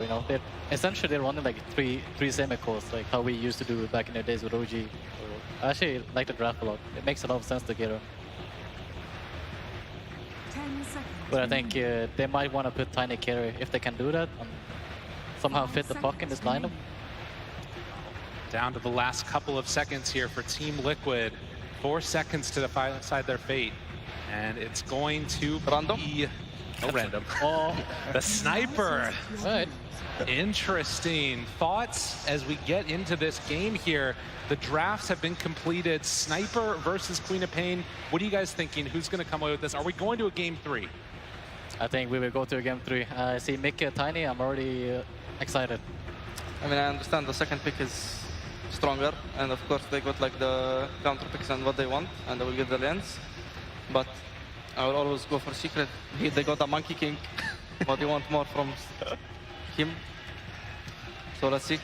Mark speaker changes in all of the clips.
Speaker 1: You know, they essentially they're running like three semicores, like how we used to do back in the days with OG. So I actually like the draft a lot. It makes a lot of sense together.
Speaker 2: 10 seconds.
Speaker 1: But I think they might want to put Tiny carry if they can do that and somehow fit the puck in this lineup.
Speaker 3: Down to the last couple of seconds here for Team Liquid. 4 seconds to decide their fate. And it's going to be... No random. Oh, the sniper.
Speaker 1: Right.
Speaker 3: Interesting. Thoughts as we get into this game here. The drafts have been completed. Sniper versus Queen of Pain. What are you guys thinking? Who's going to come away with this? Are we going to a game 3?
Speaker 1: I think we will go to a game 3. I see Mickey Tiny. I'm already excited.
Speaker 4: I mean, I understand the second pick is stronger, and of course they got like the counter picks and what they want, and they will get the lanes. But I will always go for secret. They got a Monkey King. What do you want more from him? So let's see.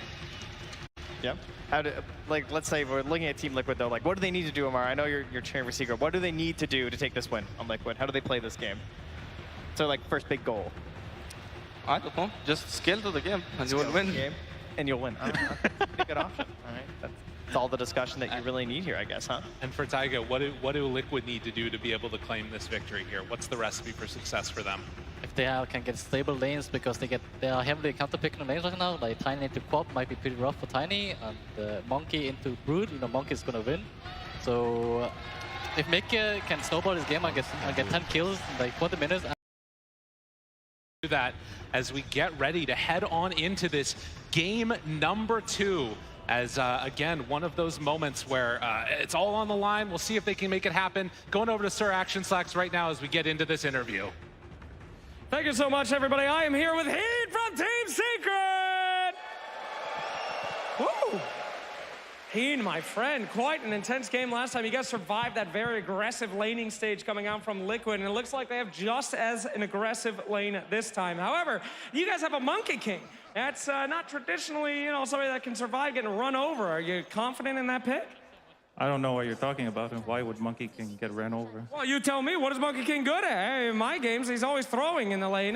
Speaker 5: Yeah. Like, let's say we're looking at Team Liquid though. Like, what do they need to do, Amar? I know you're cheering for Secret. What do they need to do to take this win on Liquid? How do they play this game? So, like, first big goal.
Speaker 4: I don't know. Just scale to the game, and you will win.
Speaker 5: And you'll win. That's a pretty good option. All right. That's all the discussion that you really need here, I guess, huh?
Speaker 3: And for Taiga, what do Liquid need to do to be able to claim this victory here? What's the recipe for success for them?
Speaker 1: If they can get stable lanes, because they are heavily counter-picking the lanes right now, like Tiny into Quap might be pretty rough for Tiny, and Monkey into Brood, you know, Monkey's gonna win. So if Mickey can snowball his game and get 10 kills in like 20 minutes.
Speaker 3: That as we get ready to head on into this game number 2. As, again, one of those moments where it's all on the line. We'll see if they can make it happen. Going over to Sir Action Slacks right now as we get into this interview.
Speaker 6: Thank you so much, everybody. I am here with Heat from Team Secret! Woo! Heen, my friend, quite an intense game last time. You guys survived that very aggressive laning stage coming out from Liquid, and it looks like they have just as an aggressive lane this time. However, you guys have a Monkey King. That's not traditionally, you know, somebody that can survive getting run over. Are you confident in that pick?
Speaker 7: I don't know what you're talking about, and why would Monkey King get ran over?
Speaker 6: Well, you tell me. What is Monkey King good at? Hey, in my games, he's always throwing in the lane.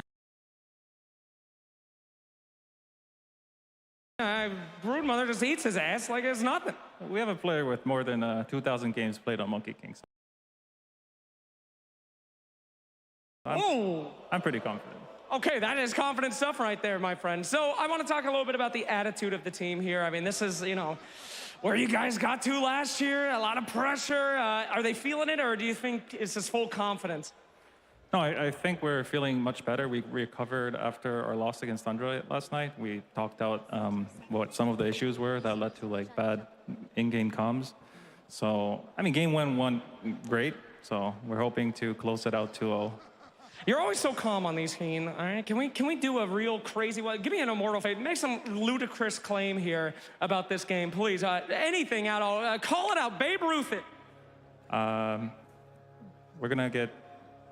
Speaker 6: Broodmother just eats his ass like it's nothing.
Speaker 7: We have a player with more than 2,000 games played on Monkey King. I'm pretty confident.
Speaker 6: Okay, that is confident stuff right there, my friend. So I want to talk a little bit about the attitude of the team here. I mean, this is, you know, where you guys got to last year, a lot of pressure. Are they feeling it, or do you think it's just full confidence?
Speaker 7: No, I think we're feeling much better. We recovered after our loss against Thundra last night. We talked out what some of the issues were that led to like bad in-game comms. So, I mean, game 1 went great. So we're hoping to close it out 2-0.
Speaker 6: You're always so calm on these, Heen. All right, can we do a real crazy one? Give me an immortal fate. Make some ludicrous claim here about this game, please. Anything at all. Call it out. Babe Ruth it.
Speaker 7: We're gonna get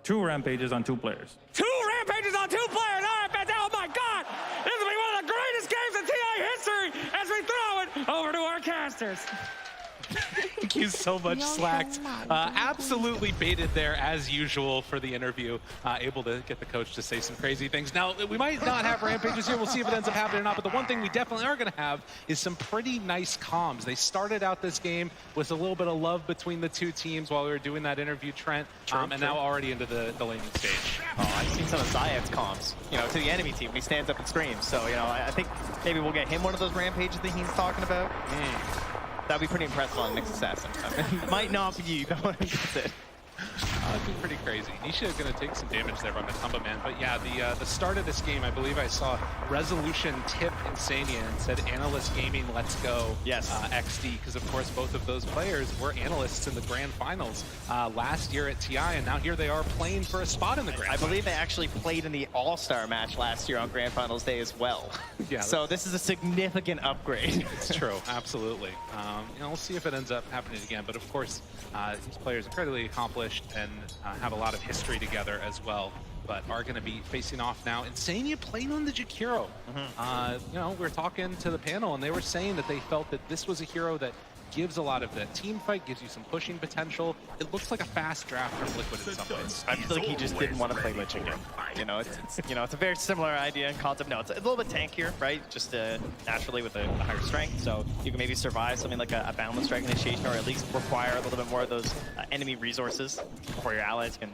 Speaker 7: 2 rampages on 2 players.
Speaker 6: 2 rampages on 2 players. All right, fantastic. Oh my God, this will be one of the greatest games in TI history as we throw it over to our casters.
Speaker 3: Thank you so much, Slacks. Absolutely baited there, as usual, for the interview. Able to get the coach to say some crazy things. Now, we might not have rampages here. We'll see if it ends up happening or not. But the one thing we definitely are going to have is some pretty nice comms. They started out this game with a little bit of love between the 2 teams while we were doing that interview, Trent. And now already into the laning stage.
Speaker 5: Oh, I've seen some of Zayed's comms, you know, to the enemy team when he stands up and screams. So, you know, I think maybe we'll get him one of those rampages that he's talking about. That'd be pretty impressive on Nick's Assassin. Might not be you, but what is it?
Speaker 3: That'd be pretty crazy. Nisha is going to take some damage there on the Tumba Man. But yeah, the start of this game, I believe I saw Resolution tip Insania and said Analyst Gaming, let's go.
Speaker 5: Yes.
Speaker 3: XD, because of course both of those players were analysts in the grand finals last year at TI, and now here they are playing for a spot in the grand
Speaker 5: I believe they actually played in the All-Star match last year on Grand Finals Day as well.
Speaker 3: Yeah.
Speaker 5: So this is a significant upgrade.
Speaker 3: It's true, absolutely. You know, we'll see if it ends up happening again. But of course, these players are incredibly accomplished and have a lot of history together as well, but are going to be facing off now. Insania playing on the Jakiro. You know, we were talking to the panel, and they were saying that they felt that this was a hero that gives a lot of the team fight, gives you some pushing potential. It looks like a fast draft from Liquid in some ways.
Speaker 5: I feel like he just didn't want to play Lich again. You know, it's a very similar idea and concept. No, it's a little bit tankier, right? Just naturally with a higher strength, so you can maybe survive something like a boundless strike initiation, or at least require a little bit more of those enemy resources before your allies can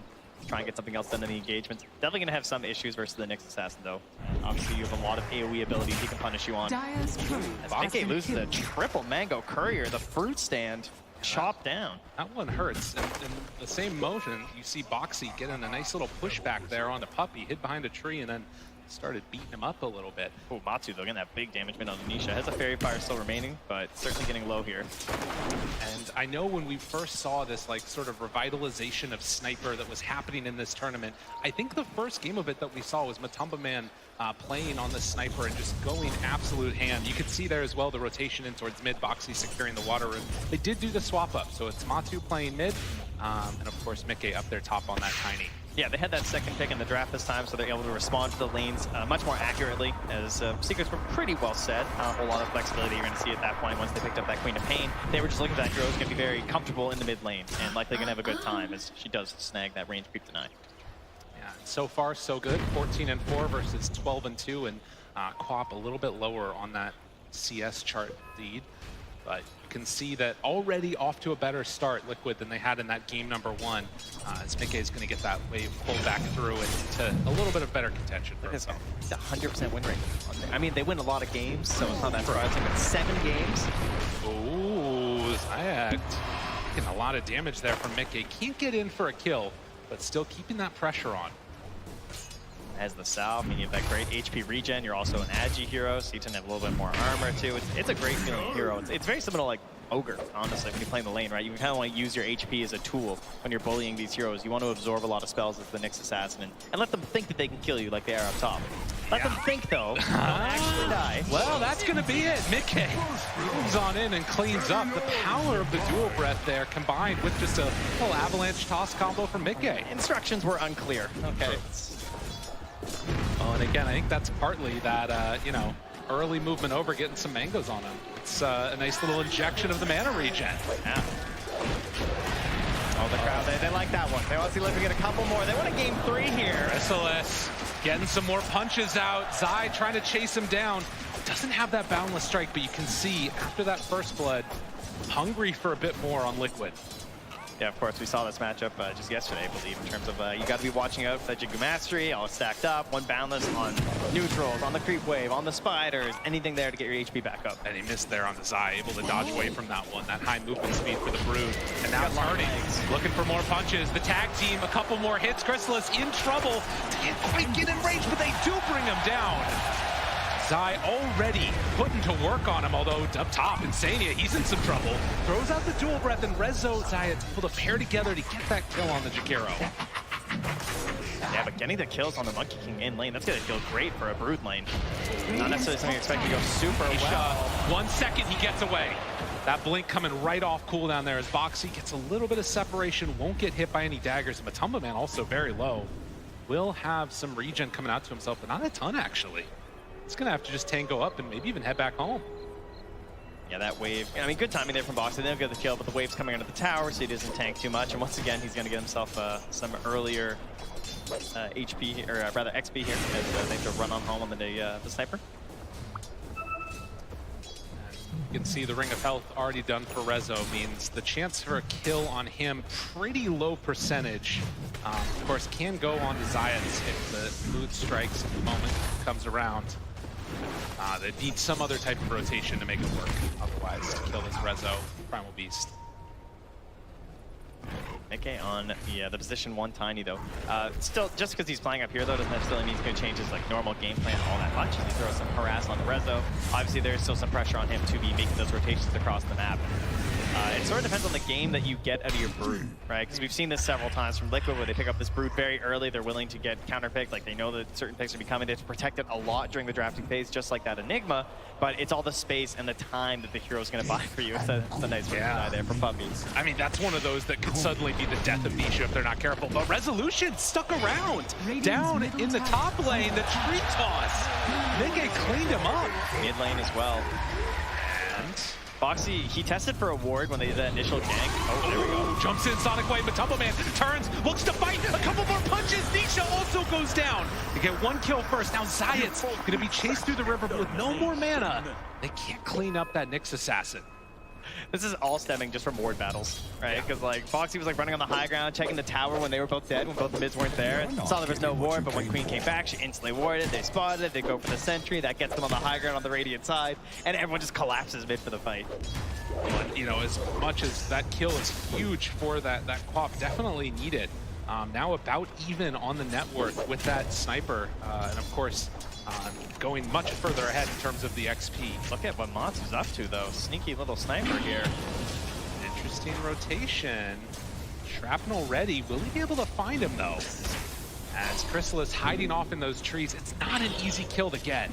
Speaker 5: try and get something else done in the engagements. Definitely gonna have some issues versus the Nyx Assassin though. Obviously you have a lot of AoE abilities he can punish you on. As Mickey loses a triple Mango Courier, the fruit stand chopped down.
Speaker 3: That one hurts. And in the same motion, you see Boxy getting a nice little pushback there on the Puppey, hid behind a tree, and then started beating him up a little bit.
Speaker 5: Oh, Matsu though, getting that big damage mid on Nisha. Has a Fairy Fire still remaining, but certainly getting low here.
Speaker 3: And I know when we first saw this like sort of revitalization of Sniper that was happening in this tournament, I think the first game of it that we saw was Matumba Man playing on the Sniper and just going absolute ham. You could see there as well the rotation in towards mid, Boxy securing the water room. They did do the swap up, so it's Matu playing mid, and of course Mickey up there top on that Tiny.
Speaker 5: Yeah, they had that second pick in the draft this time, so they're able to respond to the lanes much more accurately, as secrets were pretty well set. Not a whole lot of flexibility you're going to see at that point once they picked up that Queen of Pain. They were just looking for that Hero's going to be very comfortable in the mid lane, and likely going to have a good time, as she does snag that range creep deny.
Speaker 3: Yeah, so far so good. 14-4 versus 12-2, and Quap a little bit lower on that CS chart lead. But you can see that already off to a better start, Liquid, than they had in that game number 1. As Mickey is going to get that wave pulled back through into a little bit of better contention for himself.
Speaker 5: It's a 100% win rate. I mean, they win a lot of games, so it's not that surprising, but 7 games.
Speaker 3: Ooh, Zayak getting a lot of damage there from Mickey. Can't get in for a kill, but still keeping that pressure on.
Speaker 5: As the Salve, I mean, you have that great HP regen. You're also an Agi hero, so you tend to have a little bit more armor too. It's a great feeling hero. It's very similar to like Ogre, honestly, when you play in the lane, right? You kind of want to use your HP as a tool when you're bullying these heroes. You want to absorb a lot of spells as the Nyx Assassin and let them think that they can kill you like they are up top. Let them think, though. Don't actually die.
Speaker 3: Well, that's going to be it. Mickey moves on in and cleans up. The power of the dual breath there combined with just a little avalanche toss combo from Mickey.
Speaker 5: Instructions were unclear. Okay.
Speaker 3: Oh, and again, I think that's partly that, you know, early movement over, getting some mangoes on him. It's a nice little injection of the mana regen.
Speaker 5: Yeah. Oh, the crowd, they like that one. They want to see Liquid get a couple more. They want a game 3 here.
Speaker 3: SLS getting some more punches out. Zai trying to chase him down. Doesn't have that boundless strike, but you can see after that first blood, hungry for a bit more on Liquid.
Speaker 5: Yeah, of course, we saw this matchup just yesterday, I believe, in terms of you got to be watching out for that Jigu Mastery, all stacked up, one boundless on neutrals, on the creep wave, on the spiders, anything there to get your HP back up.
Speaker 3: And he missed there on the Zai, able to dodge away from that one, that high movement speed for the Brood. And now turning, looking for more punches. The tag team, a couple more hits. Chrysalis in trouble. Can't quite get in range, but they do bring him down. Zai already putting to work on him, although up top, Insania, he's in some trouble. Throws out the dual breath, and Rezo, Zai is able to pair together to get that kill on the Jakiro.
Speaker 5: Yeah, but getting the kills on the Monkey King in lane, that's going to feel great for a Brood lane. Not necessarily something you expect to go super well.
Speaker 3: 1 second, he gets away. That blink coming right off cooldown there as Boxy gets a little bit of separation, won't get hit by any daggers. Matumba Man also very low. Will have some regen coming out to himself, but not a ton actually. He's gonna have to just tango up and maybe even head back home.
Speaker 5: Yeah, that wave. I mean, good timing there from Boxy. They don't get the kill, but the wave's coming under the tower, so he doesn't tank too much. And once again, he's gonna get himself some earlier HP, or rather XP here, as they have to run on home on the Sniper.
Speaker 3: You can see the Ring of Health already done for Rezo means the chance for a kill on him, pretty low percentage. Of course, can go on to Zayas if the mood strikes at the moment comes around. They need some other type of rotation to make it work, otherwise to kill this Rezo Primal Beast.
Speaker 5: Mickey on the position 1 Tiny though. Still, just because he's playing up here though, doesn't necessarily mean he's going to change his like normal game plan all that much. He throws some harass on the Rezo. Obviously, there's still some pressure on him to be making those rotations across the map. It sort of depends on the game that you get out of your Brood, right? Because we've seen this several times from Liquid where they pick up this Brood very early. They're willing to get counterpicked. Like they know that certain picks are coming. They have to protect it a lot during the drafting phase, just like that Enigma. But it's all the space and the time that the hero's going to buy for you. It's a nice way to die there for puppies.
Speaker 3: I mean, that's one of those that could suddenly be the death of Nisha if they're not careful. But Resolution stuck around. Down in the top lane, the tree toss. Mickey cleaned him up.
Speaker 5: Mid lane as well.
Speaker 3: And
Speaker 5: Foxy, he tested for a ward when they did that initial gank. Oh, there we go.
Speaker 3: Jumps in Sonic Wave, but Tumble Man turns, looks to fight. A couple more punches. Nisha also goes down. They get one kill first. Now Zayat's going to be chased through the river, but with no more mana, they can't clean up that Nyx assassin.
Speaker 5: This is all stemming just from ward battles, right? Because like Foxy was like running on the high ground, checking the tower when they were both dead, when both the mids weren't there. Saw there was no ward, but when Queen came back, she instantly warded. They spotted it. They go for the sentry. That gets them on the high ground on the Radiant side, and everyone just collapses mid for the fight.
Speaker 3: But, you know, as much as that kill is huge for that Quap, definitely needed. Now about even on the net worth with that sniper, and of course, going much further ahead in terms of the XP.
Speaker 5: Look at what Matsu's up to, though. Sneaky little sniper here.
Speaker 3: Interesting rotation. Shrapnel ready. Will he be able to find him, though? As Chrysalis hiding off in those trees, it's not an easy kill to get.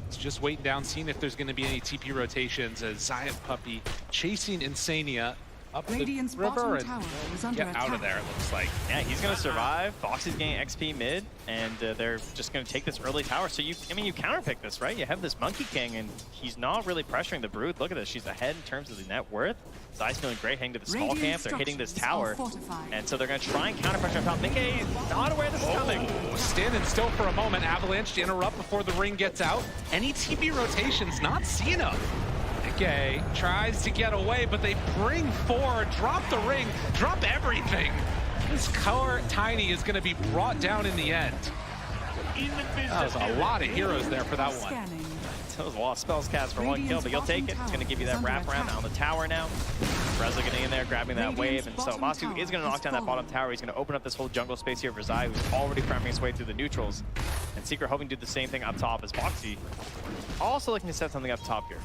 Speaker 3: It's just waiting down, seeing if there's going to be any TP rotations as Zayat Puppy chasing Insania up the river and get out of there, it looks like.
Speaker 5: Yeah, he's going to survive. Foxy's getting XP mid, and they're just going to take this early tower. So you counterpick this, right? You have this Monkey King, and he's not really pressuring the Brood. Look at this. She's ahead in terms of the net worth. Zai's feeling great heading to the small camp. They're hitting this tower, and so they're going to try and counter pressure on top. Nikkei not aware this is coming.
Speaker 3: Standing still for a moment. Avalanche to interrupt before the ring gets out. Any TP rotations, not seeing him. Nikkei tries to get away, but they bring forward, drop the ring, drop everything. This core Tiny is going to be brought down in the end. That was a lot of heroes there for that one.
Speaker 5: That was a lot of spells cast for one kill, but you'll take it. It's going to give you that wraparound on the tower now. Reza getting in there, grabbing that wave, and so Matsu is going to knock down that bottom tower. He's going to open up this whole jungle space here for Zai, who's already farming his way through the neutrals. And Secret hoping to do the same thing up top as Foxy. Also looking to set something up top here.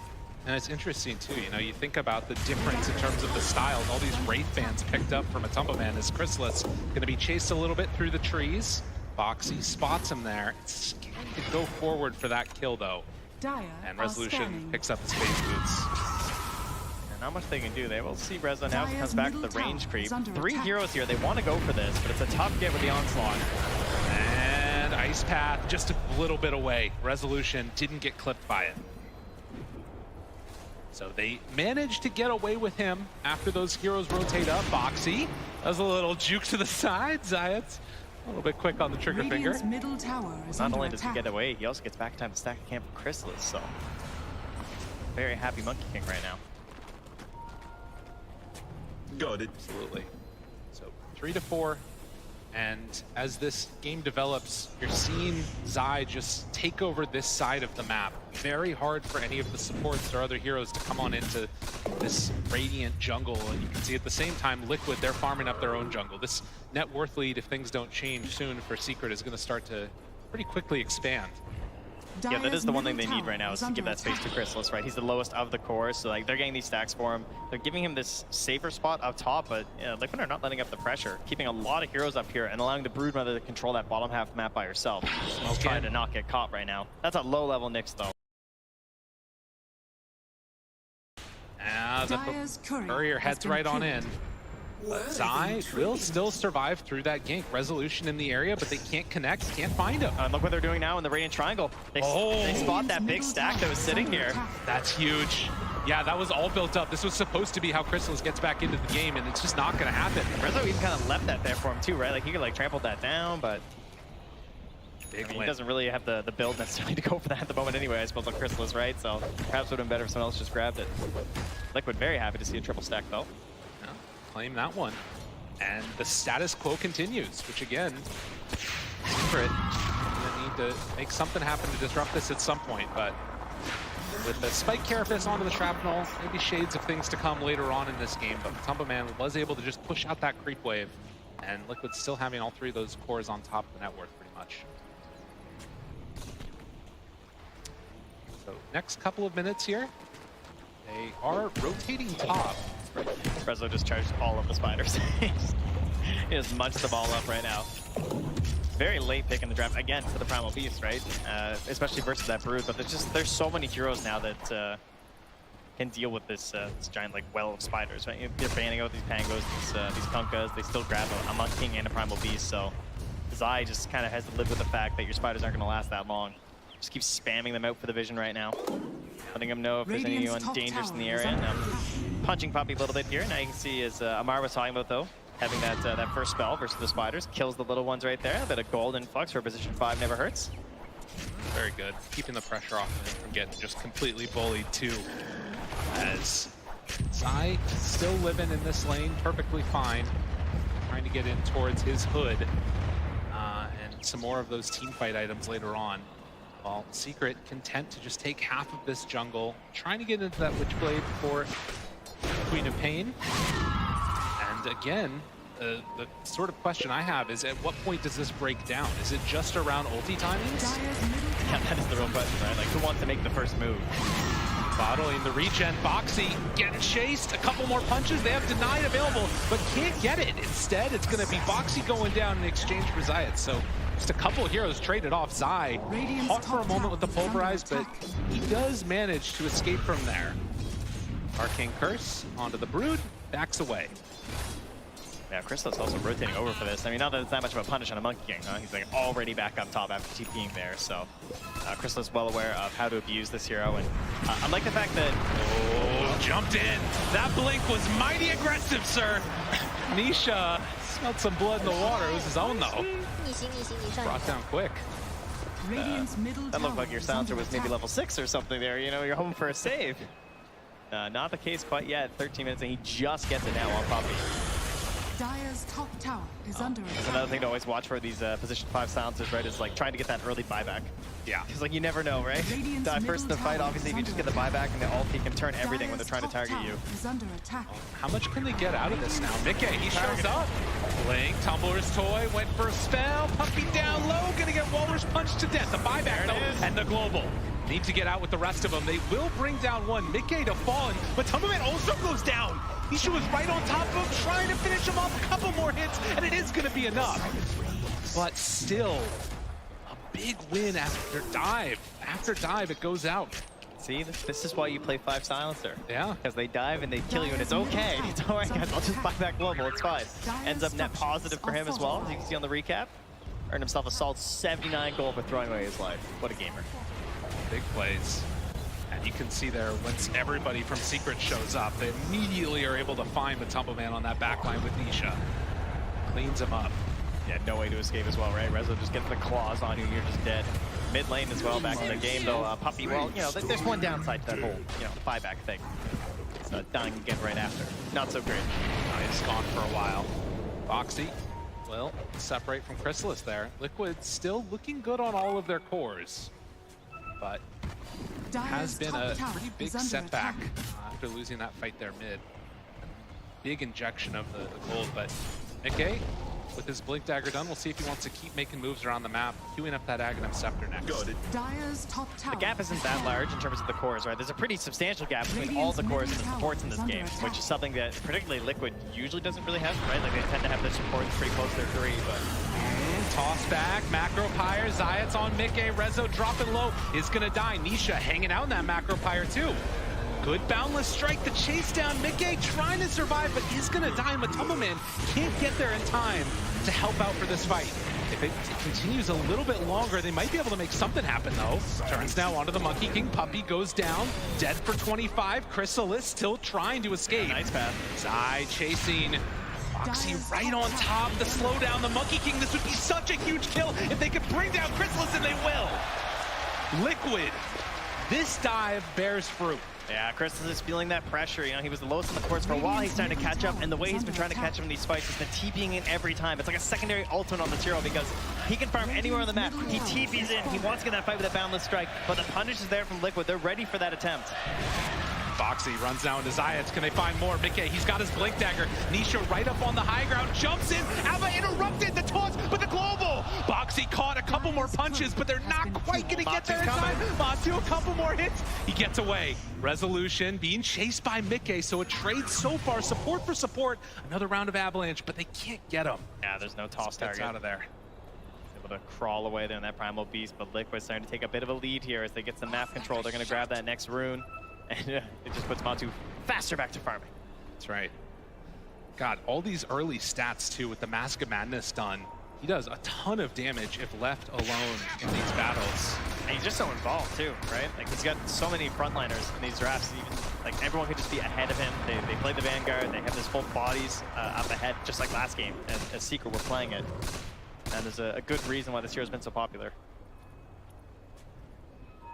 Speaker 3: And it's interesting too, you know, you think about the difference in terms of the styles. All these Wraith fans picked up from a Tumble Man as Chrysalis going to be chased a little bit through the trees. Foxy spots him there. It's scared to go forward for that kill though. And Resolution picks up his phase boots.
Speaker 5: And not much they can do. They will see Reza now as he comes back to the range creep. 3 heroes here. They want to go for this, but it's a tough get with the onslaught.
Speaker 3: And Ice Path just a little bit away. Resolution didn't get clipped by it. So they managed to get away with him after those heroes rotate up. Foxy does a little juke to the side. Zayat's a little bit quick on the trigger finger.
Speaker 2: Middle tower is
Speaker 5: Not only
Speaker 2: under
Speaker 5: does he get away, he also gets back in time to stack a camp for Chrysalis, so very happy Monkey King right now.
Speaker 8: Got it.
Speaker 3: Absolutely. So 3-4. And as this game develops, you're seeing Zai just take over this side of the map. Very hard for any of the supports or other heroes to come on into this Radiant jungle. And you can see at the same time, Liquid, they're farming up their own jungle. This net worth lead, if things don't change soon for Secret, is going to start to pretty quickly expand.
Speaker 5: Yeah, that is the one thing they need right now, is to give that space to Chrysalis, right? He's the lowest of the cores, so like they're getting these stacks for him. They're giving him this safer spot up top, but Liquid are not letting up the pressure, keeping a lot of heroes up here and allowing the Broodmother to control that bottom half map by herself. Smells trying to not get caught right now. That's a low-level Nyx, though.
Speaker 3: The courier heads right on in. But Zai will still survive through that gank. Resolution in the area, but they can't connect, can't find him.
Speaker 5: And look what they're doing now in the Radiant Triangle. They spot that big stack that was sitting here.
Speaker 3: That's huge. Yeah, that was all built up. This was supposed to be how Chrysalis gets back into the game, and it's just not going to happen.
Speaker 5: Rezo even kind of left that there for him too, right? Like he could like trample that down, but he doesn't really have the build necessarily to go for that at the moment anyway, I suppose, on Chrysalis, right? So perhaps would have been better if someone else just grabbed it. Liquid very happy to see a triple stack though.
Speaker 3: Claim that one. And the status quo continues, which again, Secret gonna need to make something happen to disrupt this at some point, but with the Spike Carapace onto the Shrapnel, maybe shades of things to come later on in this game, but Tumble Man was able to just push out that creep wave, and Liquid still having all 3 of those cores on top of the net worth pretty much. So next couple of minutes here, they are rotating top.
Speaker 5: Rezo just charged all of the spiders. He just munched the ball up right now. Very late pick in the draft, again, for the Primal Beast, right? Especially versus that Brood, but there's so many heroes now that can deal with this giant like well of spiders, right? They're banning out these Pangos, these Punkas, they still grab a Monk King and a Primal Beast, so Zai just kind of has to live with the fact that your spiders aren't going to last that long. Just keep spamming them out for the vision right now. letting him know if there's anyone dangerous in the area. And punching Puppey a little bit here. Now you can see, as Amar was talking about, though, having that first spell versus the spiders kills the little ones right there. A bit of gold influx for position 5 never hurts.
Speaker 3: Very good. Keeping the pressure off of him from getting just completely bullied too. As Zai still living in this lane perfectly fine. Trying to get in towards his hood. And some more of those team fight items later on. While Secret content to just take half of this jungle. Trying to get into that Witchblade for Queen of Pain. And again, the sort of question I have is, at what point does this break down? Is it just around ulti timings?
Speaker 5: Yeah, that is the real question, right? Like, who wants to make the first move?
Speaker 3: Bottling the regen. Boxy getting chased. A couple more punches. They have denied available, but can't get it. Instead, it's going to be Boxy going down in exchange for Zayat. So just a couple of heroes traded off. Zai caught for a moment with the pulverize, but he does manage to escape from there. Arcane Curse onto the Brood. Backs away.
Speaker 5: Yeah, Crystal's also rotating over for this. I mean, not that it's that much of a punish on a Monkey King, huh? He's like already back up top after TPing there, so Crystal is well aware of how to abuse this hero, and I like the fact that...
Speaker 3: Oh, jumped in. That blink was mighty aggressive, sir. Nisha smelled some blood in the water. It was his own, though. Brought down quick.
Speaker 5: That looked like your silencer was maybe level 6 or something there. You know, you're hoping for a save. Not the case quite yet. 13 minutes, and he just gets it now on Puppey.
Speaker 2: Dire's top tower is under attack.
Speaker 5: That's another thing to always watch for these position 5 silencers, right? Is like trying to get that early buyback.
Speaker 3: Yeah.
Speaker 5: Because like you never know, right? Die first in the fight, obviously, if you just get the buyback and the ulti can turn everything when they're trying to target you.
Speaker 2: Is under attack.
Speaker 3: How much can they get out of this now? Mickey, he shows up. Blink, Tumbler's toy, went for a spell. Puppey down low, gonna get Walrus punched to death. The buyback though, and the global. Need to get out with the rest of them. They will bring down one. Mickey to fall, but Tumbleman also goes down. Nisha was right on top of him, trying to finish him off. A couple more hits, and it is going to be enough. But still, a big win after dive. After dive, it goes out.
Speaker 5: See, this is why you play 5 silencer.
Speaker 3: Yeah.
Speaker 5: Because they dive and they kill you, and it's okay. It's all right, guys. I'll just buy back global. It's fine. Ends up net positive for him as well, as you can see on the recap. Earned himself a solid 79 gold for throwing away his life. What a gamer.
Speaker 3: Big plays. And you can see there, once everybody from Secret shows up, they immediately are able to find the Tumbleman on that backline with Nisha. Cleans him up.
Speaker 5: Yeah, no way to escape as well, right? Rezo just gets the claws on you, you're just dead. Mid lane as well, back in the game, though. Puppey, well, you know, there's one downside to that whole, you know, buyback thing. It's dying again right after. Not so great.
Speaker 3: He's gone for a while. Boxy will separate from Chrysalis there. Liquid still looking good on all of their cores, but has been a pretty big setback after losing that fight there mid. Big injection of the gold, but Mickey, with his Blink Dagger done, we'll see if he wants to keep making moves around the map, queuing up that Aghanim Scepter next.
Speaker 2: Dire's top tower.
Speaker 5: The gap isn't that large in terms of the cores, right? There's a pretty substantial gap between all the cores and the supports in this game, which is something that particularly Liquid usually doesn't really have, right? Like they tend to have their supports pretty close to their 3, but...
Speaker 3: Toss back, Macro Pyre, Zayat's on Mickey, Rezo dropping low, is gonna die. Nisha hanging out in that Macro Pyre too. Good boundless strike, the chase down, Mickey trying to survive, but he's gonna die, and Tumbleman can't get there in time to help out for this fight. If it continues a little bit longer, they might be able to make something happen though. Turns now onto the Monkey King, Puppey goes down, dead for 25, Chrysalis still trying to escape.
Speaker 5: Nice path.
Speaker 3: Zai chasing. Boxy right on top to slow down the Monkey King. This would be such a huge kill if they could bring down Chrysalis, and they will. Liquid, this dive bears fruit.
Speaker 5: Yeah, Chrysalis is feeling that pressure. You know, he was the lowest in the course for a while. He's starting to catch up, and the way he's been trying to catch him in these fights has been TPing in every time. It's like a secondary ultimate on the hero because he can farm anywhere on the map. He TPs in. He wants to get that fight with a boundless strike, but the punish is there from Liquid. They're ready for that attempt.
Speaker 3: Boxy runs down to Zayat. Can they find more? Mickey, he's got his Blink Dagger. Nisha right up on the high ground, jumps in. Alba interrupted the toss, but the global. Boxy caught a couple more punches, but they're not quite going to get there in time. Matu, a couple more hits. He gets away. Resolution being chased by Mickey, so a trade so far. Support for support. Another round of Avalanche, but they can't get him.
Speaker 5: Yeah, there's no toss target.
Speaker 3: Out of there.
Speaker 5: Able to crawl away there in that Primal Beast, but Liquid's starting to take a bit of a lead here as they get some map control. They're going to grab that next rune. And it just puts Matu faster back to farming.
Speaker 3: That's right. God, all these early stats too with the Mask of Madness done. He does a ton of damage if left alone in these battles.
Speaker 5: And he's just so involved too, right? Like he's got so many frontliners in these drafts. Even like everyone could just be ahead of him. They play the Vanguard. They have this full bodies up ahead, just like last game. And as Secret, we're playing it. And there's a good reason why this hero's been so popular.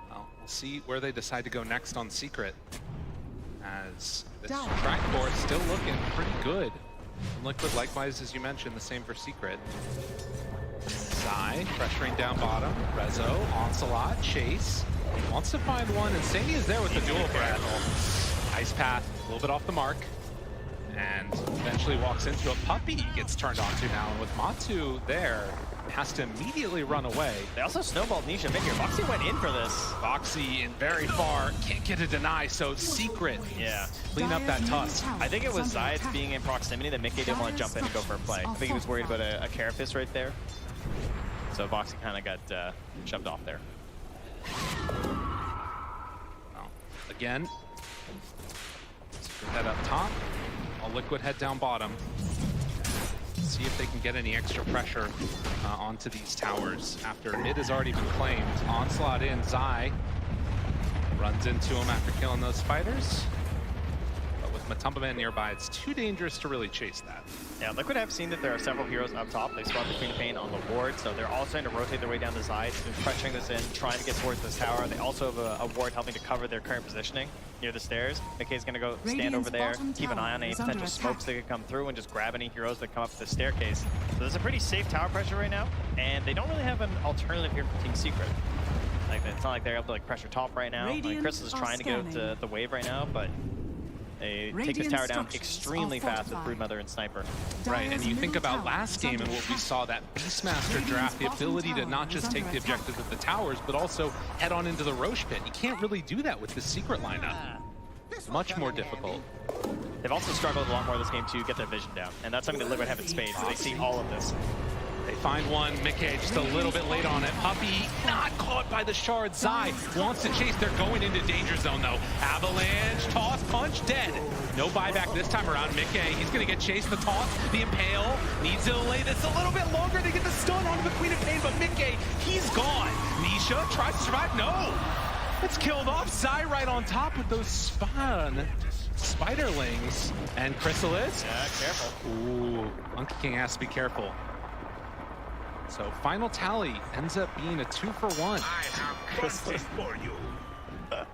Speaker 3: Well, we'll see where they decide to go next on Secret. As this track core is still looking pretty good. And Liquid, likewise, as you mentioned, the same for Secret. Zai pressuring down bottom. Rezo, Onslaught, Chase. Wants to find one, and Sani is there with the dual breath. Ice Path, a little bit off the mark. And eventually walks into a Puppey, gets turned onto now. And with Matu there, has to immediately run away.
Speaker 5: They also snowballed Nisha mid here. Boxy went in for this.
Speaker 3: Boxy in very far, can't get a deny, so Secret.
Speaker 5: Yeah.
Speaker 3: Clean up that Tusk.
Speaker 5: I think it was Zayat being in proximity that Mickey didn't want to jump in and go for a play. I think he was worried about a Carapace right there. So Boxy kind of got shoved off there.
Speaker 3: Well, again, Secret head up top. All Liquid head down bottom. See if they can get any extra pressure onto these towers after mid has already been claimed. Onslaught in, Zai runs into him after killing those spiders. But with Matumba Man nearby, it's too dangerous to really chase that.
Speaker 5: Yeah, Liquid have seen that there are several heroes up top. They spawned the Queen of Pain on the ward, so they're all starting to rotate their way down to Zai. They're pressuring this in, trying to get towards this tower. They also have a ward helping to cover their current positioning near the stairs. Mickey's going to go stand over there, keep an eye on any potential smokes that could come through, and just grab any heroes that come up the staircase. So there's a pretty safe tower pressure right now, and they don't really have an alternative here for Team Secret. Like, it's not like they're able to like pressure top right now. Like, Crystal is trying to get out to the wave right now, but they take this tower down extremely fast with Broodmother and Sniper.
Speaker 3: Right, and you think about last game and what we saw, that Beastmaster draft, the ability to not just take the objectives of the towers, but also head on into the Roche pit. You can't really do that with the Secret lineup. Much more difficult.
Speaker 5: They've also struggled a lot more this game to get their vision down, and that's something that Liquid have in spades, so they see all of this.
Speaker 3: They find one, Mickey just a little bit late on it. Puppey not caught by the shard. Zai wants to chase. They're going into danger zone though. Avalanche, toss, punch, dead. No buyback this time around. Mickey, he's gonna get chased. The toss, the impale, needs to delay this a little bit longer to get the stun onto the Queen of Pain, but Mickey, he's gone. Nisha tries to survive, no. It's killed off. Zai right on top with those spiderlings. And Chrysalis.
Speaker 5: Yeah, careful.
Speaker 3: Ooh, Monkey King has to be careful. So final tally ends up being a 2-for-1.
Speaker 8: I have justice for you.
Speaker 3: Oh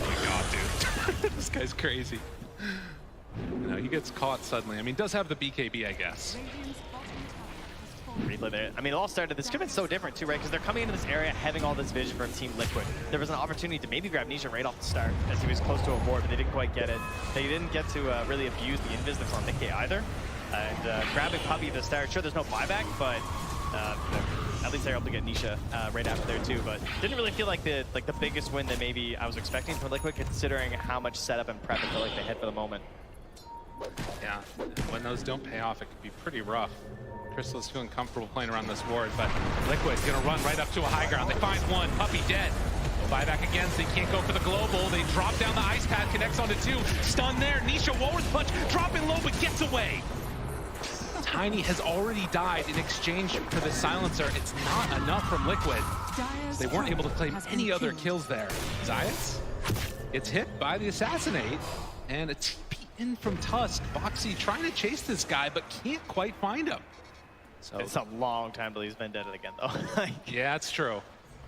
Speaker 3: my god, dude. This guy's crazy. You know, he gets caught suddenly. I mean, does have the BKB, I guess.
Speaker 5: Replay there. I mean, it all started, this could have been so different too, right? Because they're coming into this area having all this vision from Team Liquid. There was an opportunity to maybe grab Nisha right off the start as he was close to a ward, but they didn't quite get it. They didn't get to really abuse the invis that's on Mickey either. And grabbing Puppey at the start, sure, there's no buyback, but at least they're able to get Nisha right after there too. But didn't really feel like the biggest win that maybe I was expecting from Liquid, considering how much setup and prep I feel like they had for the moment.
Speaker 3: Yeah, when those don't pay off, it could be pretty rough. Crystal is feeling comfortable playing around this ward, but Liquid's gonna run right up to a high ground. They find one, Puppey dead. No buyback again, so they can't go for the global. They drop down the ice pad, connects onto two. Stun there, Nisha War's punch, dropping low, but gets away. Tiny has already died in exchange for the silencer. It's not enough from Liquid. They weren't able to claim any other kills there. Zayas gets hit by the Assassinate, and a TP in from Tusk. Boxy trying to chase this guy, but can't quite find him. So
Speaker 5: It's a long time till he's been dead again, though.
Speaker 3: yeah, it's true.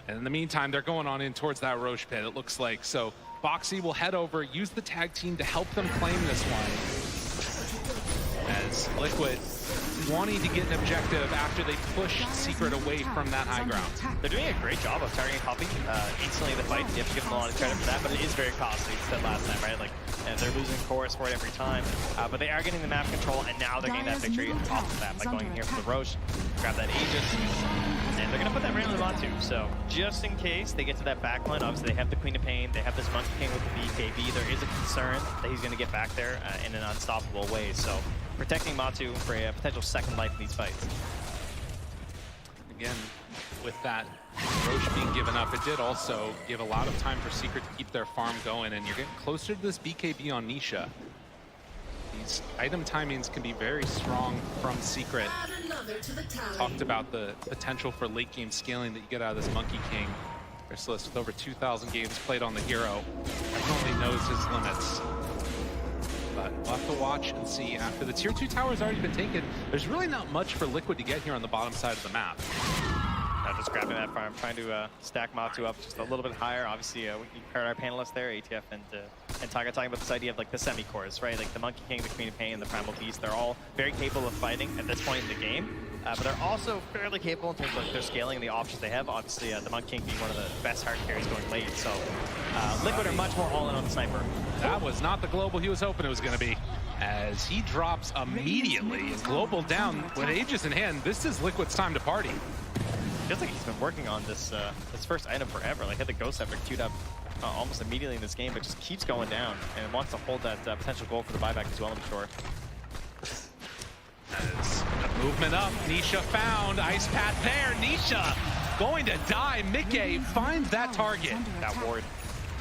Speaker 3: And in the meantime, they're going on in towards that Roche pit, it looks like. So Boxy will head over, use the tag team to help them claim this one. As Liquid wanting to get an objective after they push Secret away from that high ground.
Speaker 5: They're doing a great job of targeting Puppey. Instantly the fight, you have to give them a lot of credit for that, but it is very costly. You said last time, right? Like, they're losing forest for it every time. But they are getting the map control, and now they're getting that victory off the map by going in here for the Roche, grab that Aegis, and they're going to put that right on the Matu. So just in case they get to that backline, obviously they have the Queen of Pain, they have this Monkey King with the BKB. There is a concern that he's going to get back there in an unstoppable way. So protecting Matu for a potential second life in these fights.
Speaker 3: Again, with that Roche being given up, it did also give a lot of time for Secret to keep their farm going, and you're getting closer to this BKB on Nisha. These item timings can be very strong from Secret. Talked about the potential for late game scaling that you get out of this Monkey King. Merciless with over 2,000 games played on the hero. Everyone knows his limits. But we'll have to watch and see. After the tier 2 tower has already been taken, there's really not much for Liquid to get here on the bottom side of the map.
Speaker 5: Just grabbing that farm, trying to stack Matu up just a little bit higher. Obviously, we heard our panelists there, ATF and Tiger, talking about this idea of like the semi-cores, right? Like the Monkey King, the Queen of Pain, and the Primal Beast. They're all very capable of fighting at this point in the game, but they're also fairly capable in terms of their scaling and the options they have. Obviously, the Monkey King being one of the best hard carries going late. So Liquid are much more all-in on the sniper.
Speaker 3: That was not the global he was hoping it was going to be, as he drops immediately. And global down with Aegis in hand. This is Liquid's time to party.
Speaker 5: Feels like he's been working on this this first item forever. Like had the Ghost Scepter queued up almost immediately in this game, but just keeps going down and wants to hold that potential goal for the buyback as well, I'm sure.
Speaker 3: As the movement up, Nisha found Ice Path there. Nisha going to die. Mickey finds that target.
Speaker 5: That ward.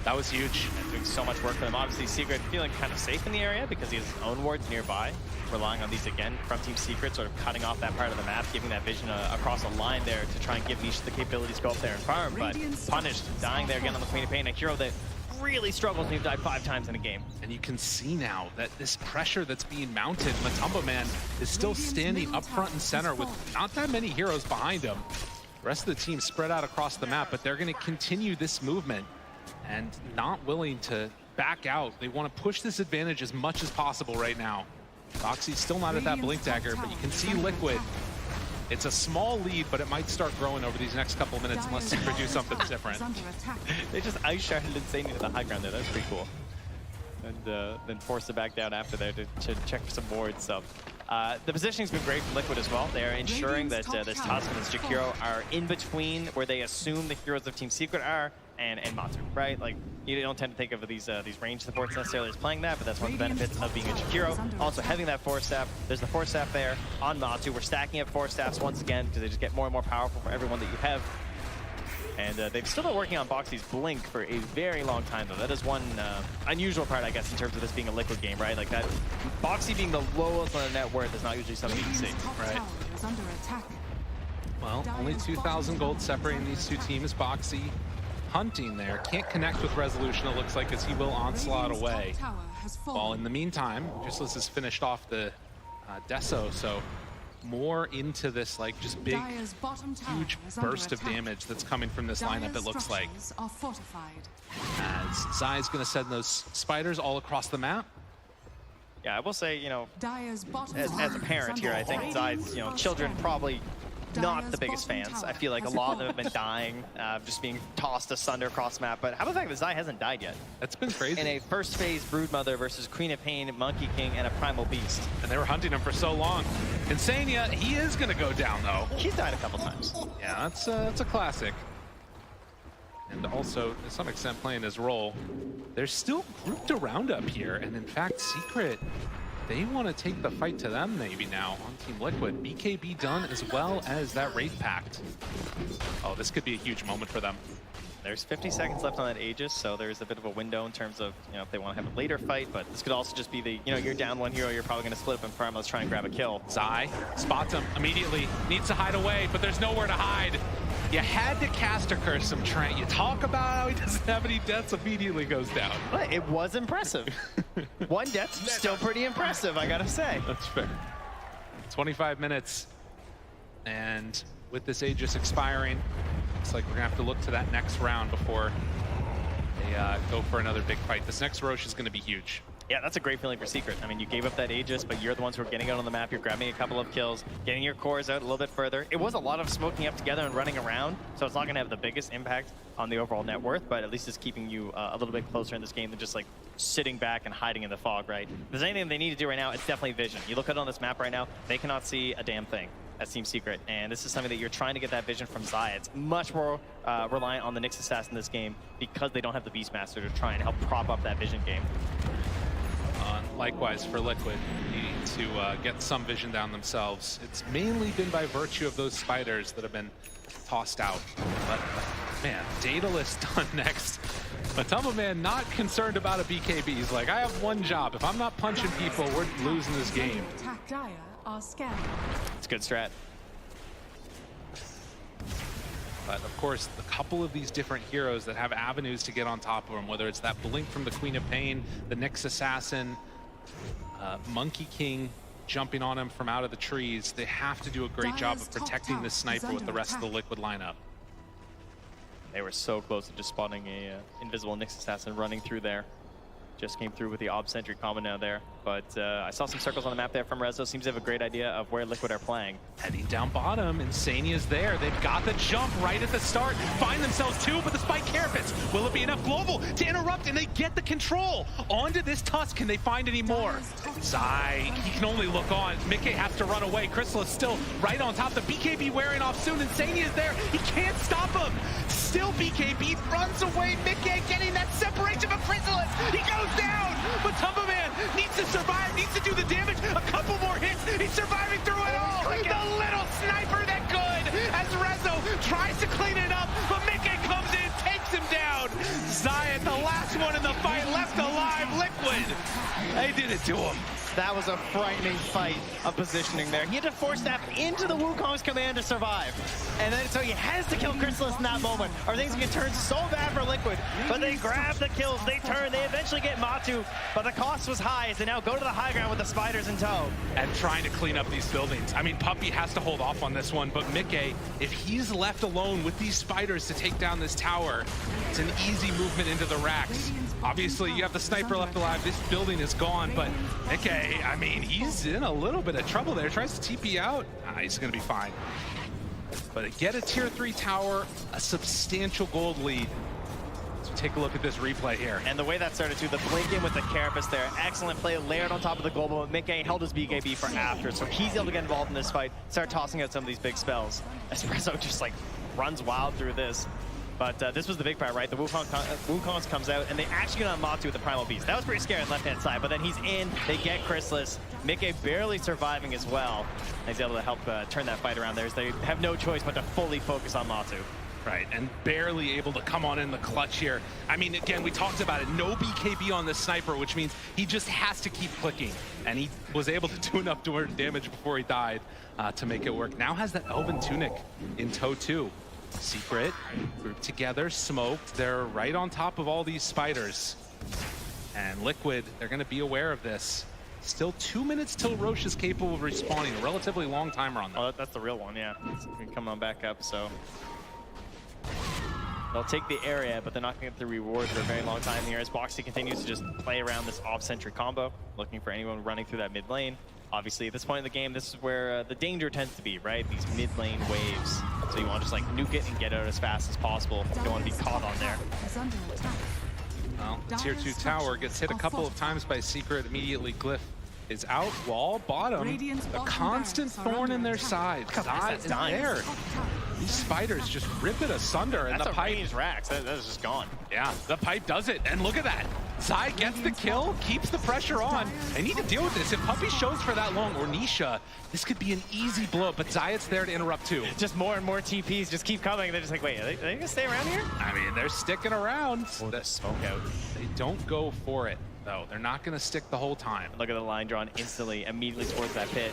Speaker 3: That was huge.
Speaker 5: And doing so much work for them. Obviously, Secret feeling kind of safe in the area because he has his own wards nearby. Relying on these again from Team Secret, sort of cutting off that part of the map, giving that vision across a line there to try and give Nisha the capability to go up there and farm. But punished, dying there again on the Queen of Pain, a hero that really struggles when you die 5 times in a game.
Speaker 3: And you can see now that this pressure that's being mounted, Matumba Man is still standing up front and center with not that many heroes behind him. The rest of the team spread out across the map, but they're going to continue this movement and not willing to back out. They want to push this advantage as much as possible right now. Boxy's still not at that Blink Dagger, but you can see Liquid. It's a small lead, but it might start growing over these next couple of minutes unless Secret do something different.
Speaker 5: They just ice-sharded Insanely to the high ground there. That's pretty cool. And then forced it back down after there to check for some wards. So the positioning's been great from Liquid as well. They're ensuring that this Tusk and this Jakiro are in between where they assume the heroes of Team Secret are and Matu, right? Like, you don't tend to think of these range supports necessarily as playing that, but that's one of the benefits of being a Jakiro. Also having that Force Staff. There's the Force Staff there on Matu. We're stacking up Force Staffs once again because they just get more and more powerful for everyone that you have. And they've still been working on Boxy's Blink for a very long time, though. That is one unusual part, I guess, in terms of this being a Liquid game, right? Like that, Boxy being the lowest on the net worth is not usually something you can see.
Speaker 3: Right. Well, only 2,000 gold separating these two teams. Boxy hunting there. Can't connect with Resolution, it looks like, as he will onslaught away. While in the meantime, Useless has finished off the Deso, so more into this like just big, huge burst of damage that's coming from this lineup, it looks like. As Zai's going to send those spiders all across the map.
Speaker 5: Yeah, I will say, you know, as a parent here, I think Zai's, you know, children probably not the biggest fans. I feel like a lot of them have been dying, just being tossed asunder across the map. But how about the fact that Zai hasn't died yet?
Speaker 3: That's been crazy.
Speaker 5: In a first phase Broodmother versus Queen of Pain, Monkey King, and a Primal Beast.
Speaker 3: And they were hunting him for so long. Insania, he is going to go down, though.
Speaker 5: He's died a couple times.
Speaker 3: Yeah, that's a classic. And also, to some extent, playing his role. They're still grouped around up here. And in fact, Secret, they want to take the fight to them maybe now on Team Liquid. BKB done as well as that Wraith Pact. Oh, this could be a huge moment for them.
Speaker 5: There's 50 seconds left on that Aegis, so there's a bit of a window in terms of, you know, if they want to have a later fight, but this could also just be the, you know, you're down one hero, you're probably going to split up and farm, let's try and grab a kill.
Speaker 3: Zai spots him immediately, needs to hide away, but there's nowhere to hide. You had to caster curse him, Trent. You talk about how he doesn't have any deaths, immediately goes down.
Speaker 5: But it was impressive. One death's still pretty impressive, I gotta say.
Speaker 3: That's fair. 25 minutes, and with this Aegis expiring, looks like we're gonna have to look to that next round before they go for another big fight. This next Roche is gonna be huge.
Speaker 5: Yeah, that's a great feeling for Secret. I mean, you gave up that Aegis, but you're the ones who are getting out on the map. You're grabbing a couple of kills, getting your cores out a little bit further. It was a lot of smoking up together and running around, so it's not going to have the biggest impact on the overall net worth, but at least it's keeping you a little bit closer in this game than just like sitting back and hiding in the fog, right? If there's anything they need to do right now, it's definitely vision. You look out on this map right now, they cannot see a damn thing. That's Team Secret, and this is something that you're trying to get that vision from Zai. It's much more reliant on the Nyx Assassin in this game because they don't have the Beastmaster to try and help prop up that vision game.
Speaker 3: Likewise for Liquid, need to get some vision down themselves. It's mainly been by virtue of those spiders that have been tossed out. But man, Daedalus done next. Matumba Man not concerned about a BKB. He's like, I have one job. If I'm not punching people, we're losing this game.
Speaker 2: It's
Speaker 5: It's a good strat.
Speaker 3: But of course, a couple of these different heroes that have avenues to get on top of them, whether it's that blink from the Queen of Pain, the Nyx Assassin, Monkey King jumping on him from out of the trees, they have to do a great job of protecting this sniper with the rest of the Liquid lineup.
Speaker 5: They were so close to just spotting a invisible Nyx Assassin running through there. Just came through with the Ob Sentry combo now there. But I saw some circles on the map there from Rezo. Seems to have a great idea of where Liquid are playing.
Speaker 3: Heading down bottom, Insania's there. They've got the jump right at the start. Find themselves two, but the spike carpets. Will it be enough global to interrupt? And they get the control onto this Tusk. Can they find any more? Zai, he can only look on. Mickey has to run away. Crystal is still right on top. The BKB wearing off soon. Insania's there. He can't stop him. Still BKB runs away. Mickey getting that separation from Chrysalis. He goes down, but Tumbaman needs to survive, needs to do the damage. A couple more hits. He's surviving through it all. The little sniper that could, as Rezo tries to clean it up, but Mickey comes in, takes him down. Zayat, the last one in the fight, left alive. Liquid. They did it to him.
Speaker 5: That was a frightening fight of positioning there. He had to force that into the Wukong's command to survive. And then so he has to kill Chrysalis in that moment, or things can turn so bad for Liquid. But they grab the kills, they turn, they eventually get Matu, but the cost was high as they now go to the high ground with the spiders in tow.
Speaker 3: And trying to clean up these buildings. I mean, Puppey has to hold off on this one, but Mickey, if he's left alone with these spiders to take down this tower, it's an easy movement into the racks. Obviously, you have the sniper left alive. This building is gone, but Mickey, I mean, he's in a little bit of trouble there. Tries to TP out. He's going to be fine. But get a tier 3 tower, a substantial gold lead. So take a look at this replay here.
Speaker 5: And the way that started too, the blink in with the Carapace there. Excellent play layered on top of the global. Mickey held his BKB for after, so he's able to get involved in this fight, start tossing out some of these big spells. Espresso just like runs wild through this. But this was the big part, right? The Wukong comes out, and they actually get on Matu with the Primal Beast. That was pretty scary on the left-hand side, but then he's in, they get Chrysalis. Mickey barely surviving as well. He's able to help turn that fight around there, as they have no choice but to fully focus on Matu.
Speaker 3: Right, and barely able to come on in the clutch here. I mean, again, we talked about it. No BKB on this sniper, which means he just has to keep clicking. And he was able to do enough damage before he died to make it work. Now has that Elven Tunic in tow too. Secret, grouped together, smoked. They're right on top of all these spiders. And Liquid, they're going to be aware of this. Still 2 minutes till Roche is capable of respawning. A relatively long timer on that.
Speaker 5: Oh, that's the real one, yeah. It's coming on back up, so. They'll take the area, but they're not going to get the reward for a very long time here as Boxy continues to just play around this off-sentry combo, looking for anyone running through that mid lane. Obviously, at this point in the game, this is where the danger tends to be, right? These mid-lane waves. So you want to just like nuke it and get out as fast as possible. You don't want to be caught on there.
Speaker 3: Well, the tier 2 tower gets hit a couple of times by Secret. Immediately, Glyph is out. Wall bottom. A constant thorn in their side. Zai is there. These spiders just rip it asunder, and the pipe.
Speaker 5: That's a Rax. That is just gone.
Speaker 3: Yeah, the pipe does it, and look at that. Zai gets the kill, keeps the pressure on. They need to deal with this. If Puppey shows for that long, or Nisha, this could be an easy blow, but Zayat's there to interrupt too.
Speaker 5: Just more and more TPs just keep coming. They're just like, wait, are they gonna stay around here?
Speaker 3: I mean, they're sticking around.
Speaker 5: Oh, the smoke out.
Speaker 3: They don't go for it, though. They're not gonna stick the whole time.
Speaker 5: Look at the line drawn instantly, immediately towards that pit.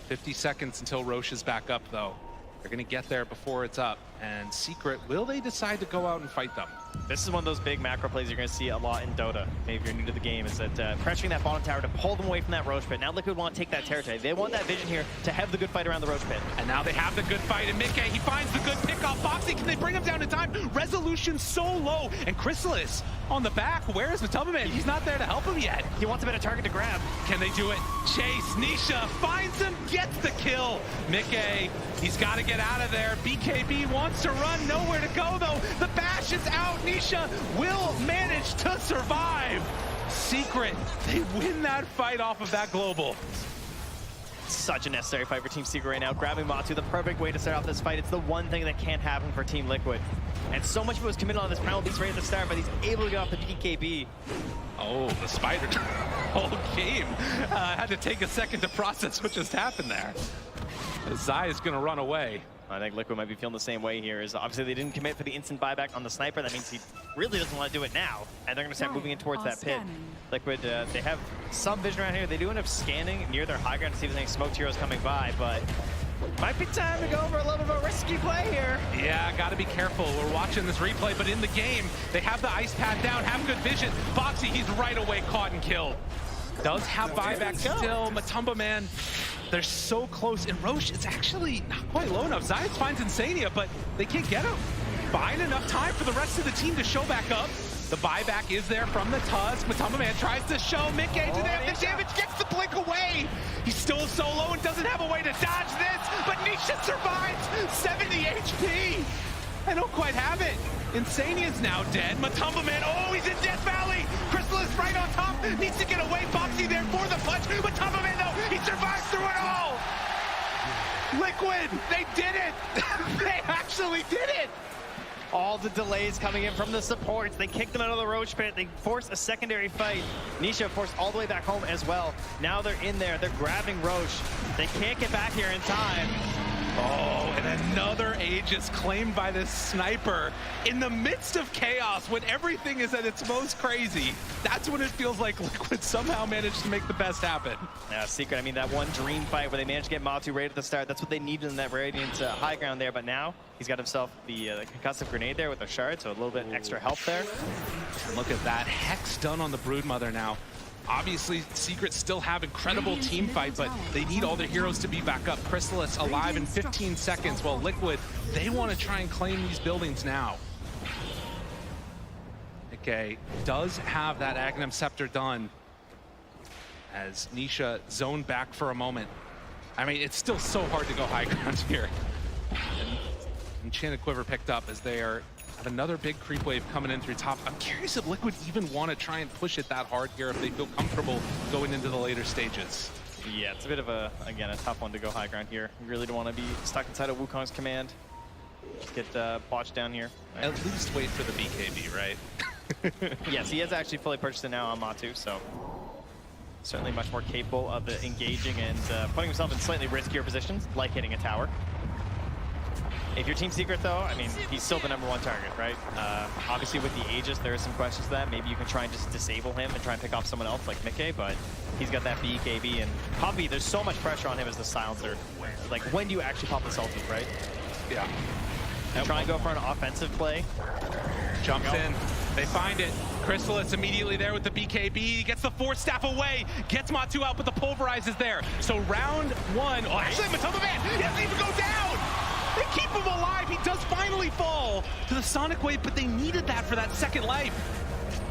Speaker 3: 50 seconds until Roche is back up, though. They're going to get there before it's up. And Secret, will they decide to go out and fight them?
Speaker 5: This is one of those big macro plays you're going to see a lot in Dota. Maybe if you're new to the game, is that pressuring that bottom tower to pull them away from that Roche pit. Now Liquid want to take that territory. They want that vision here to have the good fight around the Roche pit.
Speaker 3: And now they have the good fight. And Mickey, he finds the good pick off Foxy. Can they bring him down in time? Resolution so low. And Chrysalis on the back. Where is Matubman? He's not there to help him yet.
Speaker 5: He wants a better target to grab.
Speaker 3: Can they do it? Chase, Nisha finds him, gets the kill. Mickey, he's got to get out of there. BKB wants to run, nowhere to go though. The bash is out. Nisha will manage to survive. Secret, they win that fight off of that global.
Speaker 5: Such a necessary fight for Team Secret right now. Grabbing Matu, the perfect way to start off this fight. It's the one thing that can't happen for Team Liquid. And so much of it was committed on this Primal Beast right at the start, but he's able to get off the BKB.
Speaker 3: Oh, the spider whole game had to take a second to process what just happened there. Zai is going to run away.
Speaker 5: I think Liquid might be feeling the same way here. Is obviously they didn't commit for the instant buyback on the sniper. That means he really doesn't want to do it now. And they're going to start moving in towards that pit. Liquid, they have some vision around here. They do end up scanning near their high ground to see if there's any smoked heroes coming by, but Might be time to go for a little bit of a risky play here.
Speaker 3: Yeah, got to be careful. We're watching this replay, but in the game, they have the ice pad down, have good vision. Boxy, he's right away caught and killed. Does have buyback still. Matumba, man, they're so close. And Roche, it's actually not quite low enough. Zayas finds Insania, but they can't get him. Buying enough time for the rest of the team to show back up. The buyback is there from the Tusk. Matumba man tries to show Mickey. Do they have the damage? Gets the blink away. He's still solo and doesn't have a way to dodge this, but Nisha survives. 70 HP. I don't quite have it. Insania's now dead. Matumba man, oh, he's in Death Valley. Crystallis right on top. Needs to get away. Boxy there for the punch. Matumba man, though, he survives through it all. Liquid, they did it. They actually did it.
Speaker 5: All the delays coming in from the supports. They kicked them out of the Roach pit. They forced a secondary fight. Nisha forced all the way back home as well. Now they're in there. They're grabbing Roche. They can't get back here in time.
Speaker 3: Oh, and another Aegis claimed by this sniper in the midst of chaos when everything is at its most crazy. That's when it feels like Liquid somehow managed to make the best happen.
Speaker 5: Now, Secret, I mean, that one dream fight where they managed to get Matu right at the start, that's what they needed in that Radiant high ground there, but now he's got himself the concussive grenade there with a shard, so a little bit extra help there.
Speaker 3: And look at that. Hex done on the Broodmother now. Obviously, Secret still have incredible team fight, but they need all their heroes to be back up. Crystallis alive in 15 seconds, while Liquid, they want to try and claim these buildings now. Okay, does have that Aghanim Scepter done as Nisha zoned back for a moment. I mean, it's still so hard to go high ground here. And Enchanted Quiver picked up as they are have another big creep wave coming in through top. I'm curious if Liquid even want to try and push it that hard here, if they feel comfortable going into the later stages.
Speaker 5: Yeah, it's a bit of a, again, a tough one to go high ground here. You really don't want to be stuck inside of Wukong's command. Just get botched down here.
Speaker 3: At least wait for the BKB, right?
Speaker 5: Yes, he has actually fully purchased it now on Matu, so certainly much more capable of engaging and putting himself in slightly riskier positions, like hitting a tower. If you're Team Secret, though, I mean, he's still the #1 target, right? Obviously, with the Aegis, there are some questions to that. Maybe you can try and just disable him and try and pick off someone else like Mickey, but he's got that BKB, and Poppy, there's so much pressure on him as the silencer. Like, when do you actually pop the ulti, right?
Speaker 3: Yeah.
Speaker 5: And try and go for an offensive play.
Speaker 3: Jumps in. They find it. Crystallis immediately there with the BKB. Gets the Force Staff away. Gets Matu out, but the Pulverize is there. So round one. Oh, actually, Matumba man, he doesn't even go down. They keep him alive. He does finally fall to the Sonic Wave, but they needed that for that second life.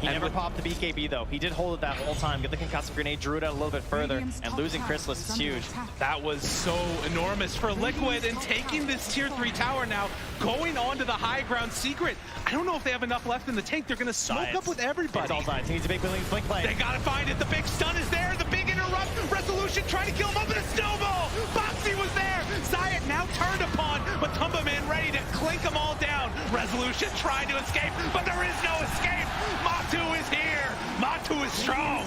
Speaker 5: He never popped the BKB, though. He did hold it that whole time. Get the concussive grenade, drew it out a little bit further, and losing Crystallis is huge.
Speaker 3: That was so enormous for Liquid, and taking this tier 3 tower now, going on to the high ground. Secret, I don't know if they have enough left in the tank. They're going to smoke up with everybody.
Speaker 5: It's all sides. He needs a big blink play.
Speaker 3: They got to find it. The big stun is there. The big interrupt. Resolution trying to kill him up with a snowball. Boxy was there. Zayat now turned upon, but Tumba man ready to clink them all down. Resolution trying to escape, but there is no escape. Matu is here. Matu is strong.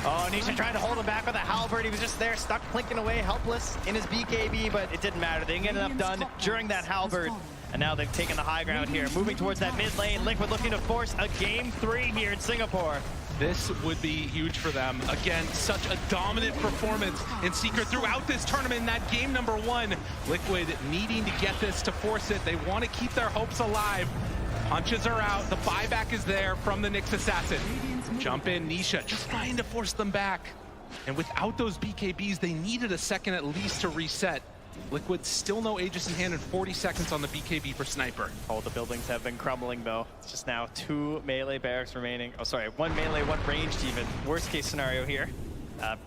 Speaker 5: Oh, Nisha trying to hold him back with a halberd. He was just there, stuck clinking away, helpless in his BKB, but it didn't matter. They didn't get enough done during that halberd. And now they've taken the high ground here, moving towards that mid lane. Liquid looking to force a game 3 here in Singapore.
Speaker 3: This would be huge for them. Again, such a dominant performance in Secret throughout this tournament in that game #1. Liquid needing to get this to force it. They want to keep their hopes alive. Punches are out. The buyback is there from the Nyx Assassin. Jump in, Nisha, just trying to force them back. And without those BKBs, they needed a second at least to reset. Liquid still no Aegis in hand and 40 seconds on the BKB for Sniper.
Speaker 5: All the buildings have been crumbling, though. It's just now 2 melee barracks remaining. Oh, sorry, 1 melee, 1 ranged even. Worst case scenario here.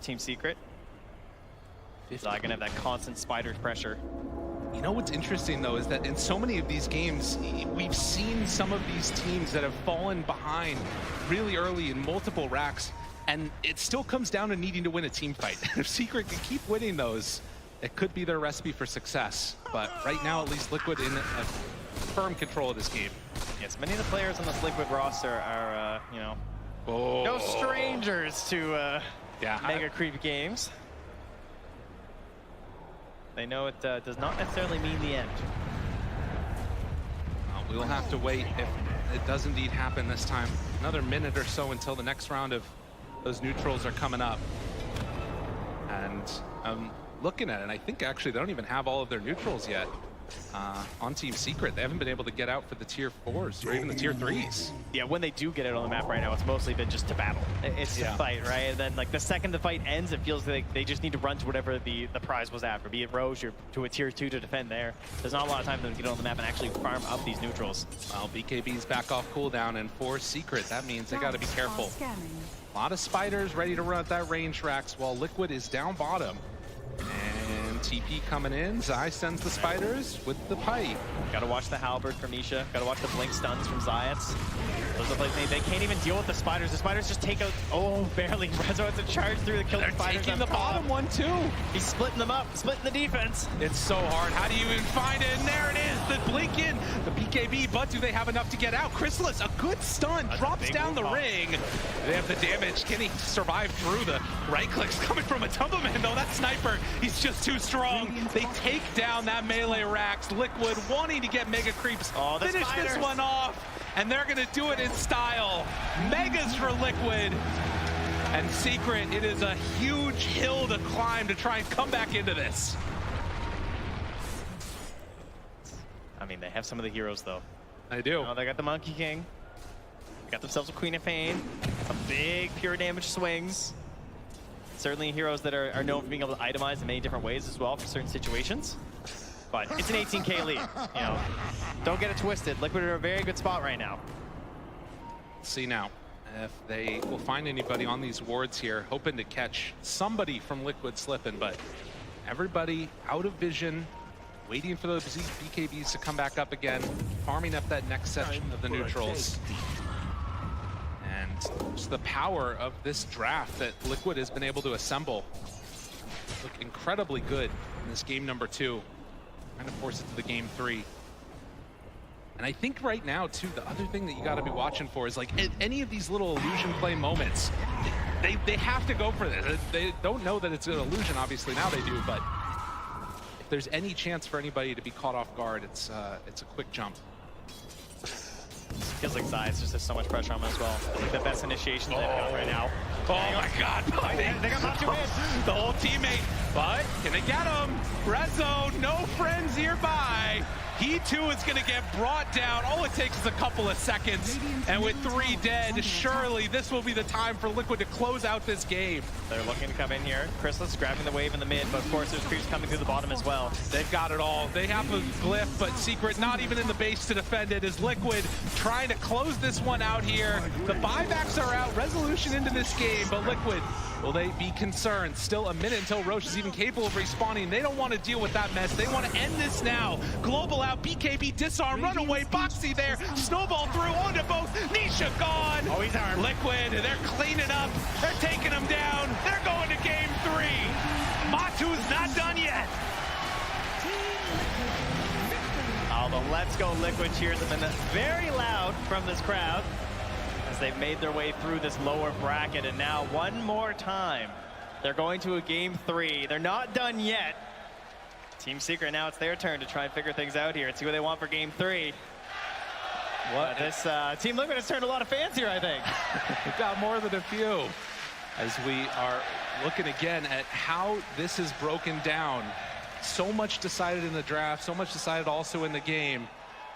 Speaker 5: Team Secret. He's not gonna have that constant spider pressure.
Speaker 3: You know what's interesting, though, is that in so many of these games, we've seen some of these teams that have fallen behind really early in multiple racks, and it still comes down to needing to win a team fight. If Secret can keep winning those, it could be their recipe for success. But right now, at least Liquid in a firm control of this game.
Speaker 5: Yes, many of the players on this Liquid roster are, you know, no strangers to mega creep games. They know it does not necessarily mean the end.
Speaker 3: We'll have to wait if it does indeed happen this time. Another minute or so until the next round of those neutrals are coming up. And looking at it, and I think actually they don't even have all of their neutrals yet. On Team Secret, they haven't been able to get out for the tier 4s or even the tier 3s.
Speaker 5: Yeah, when they do get it on the map right now, it's mostly been just to battle. It's to fight, right? And then like the second the fight ends, it feels like they just need to run to whatever the prize was after, be it Roche or to a tier 2 to defend there. There's not a lot of time for them to get on the map and actually farm up these neutrals.
Speaker 3: Well, BKB's back off cooldown, and for Secret, that means they got to be careful. A lot of spiders ready to run at that range racks while Liquid is down bottom. And TP coming in. Zai sends the spiders with the pipe.
Speaker 5: Gotta watch the halberd from Nisha. Gotta watch the blink stuns from Zayats. Those look like they can't even deal with the spiders. The spiders just take out, oh, barely. Rezo has to charge through the kill the spiders.
Speaker 3: Taking the bottom one too.
Speaker 5: He's splitting them up, splitting the defense.
Speaker 3: It's so hard. How do you even find it? And there it is, the blink in, the BKB, but do they have enough to get out? Chrysalis, a good stun, drops down the ring. They have the damage. Can he survive through the right clicks coming from a Tumbleman though? That sniper, he's just too strong. They take down that melee racks. Liquid wanting to get mega creeps. Finish this one off. And they're gonna do it in style. Megas for Liquid. And Secret, it is a huge hill to climb to try and come back into this.
Speaker 5: I mean, they have some of the heroes though.
Speaker 3: I do.
Speaker 5: Oh, they got the Monkey King. They got themselves a Queen of Pain. Some big pure damage swings. Certainly heroes that are known for being able to itemize in many different ways as well for certain situations. But it's an 18K lead, you know. Don't get it twisted. Liquid are in a very good spot right now.
Speaker 3: See now if they will find anybody on these wards here, hoping to catch somebody from Liquid slipping, but everybody out of vision, waiting for those BKBs to come back up again, farming up that next section of the neutrals. And just the power of this draft that Liquid has been able to assemble. Look incredibly good in this game number 2. Trying to force it to the game 3. And I think right now, too, the other thing that you got to be watching for is like any of these little illusion play moments, they have to go for this. They don't know that it's an illusion, obviously, now they do, but if there's any chance for anybody to be caught off guard, it's a quick jump.
Speaker 5: Feels like Zayas just has so much pressure on him as well. I think the best initiations they've got right now.
Speaker 3: Oh my God!
Speaker 5: They got Matu in.
Speaker 3: The whole teammate, but can they get him? Rezo, no friends nearby. He too is going to get brought down. All it takes is a couple of seconds, and with 3 dead, surely this will be the time for Liquid to close out this game.
Speaker 5: They're looking to come in here. Chrysalis grabbing the wave in the mid, but of course there's creeps coming through the bottom as well.
Speaker 3: They've got it all. They have a glyph, but Secret not even in the base to defend it. Is Liquid trying to close this one out here. The buybacks are out. Resolution into this game, but Liquid, will they be concerned? Still a minute until Roche is even capable of respawning. They don't want to deal with that mess. They want to end this now. Global out, BKB disarm, run away, Boxy there, snowball through onto both. Nisha gone.
Speaker 5: Oh, he's armed.
Speaker 3: Liquid, they're cleaning up. They're taking him down. They're going to game 3. Matu's not done yet.
Speaker 5: Oh, the Let's Go Liquid cheers have been very loud from this crowd as they've made their way through this lower bracket. And now one more time, they're going to a game 3. They're not done yet. Team Secret, now it's their turn to try and figure things out here and see what they want for game 3. What this Team Liquid has turned a lot of fans here, I think.
Speaker 3: We've got more than a few as we are looking again at how this is broken down. So much decided in the draft, so much decided also in the game.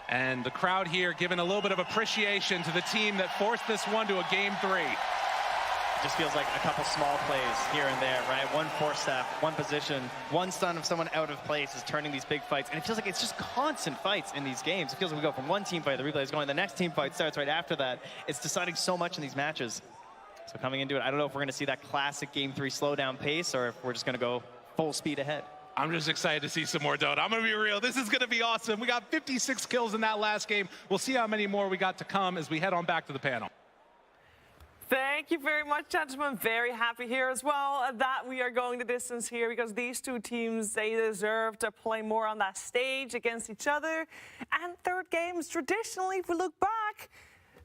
Speaker 3: And the crowd here giving a little bit of appreciation to the team that forced this one to a game 3.
Speaker 5: Just feels like a couple small plays here and there, right? One force step, one position, one stun of someone out of place is turning these big fights. And it feels like it's just constant fights in these games. It feels like we go from one team fight, the replay is going, the next team fight starts right after that. It's deciding so much in these matches. So coming into it, I don't know if we're going to see that classic game 3 slowdown pace or if we're just going to go full speed ahead.
Speaker 3: I'm just excited to see some more Dota. I'm going to be real. This is going to be awesome. We got 56 kills in that last game. We'll see how many more we got to come as we head on back to the panel.
Speaker 9: Thank you very much, gentlemen. Very happy here as well that we are going the distance here because these two teams, they deserve to play more on that stage against each other. And third games, traditionally, if we look back,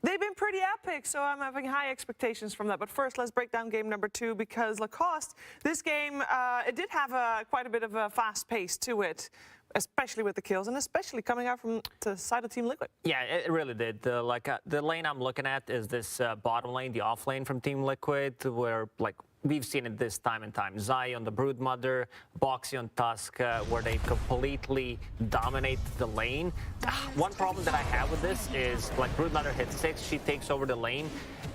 Speaker 9: they've been pretty epic, so I'm having high expectations from that. But first, let's break down game number 2 because Lacoste, this game, it did have quite a bit of a fast pace to it, especially with the kills and especially coming out from the side of Team Liquid.
Speaker 10: Yeah, it really did. The lane I'm looking at is this bottom lane, the off lane from Team Liquid, where like we've seen it this time and time. Zai on the Broodmother, Boxy on Tusk, where they completely dominate the lane. One problem that I have with this is, like, Broodmother hits 6, she takes over the lane,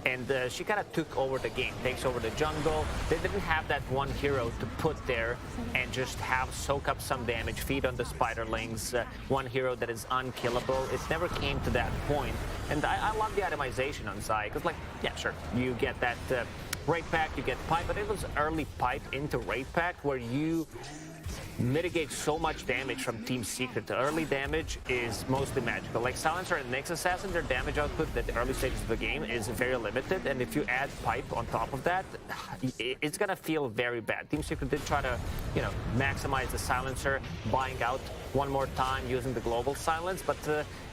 Speaker 10: and she kind of took over the game, takes over the jungle. They didn't have that one hero to put there and just soak up some damage, feed on the spiderlings, one hero that is unkillable. It never came to that point. And I love the itemization on Zai, because, like, yeah, sure, you get that Raid Pack, you get Pipe, but it was early Pipe into Raid Pack where you mitigate so much damage from Team Secret. The early damage is mostly magical. Like Silencer and Nyx Assassin, their damage output at the early stages of the game is very limited, and if you add Pipe on top of that, it's gonna feel very bad. Team Secret did try to, you know, maximize the Silencer, buying out one more time using the global silence, but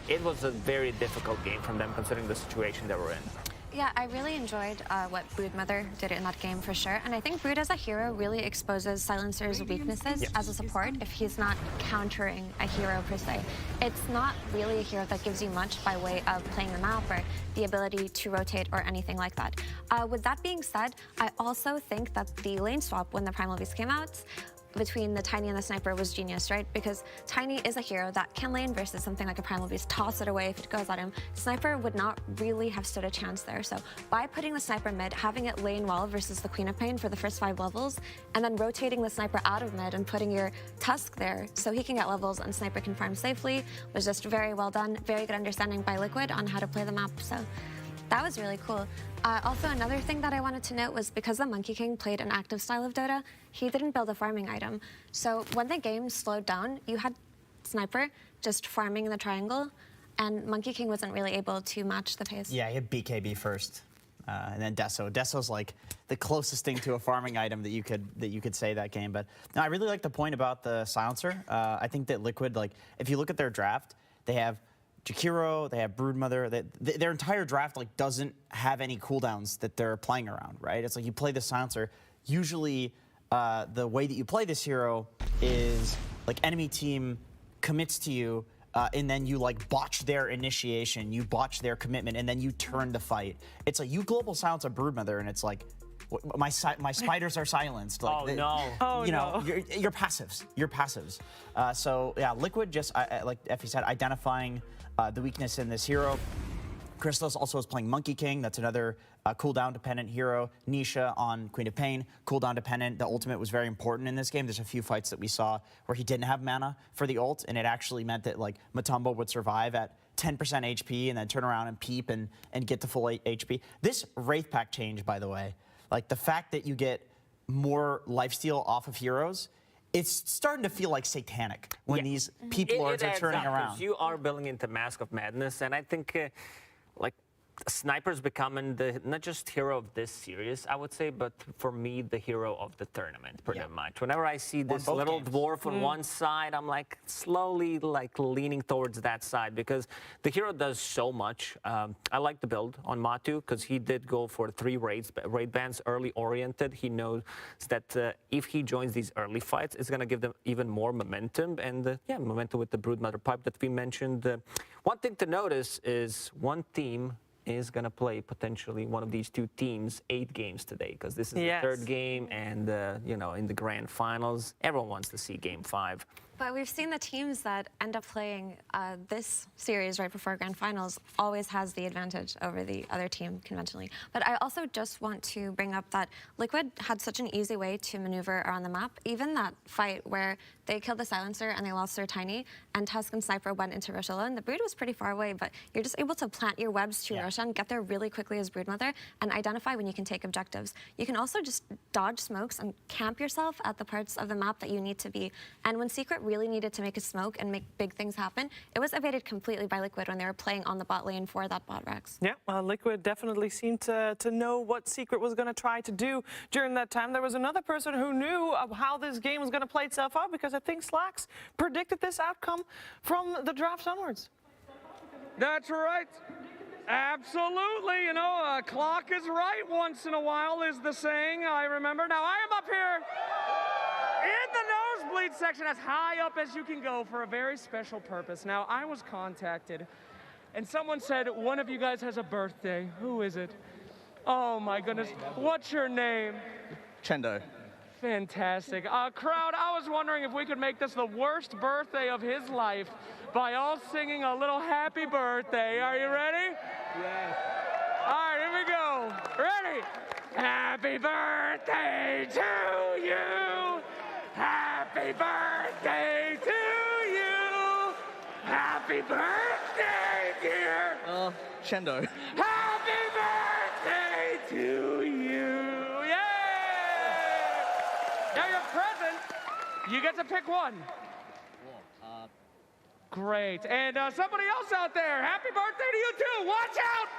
Speaker 10: it was a very difficult game from them considering the situation they were in.
Speaker 11: Yeah, I really enjoyed what Broodmother did in that game for sure. And I think Brood as a hero really exposes Silencer's weaknesses as a support if he's not countering a hero per se. It's not really a hero that gives you much by way of playing the map or the ability to rotate or anything like that. With that being said, I also think that the lane swap when the Primal Beast came out between the Tiny and the Sniper was genius, right? Because Tiny is a hero that can lane versus something like a Primal Beast, toss it away if it goes at him. Sniper would not really have stood a chance there. So by putting the Sniper mid, having it lane well versus the Queen of Pain for the first 5 levels, and then rotating the Sniper out of mid and putting your Tusk there so he can get levels and Sniper can farm safely was just very well done. Very good understanding by Liquid on how to play the map. So that was really cool. Also, another thing that I wanted to note was because the Monkey King played an active style of Dota, he didn't build a farming item. So when the game slowed down, you had Sniper just farming in the triangle, and Monkey King wasn't really able to match the pace.
Speaker 12: Yeah, he had BKB first, and then Deso. Deso's like the closest thing to a farming item that you could say that game. But no, I really like the point about the Silencer. I think that Liquid, like, if you look at their draft, they have Jakiro, they have Broodmother. Their entire draft like doesn't have any cooldowns that they're playing around, right? It's like you play the Silencer. Usually, the way that you play this hero is like enemy team commits to you, and then you like botch their initiation, you botch their commitment, and then you turn the fight. It's like you global silence a Broodmother, and it's like my spiders are silenced. Like, you know, you're passives. You're passives. So yeah, Liquid just like Effie said, identifying the weakness in this hero. Crystallis also is playing Monkey King. That's another cooldown dependent hero. Nisha on Queen of Pain, cooldown dependent. The ultimate was very important in this game. There's a few fights that we saw where he didn't have mana for the ult, and it actually meant that like Matumbo would survive at 10% HP and then turn around and peep and get to full HP. This Wraith Pack change, by the way, like the fact that you get more lifesteal off of heroes, it's starting to feel like satanic when these people are turning around.
Speaker 10: You are building into Mask of Madness, and I think like Sniper's becoming the not just hero of this series, I would say, but for me, the hero of the tournament, pretty much. Whenever I see this little dwarf on one side, I'm like slowly like leaning towards that side because the hero does so much. I like the build on Matu because he did go for 3 raid bans, early oriented. He knows that if he joins these early fights, it's going to give them even more momentum and momentum with the Broodmother pipe that we mentioned. One thing to notice is one team is going to play potentially one of these 2 teams 8 games today because this is the 3rd game and, you know, in the grand finals, everyone wants to see game 5.
Speaker 11: But we've seen the teams that end up playing this series right before grand finals always has the advantage over the other team conventionally. But I also just want to bring up that Liquid had such an easy way to maneuver around the map. Even that fight where they killed the Silencer and they lost their Tiny, and Tusk and Sniper went into Rosh alone. The Brood was pretty far away, but you're just able to plant your webs to Roshan, get there really quickly as Broodmother, and identify when you can take objectives. You can also just dodge smokes and camp yourself at the parts of the map that you need to be. And when Secret really needed to make a smoke and make big things happen, it was evaded completely by Liquid when they were playing on the bot lane for that bot Rex.
Speaker 9: Yeah, Liquid definitely seemed to know what Secret was going to try to do during that time. There was another person who knew how this game was going to play itself out because I think Slacks predicted this outcome from the draft onwards.
Speaker 6: That's right. Absolutely. You know, a clock is right once in a while is the saying I remember. Now, I am up here in the nosebleed section, as high up as you can go for a very special purpose. Now, I was contacted, and someone said, one of you guys has a birthday. Who is it? Oh my goodness. What's your name?
Speaker 5: Chendo.
Speaker 6: Fantastic. Crowd, I was wondering if we could make this the worst birthday of his life by all singing a little happy birthday. Are you ready? Yes. All right, here we go. Ready? Happy birthday to you. Happy birthday to you. Happy birthday, dear.
Speaker 5: Chendo.
Speaker 6: Happy birthday to you. Now your present, you get to pick one. Great. And somebody else out there, happy birthday to you too. Watch out.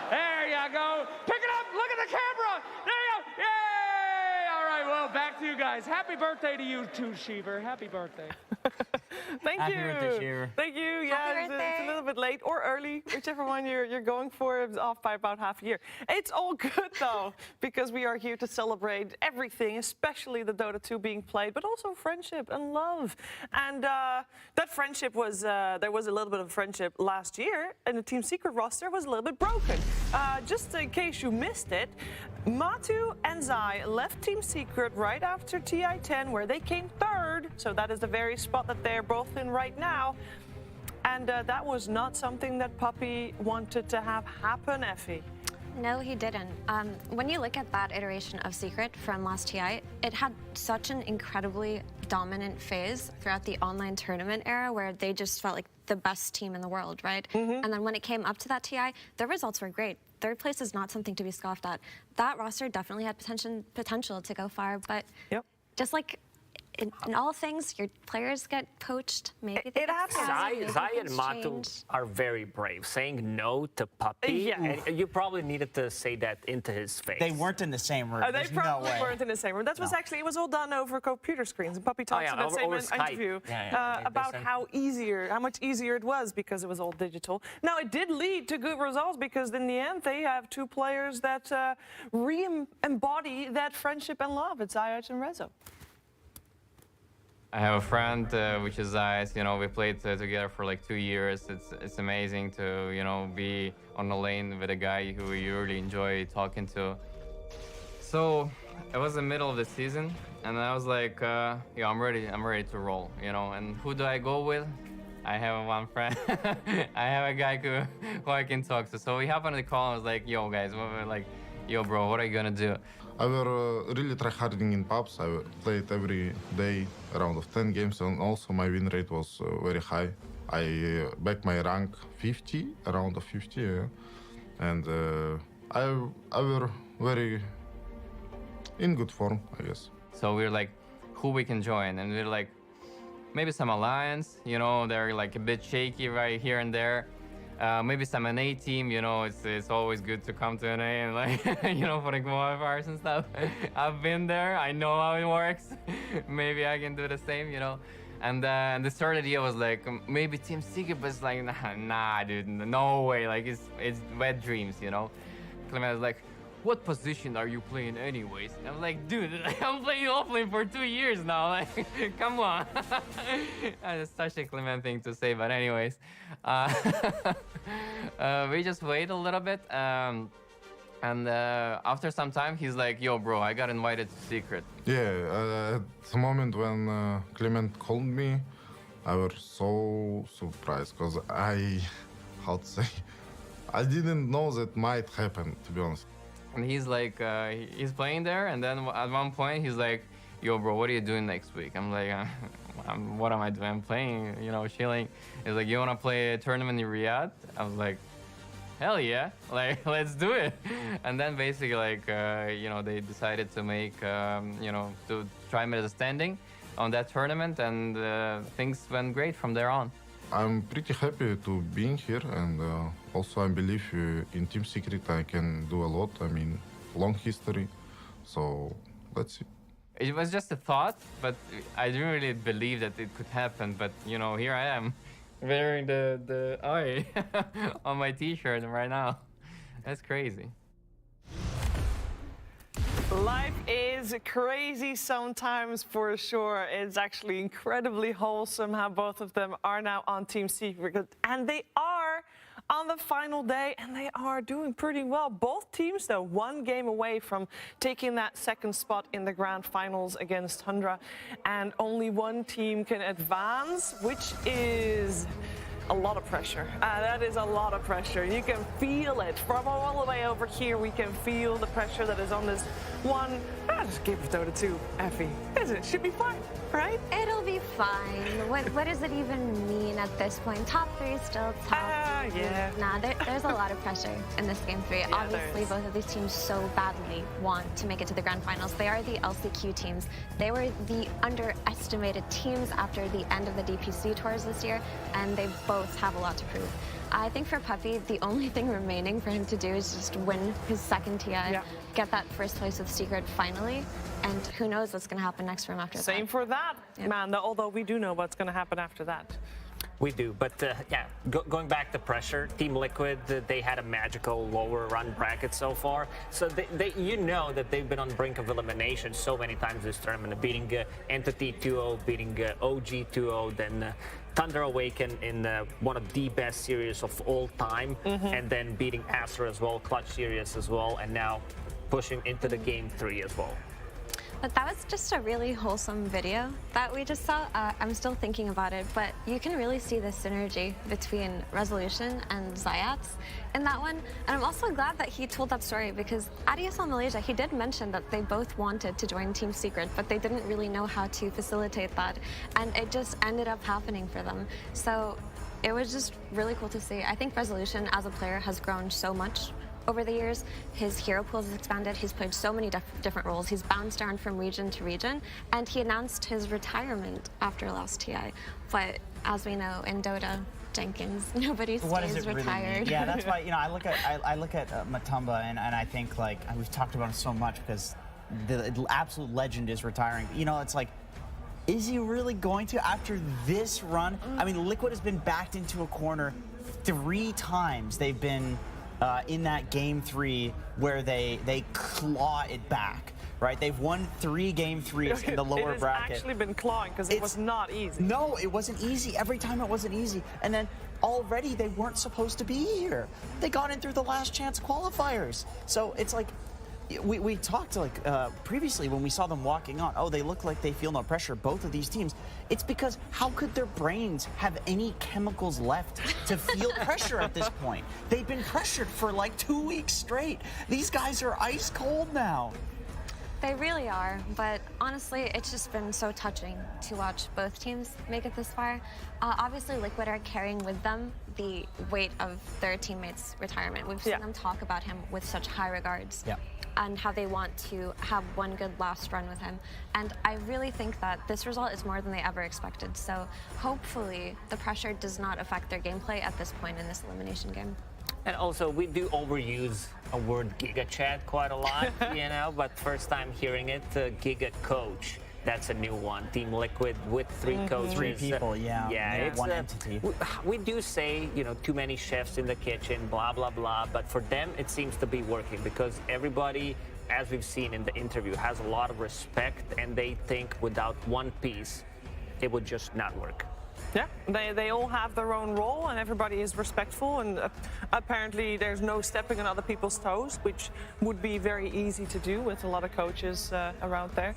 Speaker 6: There you go. Pick it up. Look at the camera. There you go. Yay. All right, well, back to you guys. Happy birthday to you too, Sheever. Happy birthday.
Speaker 9: Thank
Speaker 12: Happy
Speaker 9: you.
Speaker 12: birthday, Shearer.
Speaker 9: Thank you. Yeah, it's a little bit late or early, whichever one you're going for. It's off by about half a year. It's all good though, because we are here to celebrate everything, especially the Dota 2 being played, but also friendship and love. And that friendship was there was a little bit of friendship last year, and the Team Secret roster was a little bit broken. Just in case you missed it, Matu and Zai left Team Secret right after TI10, where they came third. So that is the very spot that they're both in right now. And that was not something that Puppy wanted to have happen, Effie.
Speaker 11: No, he didn't. When you look at that iteration of Secret from last TI, it had such an incredibly dominant phase throughout the online tournament era where they just felt like the best team in the world, right? And then when it came up to that TI, their results were great. Third place is not something to be scoffed at. That roster definitely had potential to go far, but just like in all things, your players get poached. Maybe they get scouted,
Speaker 10: Zai and
Speaker 11: things
Speaker 10: Matu
Speaker 11: change.
Speaker 10: are very brave. Saying no to Puppy, and you probably needed to say that into his face.
Speaker 12: They weren't in the same room.
Speaker 9: They
Speaker 12: There's
Speaker 9: probably
Speaker 12: no way.
Speaker 9: weren't in the same room. That was actually, it was all done over computer screens. And Puppy talks in that same
Speaker 10: over Skype.
Speaker 9: interview
Speaker 10: Yeah,
Speaker 9: about how much easier it was because it was all digital. Now, it did lead to good results because in the end, they have two players that re-embody that friendship and love. It's Zayat and Rezo.
Speaker 13: I have a friend, which is Zayas. You know, we played together for like 2 years. It's amazing to, you know, be on the lane with a guy who you really enjoy talking to. So it was the middle of the season, and I was like, yeah, I'm ready to roll, you know. And who do I go with? I have one friend. I have a guy who I can talk to. So we happened to call and was like, yo, guys, yo, bro, what are you gonna do?
Speaker 14: I were really tryharding in pubs. I played every day around of 10 games, and also my win rate was very high. I back my rank 50, around of 50, yeah. And I were very in good form, I guess.
Speaker 13: So we're like, who we can join, and we're like, maybe some alliance. You know, they're like a bit shaky right here and there. Maybe some NA team, you know, it's always good to come to NA and like, you know, for the qualifiers and stuff. I've been there, I know how it works. Maybe I can do the same, you know. And the third idea was like, maybe Team Secret, but it's like, nah, dude, no way, like it's wet dreams, you know. Clement was like, what position are you playing anyways? And I'm like, dude, I'm playing offlane for 2 years now, like, come on. That's such a Clement thing to say, but anyways. We just wait a little bit, and after some time, he's like, yo, bro, I got invited to Secret.
Speaker 14: Yeah, at the moment when Clement called me, I was so surprised, because how to say, I didn't know that might happen, to be honest.
Speaker 13: And he's like, he's playing there, and then at one point he's like, yo, bro, what are you doing next week? I'm like, what am I doing? I'm playing, you know, chilling. He's like, you want to play a tournament in Riyadh? I was like, hell yeah, like, let's do it. And then basically, like, you know, they decided to make, you know, to try and make a standing on that tournament, and things went great from there on.
Speaker 14: I'm pretty happy to being here, and also I believe in Team Secret I can do a lot. I mean, long history, so let's see.
Speaker 13: It was just a thought, but I didn't really believe that it could happen. But you know, here I am, wearing the eye on my T-shirt right now. That's crazy.
Speaker 9: Life is crazy sometimes, for sure. It's actually incredibly wholesome how both of them are now on Team Secret, and they are on the final day, and they are doing pretty well. Both teams, though, one game away from taking that second spot in the grand finals against Tundra, and only one team can advance, which is a lot of pressure. That is a lot of pressure. You can feel it from all the way over here. We can feel the pressure that is on this one. I'll just give Dota 2, Effie. It should be fine, right?
Speaker 11: It'll be fine. What does it even mean at this point? Top 3 still top.
Speaker 9: Yeah.
Speaker 11: Nah, there's a lot of pressure in this game 3.
Speaker 9: Yeah,
Speaker 11: Obviously, both of these teams so badly want to make it to the grand finals. They are the LCQ teams. They were the underestimated teams after the end of the DPC tours this year, and they both have a lot to prove. I think for Puppy, the only thing remaining for him to do is just win his second TI, get that first place with Secret finally, and who knows what's going to happen next for him after that.
Speaker 9: Same for that, man, although we do know what's going to happen after that.
Speaker 10: We do, but yeah, going back to pressure, Team Liquid, they had a magical lower run bracket so far. So you know that they've been on the brink of elimination so many times this tournament, beating Entity 2-0, beating OG 2-0, then Thunder Awaken in one of the best series of all time, and then beating Acer as well, clutch series as well, and now pushing into the game 3 as well.
Speaker 11: But that was just a really wholesome video that we just saw. I'm still thinking about it, but you can really see the synergy between Resolution and Zayats in that one. And I'm also glad that he told that story, because at ESL Malaysia, he did mention that they both wanted to join Team Secret, but they didn't really know how to facilitate that. And it just ended up happening for them. So it was just really cool to see. I think Resolution as a player has grown so much over the years. His hero pool has expanded. He's played so many different roles. He's bounced around from region to region, and he announced his retirement after last TI. But as we know, in Dota, Jenkins, nobody stays retired.
Speaker 12: Yeah, that's why, you know, I look at Matumba, and I think, like, we've talked about him so much because the absolute legend is retiring. You know, it's like, is he really going to after this run? I mean, Liquid has been backed into a corner 3 times. They've been in that game 3 where they claw it back, right? They've won 3 game 3s in the lower bracket.
Speaker 9: It's actually been clawing because it was not easy.
Speaker 12: No, it wasn't easy. Every time it wasn't easy. And then already they weren't supposed to be here. They got in through the last chance qualifiers. So it's like, we talked like previously when we saw them walking on, oh, they look like they feel no pressure, both of these teams. It's because how could their brains have any chemicals left to feel pressure at this point? They've been pressured for like 2 weeks straight. These guys are ice cold now.
Speaker 11: They really are, but honestly, it's just been so touching to watch both teams make it this far. Obviously, Liquid are carrying with them the weight of their teammates' retirement. We've seen them talk about him with such high regards. And how they want to have one good last run with him. And I really think that this result is more than they ever expected. So hopefully the pressure does not affect their gameplay at this point in this elimination game.
Speaker 10: And also, we do overuse a word Giga Chat quite a lot, you know, but first time hearing it, Giga Coach. That's a new one. Team Liquid with 3 coaches.
Speaker 12: 3 people,
Speaker 10: Yeah, it's
Speaker 12: one entity.
Speaker 10: We do say, you know, too many chefs in the kitchen, blah, blah, blah. But for them, it seems to be working because everybody, as we've seen in the interview, has a lot of respect, and they think without one piece, it would just not work.
Speaker 9: Yeah, they all have their own role, and everybody is respectful, and apparently there's no stepping on other people's toes, which would be very easy to do with a lot of coaches around there.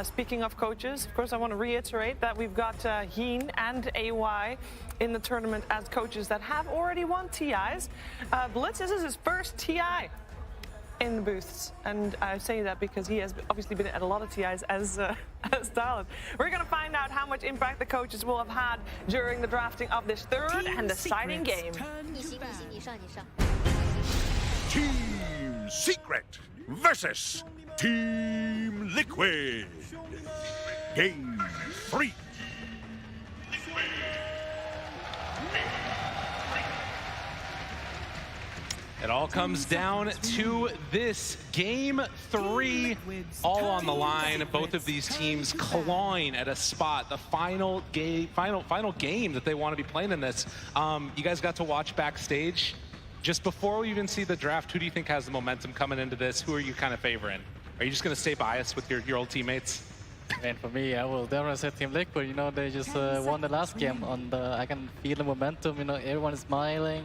Speaker 9: Speaking of coaches, of course, I want to reiterate that we've got Heen and AY in the tournament as coaches that have already won TIs. Blitz, this is his first TI in the booths, and I say that because he has obviously been at a lot of TIs as talent. We're going to find out how much impact the coaches will have had during the drafting of this third and deciding game.
Speaker 8: Team Secret versus Team Liquid. Game 3.
Speaker 3: It all comes down to this game 3, all on the line. Both of these teams clawing at a spot. The final game that they want to be playing in this. You guys got to watch backstage. Just before we even see the draft, who do you think has the momentum coming into this? Who are you kind of favoring? Are you just going to stay biased with your old teammates?
Speaker 1: And for me, I will definitely say Team Liquid. You know, they just won the last game. I can feel the momentum. You know, everyone is smiling.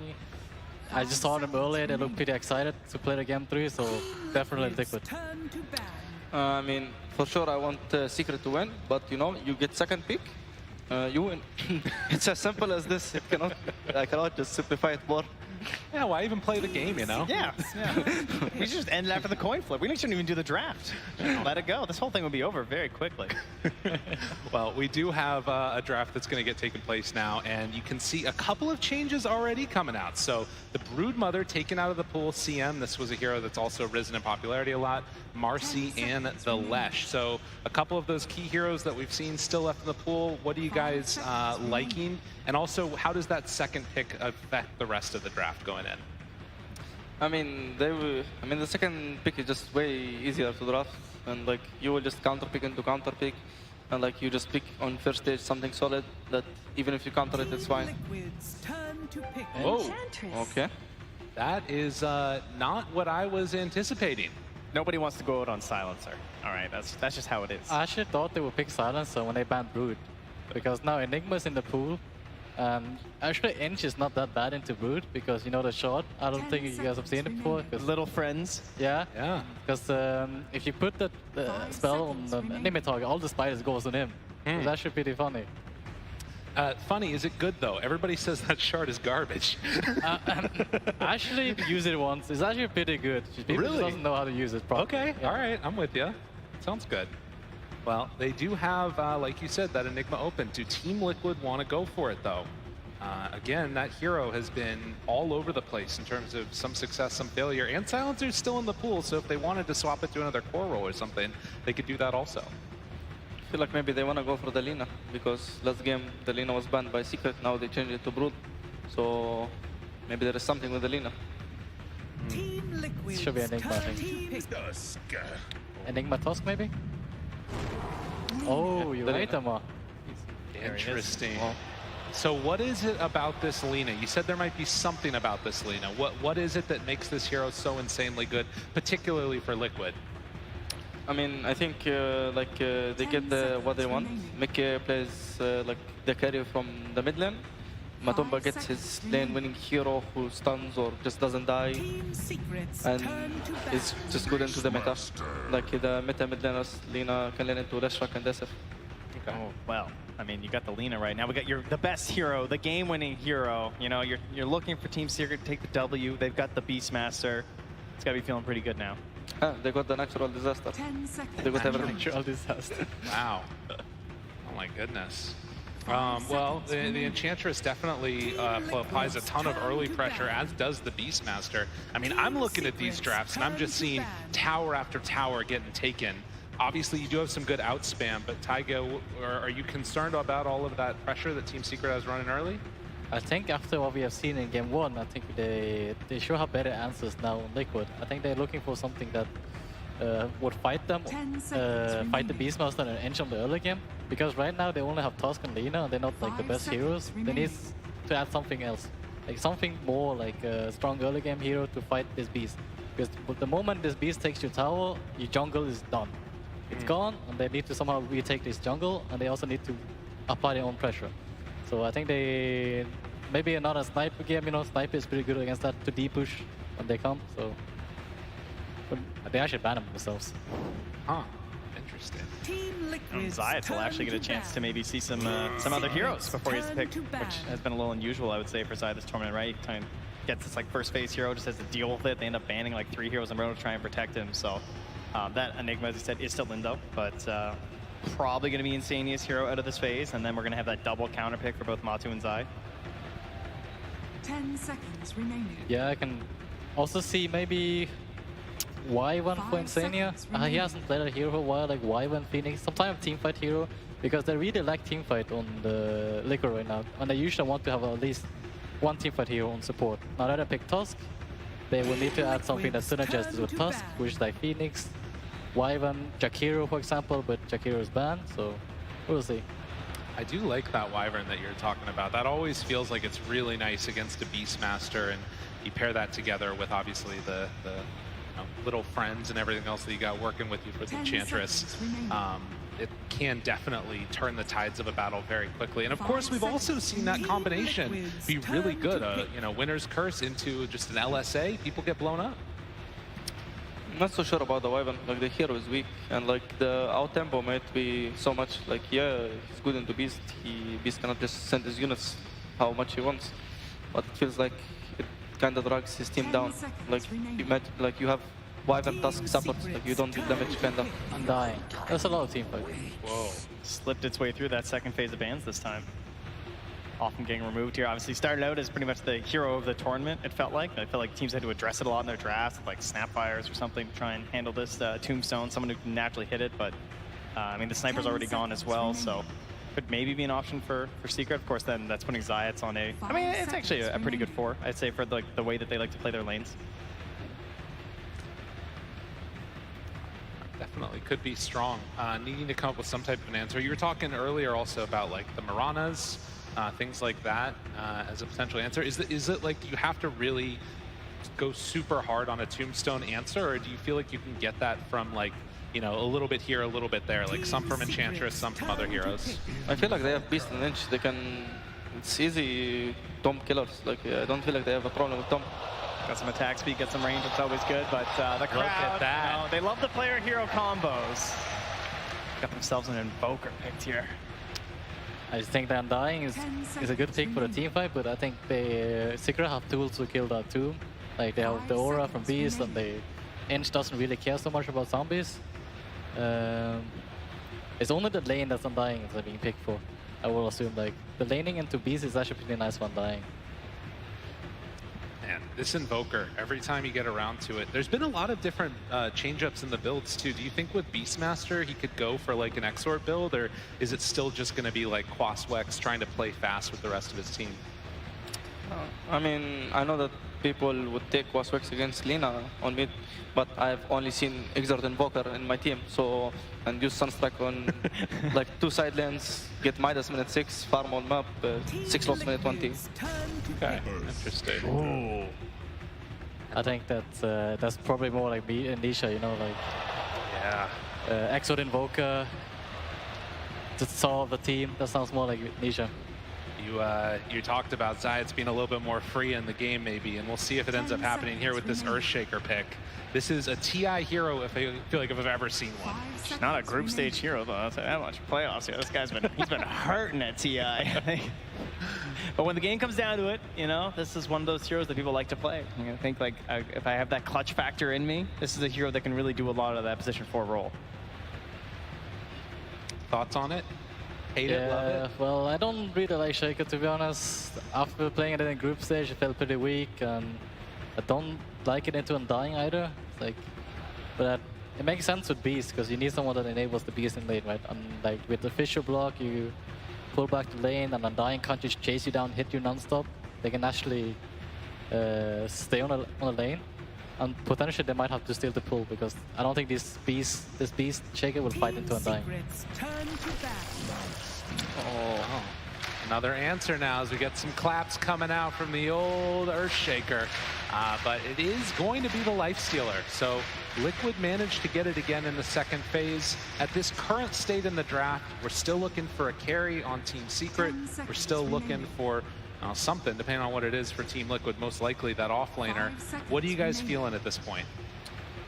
Speaker 1: I just saw them earlier. They look pretty excited to play the game 3, so definitely Liquid.
Speaker 4: I mean, for sure, I want Secret to win, but you know, you get second pick, you win. It's as simple as this. I cannot just simplify it more.
Speaker 3: Yeah, why even play the game, you know?
Speaker 5: Yeah. We should just end it after the coin flip. We shouldn't even do the draft. Let it go. This whole thing would be over very quickly.
Speaker 3: Well, we do have a draft that's going to get taken place now, and you can see a couple of changes already coming out. So the Broodmother taken out of the pool, CM. This was a hero that's also risen in popularity a lot. Marcy and the Lesh. So a couple of those key heroes that we've seen still left in the pool. What are you guys liking? And also, how does that second pick affect the rest of the draft going in?
Speaker 4: I mean, the second pick is just way easier to draft, and like you will just counter pick into counter pick, and like you just pick on first stage something solid that even if you counter it, it's fine.
Speaker 3: Whoa.
Speaker 4: Okay.
Speaker 3: That is not what I was anticipating.
Speaker 5: Nobody wants to go out on Silencer. All right, that's just how it is.
Speaker 1: I actually thought they would pick Silencer when they banned Brood, because now Enigma's in the pool. Actually, Ench is not that bad into Brood because you know the shot. I don't think you guys have seen it before.
Speaker 5: Little friends.
Speaker 1: Yeah.
Speaker 3: Yeah.
Speaker 1: Because if you put the spell on the enemy target, all the spiders goes on him. It's actually pretty funny.
Speaker 3: Funny, is it good though? Everybody says that shard is garbage.
Speaker 1: I actually used it once. It's actually pretty good. People just doesn't know how to use it properly.
Speaker 3: Okay,
Speaker 1: Yeah.
Speaker 3: all right, I'm with you. Sounds good. Well, they do have, like you said, that Enigma open. Do Team Liquid want to go for it though? Again, that hero has been all over the place in terms of some success, some failure, and Silencer's still in the pool, so if they wanted to swap it to another core role or something, they could do that also.
Speaker 4: I feel like maybe they want to go for the Lina, because last game the Lina was banned by Secret, now they changed it to Brood. So maybe there is something with the Lina.
Speaker 1: It should be Enigma, I think. Enigma Tusk, maybe? Oh, you're right, Amar.
Speaker 3: Interesting. So what is it about this Lina? You said there might be something about this Lina. What is it that makes this hero so insanely good, particularly for Liquid?
Speaker 4: I mean, I think they get what they want. Mickey plays like the carry from the mid lane. Matumba gets his lane-winning hero who stuns or just doesn't die, and is just good into the meta. Like the meta mid laners, Lina can lane into Leshrac and Desif.
Speaker 5: Okay. Oh, well, I mean, you got the Lina right now. We got the best hero, the game-winning hero. You know, you're looking for Team Secret to take the W. They've got the Beastmaster. It's got to be feeling pretty good now.
Speaker 4: They got the natural disaster.
Speaker 2: 10 seconds.
Speaker 4: They got everything.
Speaker 1: Natural disaster.
Speaker 3: Wow. Oh my goodness. Well, the Enchantress definitely applies a ton of early pressure, as does the Beastmaster. I mean, I'm looking at these drafts, and I'm just seeing tower after tower getting taken. Obviously, you do have some good outspam, but Taiga, are you concerned about all of that pressure that Team Secret has running early?
Speaker 1: I think after what we have seen in Game 1, I think they should have better answers now on Liquid. I think they're looking for something that would fight them, fight the Beastmaster and Ench on the early game. Because right now they only have Tusk and Lina, and they're not like the best heroes. They need to add something else, like something more like a strong early game hero to fight this beast. Because the moment this beast takes your tower, your jungle is done. It's gone, and they need to somehow retake this jungle, and they also need to apply their own pressure. So I think they maybe another sniper game. You know, sniper is pretty good against that to D-push when they come. So but they actually ban them themselves.
Speaker 3: Huh. Interesting.
Speaker 5: Zayat will actually get a chance to maybe see some other heroes before he's picked, which has been a little unusual, I would say, for Zayat this tournament, right? He kind of gets this like first phase hero, just has to deal with it. They end up banning like 3 heroes in a row to try and protect him. So that Enigma, as I said, is still Lindo, but probably going to be Insania's hero out of this phase, and then we're going to have that double counter pick for both Matu and Zai.
Speaker 2: 10 seconds remaining.
Speaker 1: Yeah, I can also see maybe Y1 for Insania. He hasn't played a hero for a while, like Y1 Phoenix. Sometimes teamfight hero, because they really lack teamfight on the Liquor right now, and they usually want to have at least one teamfight hero on support. Now that I pick Tusk, they will need to add something that synergizes with Tusk, which is like Phoenix, Y1, Jakiro, for example, but Jakiro is banned, so we'll see.
Speaker 3: I do like that Wyvern that you're talking about. That always feels like it's really nice against a Beastmaster, and you pair that together with obviously the little friends and everything else that you got working with you for the Enchantress, it can definitely turn the tides of a battle very quickly. And of course, we've also seen that combination be really good. Winner's Curse into just an LSA, people get blown up.
Speaker 4: I'm not so sure about the Wyvern. Like, the hero is weak, and like the out tempo might be so much. Like, yeah, he's good into Beast. Beast cannot just send his units how much he wants, but it feels like it kind of drags his team down. Like, you have Wyvern Tusk support, like you don't do damage, kind of.
Speaker 1: Undying. That's a lot of team fight.
Speaker 5: Whoa. Slipped its way through that second phase of bans this time. Often getting removed here. Obviously started out as pretty much the hero of the tournament, it felt like. I felt like teams had to address it a lot in their drafts, with like Snapfires or something to try and handle this Tombstone, someone who can naturally hit it, but I mean, the sniper's already gone as well, so could maybe be an option for Secret. Of course, then that's putting Zayats on a... I mean, it's actually a pretty good 4, I'd say, for like the way that they like to play their lanes.
Speaker 3: Definitely could be strong. Needing to come up with some type of an answer. You were talking earlier also about like the Maranas, things like that as a potential answer. Is it like you have to really go super hard on a Tombstone answer, or do you feel like you can get that from like, a little bit here, a little bit there, like some from Enchantress, some from other heroes?
Speaker 4: I feel like they have Beast and Lynch. They can... It's easy Tomb killers. Like, I don't feel like they have a problem with Tomb.
Speaker 5: Got some attack speed, got some range, it's always good, but the crowd,
Speaker 3: look at that.
Speaker 5: They love the player-hero combos. Got themselves an Invoker picked here.
Speaker 1: I just think the Undying is a good pick for the team fight, but I think the Secret have tools to kill that too. Like, they have the aura from Beast, and the Inch doesn't really care so much about zombies. It's only the lane that's Undying that's being picked for. I will assume, like, the laning into Beast is actually pretty nice for Undying.
Speaker 3: Man, this Invoker, every time you get around to it, there's been a lot of different change-ups in the builds too. Do you think with Beastmaster he could go for like an Exort build, or is it still just going to be like Quaswex trying to play fast with the rest of his team?
Speaker 4: I mean, I know that people would take Quaswex against Lina on mid, but I've only seen Exort Invoker in my team, so, and use Sunstrike on like 2 side lanes, get Midas minute 6, farm on map, 6 loss minute 20.
Speaker 3: Okay, interesting.
Speaker 5: Ooh.
Speaker 1: I think that's probably more like Nisha, like...
Speaker 3: Yeah.
Speaker 1: Exort Invoker to solve the team. That sounds more like Nisha.
Speaker 3: You talked about Zayats being a little bit more free in the game maybe, and we'll see if it ends up happening here with this Earthshaker pick. This is a TI hero if I feel like if I've ever seen one.
Speaker 5: She's not a group stage hero though, I'll say that much. Playoffs, yeah, this guy's he's been hurting at TI, I think. But when the game comes down to it, this is one of those heroes that people like to play. I think like if I have that clutch factor in me, this is a hero that can really do a lot of that position 4 role.
Speaker 3: Thoughts on it? Hate it, love it?
Speaker 1: Well, I don't really like Shaker, to be honest. After playing it in group stage, it felt pretty weak, and I don't like it into Undying either. It's like, but it makes sense with Beast, because you need someone that enables the Beast in lane, right? And like with the Fisher block, you pull back the lane, and Undying can't just chase you down, hit you non-stop. They can actually stay on a lane, and potentially they might have to steal the pull, because I don't think this Beast Shaker will fight into Undying.
Speaker 3: Oh, another answer now as we get some claps coming out from the old Earthshaker. But it is going to be the Lifestealer. So Liquid managed to get it again in the second phase. At this current state in the draft, we're still looking for a carry on Team Secret. We're still looking for something, depending on what it is for Team Liquid, most likely that offlaner. What are you guys feeling at this point?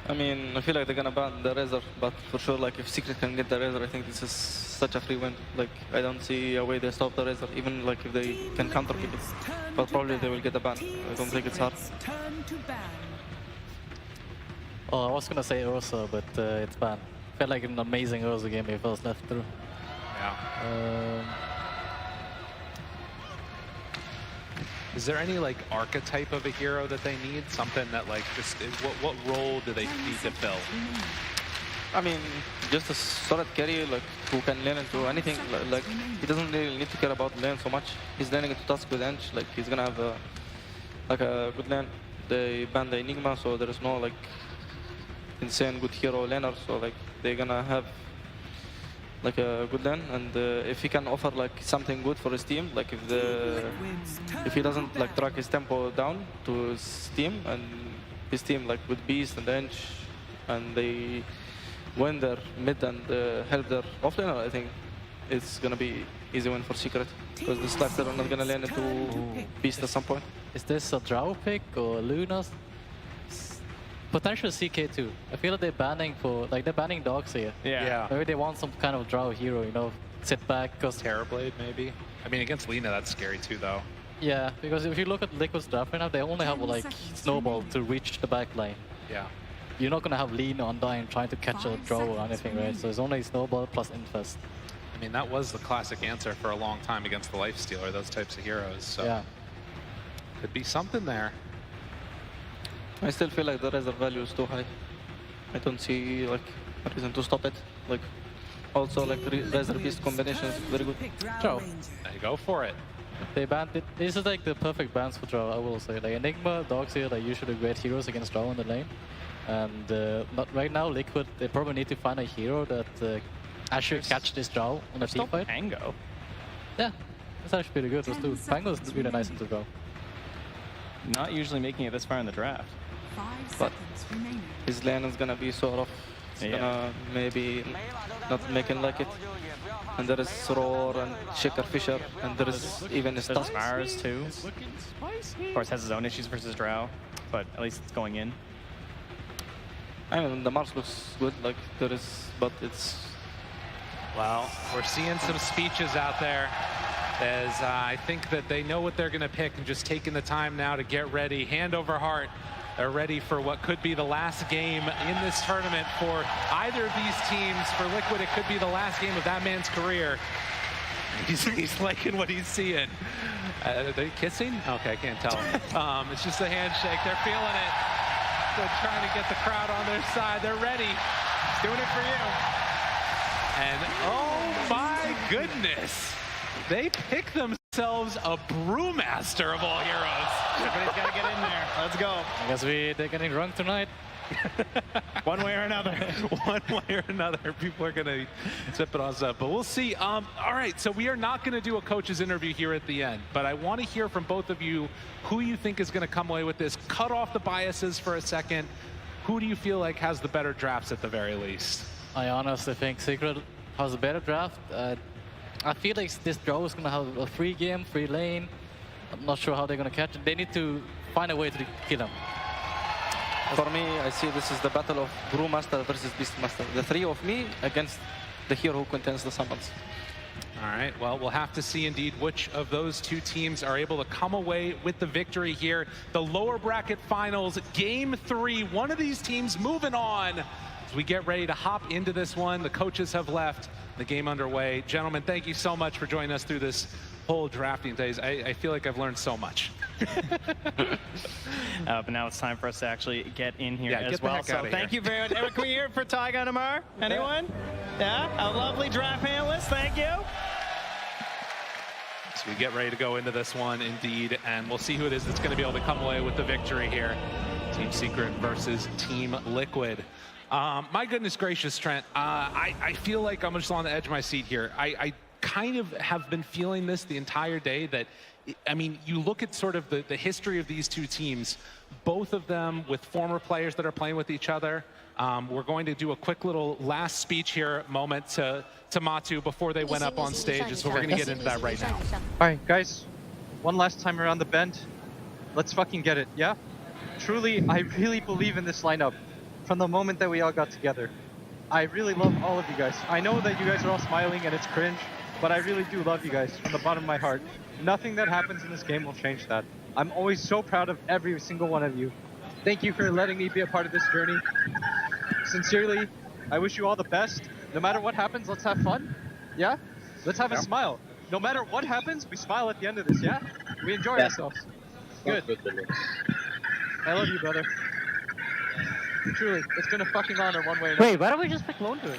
Speaker 4: I mean, I feel like they're gonna ban the Razor, but for sure, like, if Secret can get the Razor, I think this is such a free win. Like, I don't see a way they stop the Razor, even like if they can counter pick it. But probably they will get a ban. I don't think it's hard.
Speaker 1: Oh, I was gonna say Ursa, but it's banned. Felt like an amazing Ursa game if I was left through.
Speaker 3: Yeah. Is there any like archetype of a hero that they need? Something that like just what role do they need to fill?
Speaker 4: I mean, just a solid carry, like who can lane into anything. Like he doesn't really need to care about lane so much. He's laning into Tusk with Ench. Like he's gonna have a good lane. They banned the Enigma, so there is no like insane good hero laner. So like they're gonna have like a good lane, and if he can offer like something good for his team, like if he doesn't like drag his tempo down to his team and his team like with Beast and Ench, and they win their mid and help their offlaner, I think it's gonna be easy win for Secret because the Slicer are not gonna land into Beast at some point.
Speaker 1: Is this a Drow pick or Luna's? Potential CK too. I feel like they're banning dogs here.
Speaker 3: Yeah.
Speaker 1: Maybe they want some kind of Drow hero, you know, sit back. Cause
Speaker 3: Terrorblade maybe. I mean, against Lina, that's scary too, though.
Speaker 1: Yeah, because if you look at Liquid's draft right now, they only have like Snowball to reach the back line.
Speaker 3: Yeah.
Speaker 1: You're not gonna have Lina Undying trying to catch a Drow or anything, right? So it's only Snowball plus Infest.
Speaker 3: I mean, that was the classic answer for a long time against the Lifestealer, those types of heroes. So
Speaker 1: yeah.
Speaker 3: Could be something there.
Speaker 4: I still feel like the reserve value is too high. I don't see like a reason to stop it. Like also like reserve beast combination is very good.
Speaker 1: Drow.
Speaker 3: There you go for it.
Speaker 1: They banned it. This is like the perfect bans for Drow, I will say. Like Enigma, Dogs here, like usually great heroes against Drow in the lane. And but right now, Liquid, they probably need to find a hero that actually catch this Drow on the team fight.
Speaker 5: Pango.
Speaker 1: Yeah, that's actually pretty good. Those two. Pango's really nice into Drow.
Speaker 5: Not usually making it this far in the draft.
Speaker 2: 5
Speaker 4: But
Speaker 2: seconds remaining.
Speaker 4: his lane is gonna be sort of gonna maybe not making like it. And there is Roar and Shaker Fisher, and there is even Stuff.
Speaker 5: Mars too. Of course, has his own issues versus Drow, but at least it's going in.
Speaker 4: I mean, the Mars looks good, like there is, but it's...
Speaker 3: Well, we're seeing some speeches out there as I think that they know what they're going to pick and just taking the time now to get ready, hand over heart. They're ready for what could be the last game in this tournament for either of these teams. For Liquid, it could be the last game of that man's career. He's liking what he's seeing. Are they kissing? Okay, I can't tell. It's just a handshake. They're feeling it. They're trying to get the crowd on their side. They're ready. He's doing it for you. And oh my goodness, they pick themselves a brewmaster of all heroes.
Speaker 5: Everybody's got to get in there. Let's go.
Speaker 1: I guess they're getting drunk tonight.
Speaker 5: One way or another.
Speaker 3: One way or another, people are going to sip it on stuff, but we'll see. All right, so we are not going to do a coach's interview here at the end, but I want to hear from both of you who you think is going to come away with this. Cut off the biases for a second. Who do you feel like has the better drafts at the very least?
Speaker 1: I honestly think Secret has a better draft. I feel like this Drow is going to have a free game, free lane. I'm not sure how they're going to catch it. They need to find a way to kill him.
Speaker 4: For me, I see this is the battle of Brewmaster versus Beastmaster. The three of me against the hero who contains the summons.
Speaker 3: All right, well, we'll have to see indeed which of those two teams are able to come away with the victory here. The lower bracket finals, game 3. One of these teams moving on. As we get ready to hop into this one, the coaches have left, the game underway. Gentlemen, thank you so much for joining us through this whole drafting days. I feel like I've learned so much.
Speaker 5: But now it's time for us to actually get in here as
Speaker 3: get
Speaker 5: well.
Speaker 3: the heck
Speaker 5: So
Speaker 3: out of
Speaker 5: thank
Speaker 3: here.
Speaker 5: you very much. Everyone, can we hear it for Tyga and Amar? Anyone? Yeah, a lovely draft panelist. Thank you.
Speaker 3: So we get ready to go into this one indeed, and we'll see who it is that's going to be able to come away with the victory here. Team Secret versus Team Liquid. My goodness gracious, Trent. I feel like I'm just on the edge of my seat here. I kind of have been feeling this the entire day that, I mean, you look at sort of the history of these two teams, both of them with former players that are playing with each other. We're going to do a quick little last speech here moment to Matu before they went up on stage, so we're going to get into that right now.
Speaker 15: All right, guys, one last time around the bend. Let's fucking get it, yeah? Truly, I really believe in this lineup from the moment that we all got together. I really love all of you guys. I know that you guys are all smiling and it's cringe, but I really do love you guys from the bottom of my heart. Nothing that happens in this game will change that. I'm always so proud of every single one of you. Thank you for letting me be a part of this journey. Sincerely, I wish you all the best. No matter what happens, let's have fun. Yeah? Let's have a smile. No matter what happens, we smile at the end of this, yeah? We enjoy ourselves. Good. I love you, brother. Truly, it's been a fucking honor one way or another.
Speaker 10: Wait, why don't we just pick Lone Druid?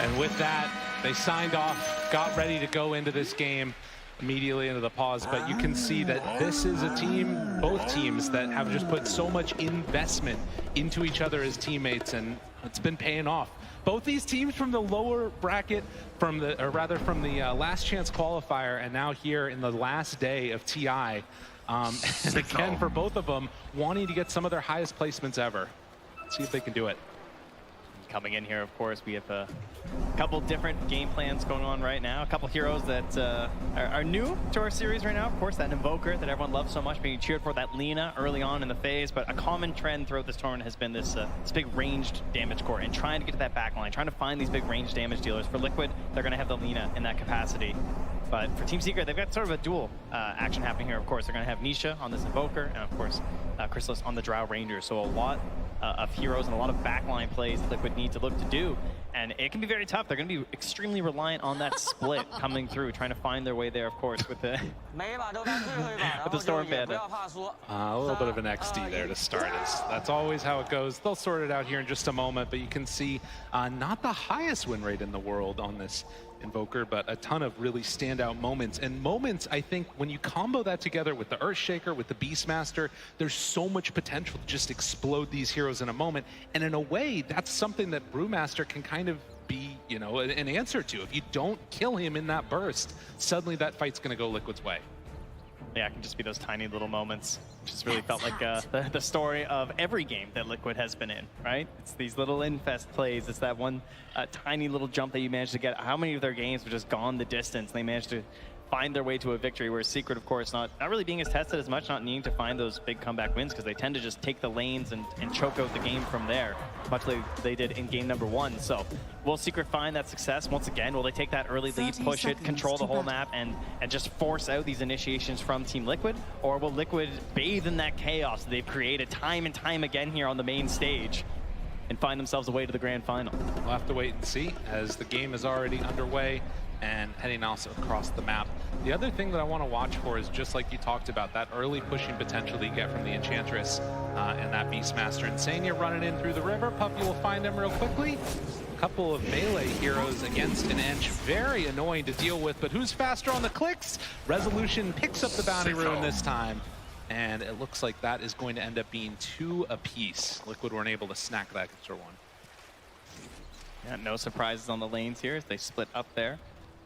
Speaker 3: And with that, they signed off, got ready to go into this game immediately into the pause. But you can see that this is a team, both teams, that have just put so much investment into each other as teammates. And it's been paying off. Both these teams from the lower bracket, from the last chance qualifier, and now here in the last day of TI. And again, for both of them, wanting to get some of their highest placements ever. Let's see if they can do it.
Speaker 5: Coming in here, of course, we have a couple different game plans going on right now. A couple heroes that are new to our series right now. Of course, that Invoker that everyone loves so much, being cheered for, that Lina early on in the phase. But a common trend throughout this tournament has been this big ranged damage core and trying to get to that back line, trying to find these big ranged damage dealers. For Liquid, they're going to have the Lina in that capacity. But for Team Secret, they've got sort of a dual action happening here. Of course, they're going to have Nisha on this Invoker, and of course, Chrysalis on the Drow Ranger. So a lot of heroes and a lot of backline plays Liquid need to look to do. And it can be very tough. They're going to be extremely reliant on that split coming through, trying to find their way there, of course, with the Storm Bandit.
Speaker 3: A little bit of an XD there to start us. That's always how it goes. They'll sort it out here in just a moment, but you can see not the highest win rate in the world on this Invoker, but a ton of really standout moments. And moments, I think, when you combo that together with the Earthshaker, with the Beastmaster, there's so much potential to just explode these heroes in a moment. And in a way, that's something that Brewmaster can kind of be, you know, an answer to. If you don't kill him in that burst, suddenly that fight's going to go Liquid's way.
Speaker 5: Yeah, it can just be those tiny little moments. Just really felt like the story of every game that Liquid has been in, right? It's these little infest plays. It's that one tiny little jump that you managed to get. How many of their games have just gone the distance? They managed to find their way to a victory, where Secret, of course, not really being as tested as much, not needing to find those big comeback wins, because they tend to just take the lanes and choke out the game from there, much like they did in game number 1. So will Secret find that success once again? Will they take that early lead, push it, control the whole map, and just force out these initiations from Team Liquid? Or will Liquid bathe in that chaos that they've created time and time again here on the main stage and find themselves a way to the grand final?
Speaker 3: We'll have to wait and see, as the game is already underway and heading also across the map. The other thing that I want to watch for is, just like you talked about, that early pushing potential that you get from the Enchantress and that Beastmaster. And saying you're running in through the river, Puppy will find him real quickly. A couple of melee heroes against an Ench, very annoying to deal with, but who's faster on the clicks? Resolution picks up the bounty rune this time, and it looks like that is going to end up being 2 apiece. Liquid weren't able to snack that extra one.
Speaker 5: Yeah, no surprises on the lanes here as they split up there.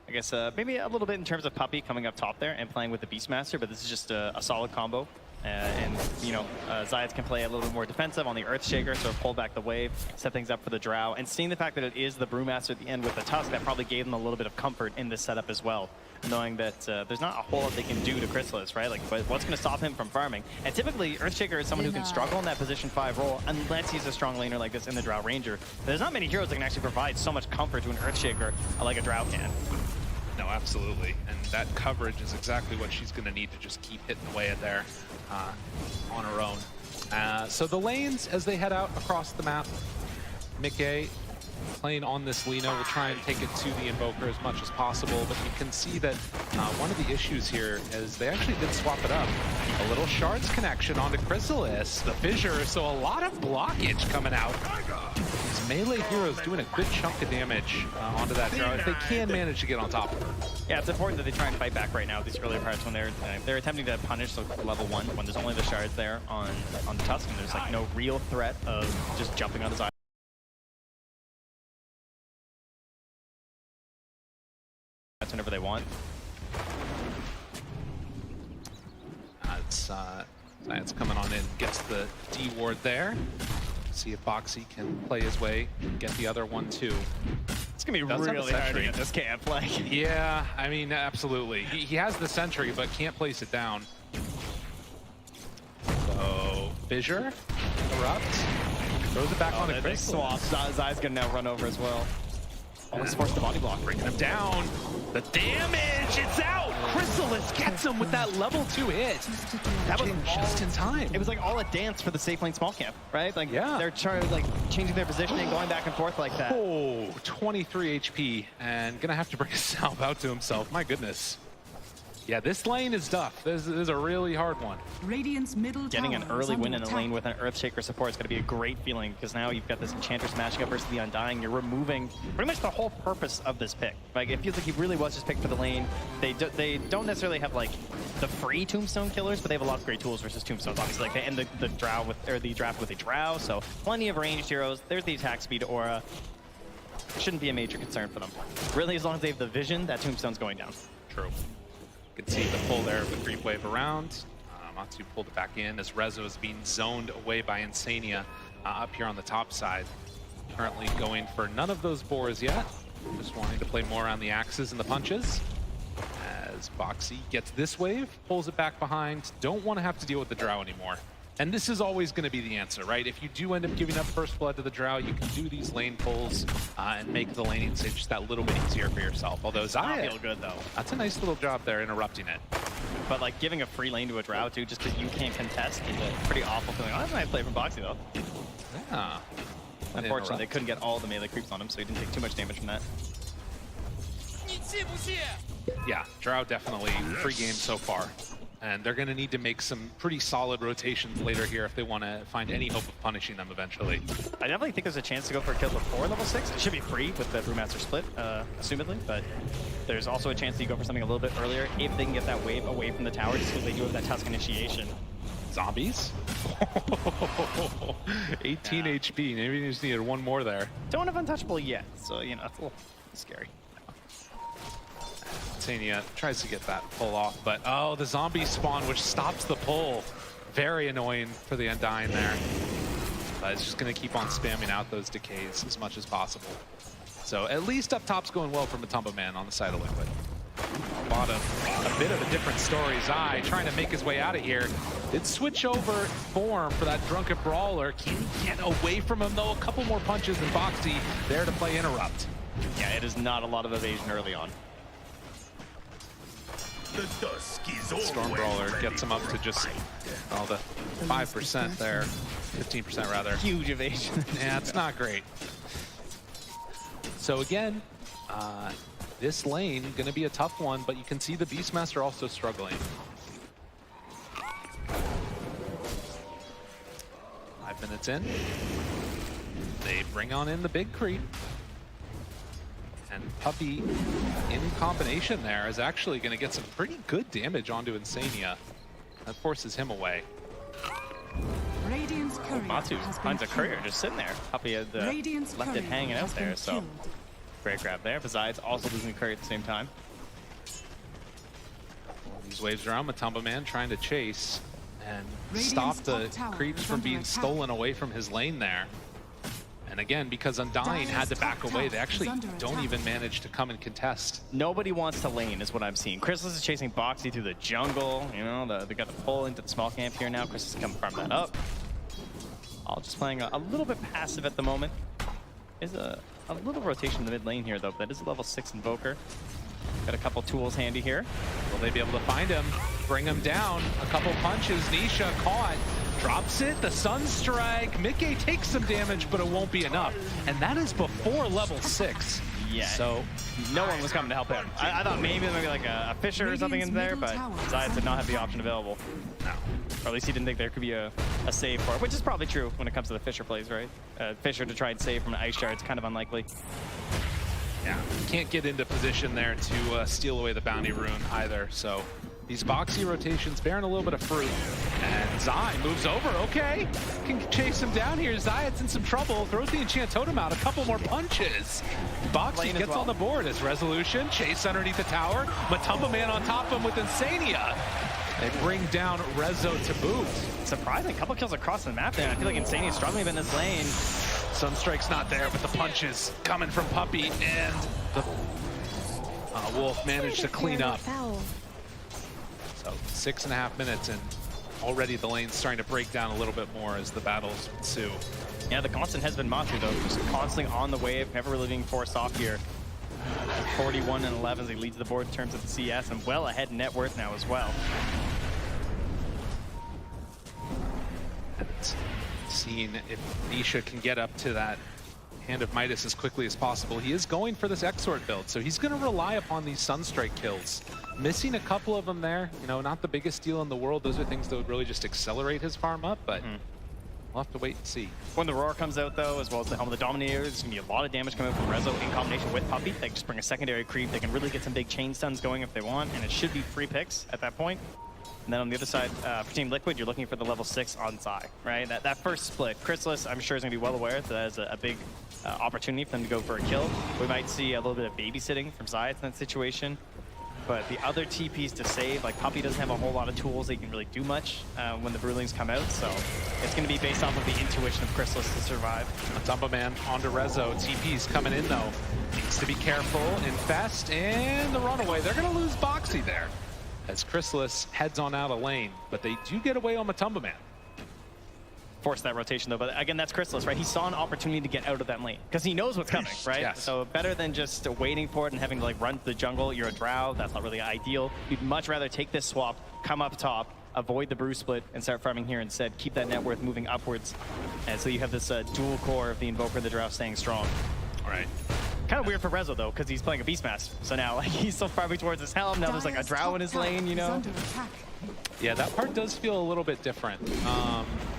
Speaker 5: I guess maybe a little bit in terms of Puppy coming up top there and playing with the Beastmaster, but this is just a solid combo. And, you know, Zayas can play a little bit more defensive on the Earthshaker, so pull back the wave, set things up for the Drow. And seeing the fact that it is the Brewmaster at the end with the Tusk, that probably gave them a little bit of comfort in this setup as well, knowing that there's not a whole lot they can do to Chrysalis, right? Like, what's going to stop him from farming? And typically, Earthshaker is someone who can struggle in that position 5 role, unless he's a strong laner like this in the Drow Ranger. There's not many heroes that can actually provide so much comfort to an Earthshaker like a Drow can.
Speaker 3: No, absolutely. And that coverage is exactly what she's going to need to just keep hitting away at there on her own. So the lanes, as they head out across the map, Mickey playing on this Lina will try and take it to the Invoker as much as possible, but you can see that one of the issues here is they actually did swap it up. A little Shards connection onto Chrysalis, the Fissure, so a lot of blockage coming out. These melee heroes doing a good chunk of damage onto that Drow if they can manage to get on top of her.
Speaker 5: Yeah, it's important that they try and fight back right now, these earlier parts when they're attempting to punish level 1 when there's only the Shards there on the Tusk, and there's like no real threat of just jumping on his eye whenever they want.
Speaker 3: It's coming on in, gets the D ward there. See if Boxy can play his way, get the other one too.
Speaker 5: It's gonna be really hard to get this camp. Like,
Speaker 3: yeah, I mean, absolutely. He has the sentry, but can't place it down. So Fissure, Erupt, throws it back on the Chris.
Speaker 5: Swap. Zai's gonna now run over as well. Almost forced the body block.
Speaker 3: Bringing him down. The damage, it's out! Chrysalis gets him with that level 2 hit. That was just in time.
Speaker 5: It was like all a dance for the safe lane small camp, right? Like,
Speaker 3: yeah,
Speaker 5: they're changing their positioning, going back and forth like that.
Speaker 3: Oh, 23 HP, and gonna have to bring a salve out to himself. My goodness. Yeah, this lane is tough. This is a really hard one.
Speaker 2: Radiant's middle
Speaker 5: Getting an
Speaker 2: tower
Speaker 5: early
Speaker 2: is
Speaker 5: win
Speaker 2: under
Speaker 5: in a lane
Speaker 2: attack.
Speaker 5: with an Earthshaker support is going to be a great feeling because now you've got this Enchantress matching up versus the Undying. You're removing pretty much the whole purpose of this pick. Like, it feels like he really was just picked for the lane. They don't necessarily have like the free Tombstone killers, but they have a lot of great tools versus Tombstones. Obviously, like they end the draft with a Drow, so plenty of ranged heroes. There's the attack speed aura. Shouldn't be a major concern for them. Really, as long as they have the vision, that Tombstone's going down.
Speaker 3: True. You can see the pull there of the creep wave around. Matsu pulled it back in as Rezo is being zoned away by Insania up here on the top side. Currently going for none of those boars yet. Just wanting to play more on the axes and the punches. As Boxy gets this wave, pulls it back behind. Don't want to have to deal with the Drow anymore. And this is always going to be the answer, right? If you do end up giving up first blood to the Drow, you can do these lane pulls and make the laning stage just that little bit easier for yourself. Although Zaya,
Speaker 5: feel good though.
Speaker 3: That's a nice little job there, interrupting it.
Speaker 5: But like giving a free lane to a Drow too, just because you can't contest, is a pretty awful feeling. Oh, that's a nice play from Boxy though.
Speaker 3: Yeah.
Speaker 5: Unfortunately, they couldn't get all the melee creeps on him, so he didn't take too much damage from that.
Speaker 3: Yeah, Drow definitely free game so far. And they're going to need to make some pretty solid rotations later here if they want to find any hope of punishing them eventually.
Speaker 5: I definitely think there's a chance to go for a kill before level 6. It should be free with the Brewmaster split, assumedly, but there's also a chance that you go for something a little bit earlier if they can get that wave away from the tower, just because they do have that Tusk initiation.
Speaker 3: Zombies? 18 HP, maybe you just needed one more there.
Speaker 5: Don't have Untouchable yet, so, you know, it's a little scary.
Speaker 3: Tania tries to get that pull off, but oh, the zombie spawn, which stops the pull. Very annoying for the Undying there. But it's just going to keep on spamming out those decays as much as possible. So at least up top's going well for Matumba Man on the side of Liquid. Bottom, a bit of a different story. Zai trying to make his way out of here. Did switch over form for that Drunken Brawler. Can he get away from him though? A couple more punches and Boxy there to play interrupt.
Speaker 5: Yeah, it is not a lot of evasion early on.
Speaker 3: Storm Brawler gets him up to just the 5% there, 15% rather.
Speaker 5: Huge evasion.
Speaker 3: Yeah, it's not great. So again, this lane gonna be a tough one, but you can see the Beastmaster also struggling. 5 minutes in, they bring on in the big creep. And Puppey, in combination there, is actually going to get some pretty good damage onto Insania. That forces him away.
Speaker 2: Radiant's courier
Speaker 5: Matsu
Speaker 2: has been
Speaker 5: finds a courier
Speaker 2: killed.
Speaker 5: just sitting there. Puppey had
Speaker 2: Radiant's
Speaker 5: left it
Speaker 2: courier
Speaker 5: hanging out
Speaker 2: has been
Speaker 5: there, so
Speaker 2: killed.
Speaker 5: great grab there. Besides, also losing the courier at the same time.
Speaker 3: These waves around, Matumba Man trying to chase and
Speaker 2: Radiant's
Speaker 3: stop the
Speaker 2: top tower
Speaker 3: creeps
Speaker 2: is
Speaker 3: from
Speaker 2: under
Speaker 3: being
Speaker 2: attack.
Speaker 3: stolen away from his lane there. And again, because Undying had to back away, they actually don't even manage to come and contest.
Speaker 5: Nobody wants to lane is what I'm seeing. Chrysalis is chasing Boxy through the jungle. You know, they got the pull into the small camp here now. Chrysalis can farm that up. All just playing a little bit passive at the moment. Is a little rotation in the mid lane here though, but that is a level 6 Invoker. Got a couple tools handy here.
Speaker 3: Will they be able to find him, bring him down? A couple punches, Nisha caught. Drops it, the Sunstrike. Mickey takes some damage, but it won't be enough. And that is before level 6.
Speaker 5: Yeah.
Speaker 3: So
Speaker 5: no one was coming to help him. I thought maybe like a Fisher or something in there, but Zayas did not have the option available.
Speaker 3: No.
Speaker 5: Or at least he didn't think there could be a save for it, which is probably true when it comes to the Fisher plays, right? Fisher to try and save from an Ice Shard, it's kind of unlikely.
Speaker 3: Yeah, can't get into position there to steal away the bounty rune either. So these Boxy rotations bearing a little bit of fruit. And Zai moves over, okay. Can chase him down here. Zayat's in some trouble, throws the Enchant Totem out, a couple more punches. Boxy gets on the board as Resolution, chase underneath the tower. Matumba Man on top of him with Insania. They bring down Rezo to boot.
Speaker 5: Surprising, a couple kills across the map there. I feel like Insania's struggling a bit in this lane.
Speaker 3: Sunstrike's not there, but the punches coming from Puppey, and the Wolf managed to clean up. So 6.5 minutes, and already the lane's starting to break down a little bit more as the battles ensue.
Speaker 5: Yeah, the constant has been Matsu though, just constantly on the wave, never really being forced off here. 41 and 11 as he leads the board in terms of the CS, and well ahead in net worth now as well.
Speaker 3: Seeing if Nisha can get up to that Hand of Midas as quickly as possible. He is going for this Exort build, so he's going to rely upon these Sunstrike kills Missing a couple of them there, you know, not the biggest deal in the world. Those are things that would really just accelerate his farm up, but we'll have to wait and see.
Speaker 5: When the Roar comes out, though, as well as the Helm of the Dominator, there's going to be a lot of damage coming from Rezo in combination with Puppey. They can just bring a secondary creep. They can really get some big chain stuns going if they want, and it should be free picks at that point. And then on the other side, for Team Liquid, you're looking for the level 6 on Zai, right? That first split, Chrysalis, I'm sure, is going to be well aware that is a big opportunity for them to go for a kill. We might see a little bit of babysitting from Zai in that situation. But the other TPs to save, like Puppey doesn't have a whole lot of tools that can really do much when the Brewlings come out, so it's going to be based off of the intuition of Chrysalis to survive.
Speaker 3: Matumba onto Rezo. TP's coming in though. Needs to be careful. Infest and the runaway. They're going to lose Boxy there as Chrysalis heads on out of lane, but they do get away on Matumba.
Speaker 5: Force that rotation though, but again, that's Chrysalis, right? He saw an opportunity to get out of that lane because he knows what's coming, right?
Speaker 3: Yes.
Speaker 5: So better than just waiting for it and having to like run to the jungle. You're a drow, that's not really ideal. You'd much rather take this swap, come up top, avoid the brew split, and start farming here instead. Keep that net worth moving upwards, and so you have this dual core of the Invoker and the drow staying strong.
Speaker 3: All right.
Speaker 5: Kind of weird for Rezo though, because he's playing a Beastmaster. So now like he's still farming towards his helm. Now there's like a drow in his lane, you know?
Speaker 3: Yeah, that part does feel a little bit different.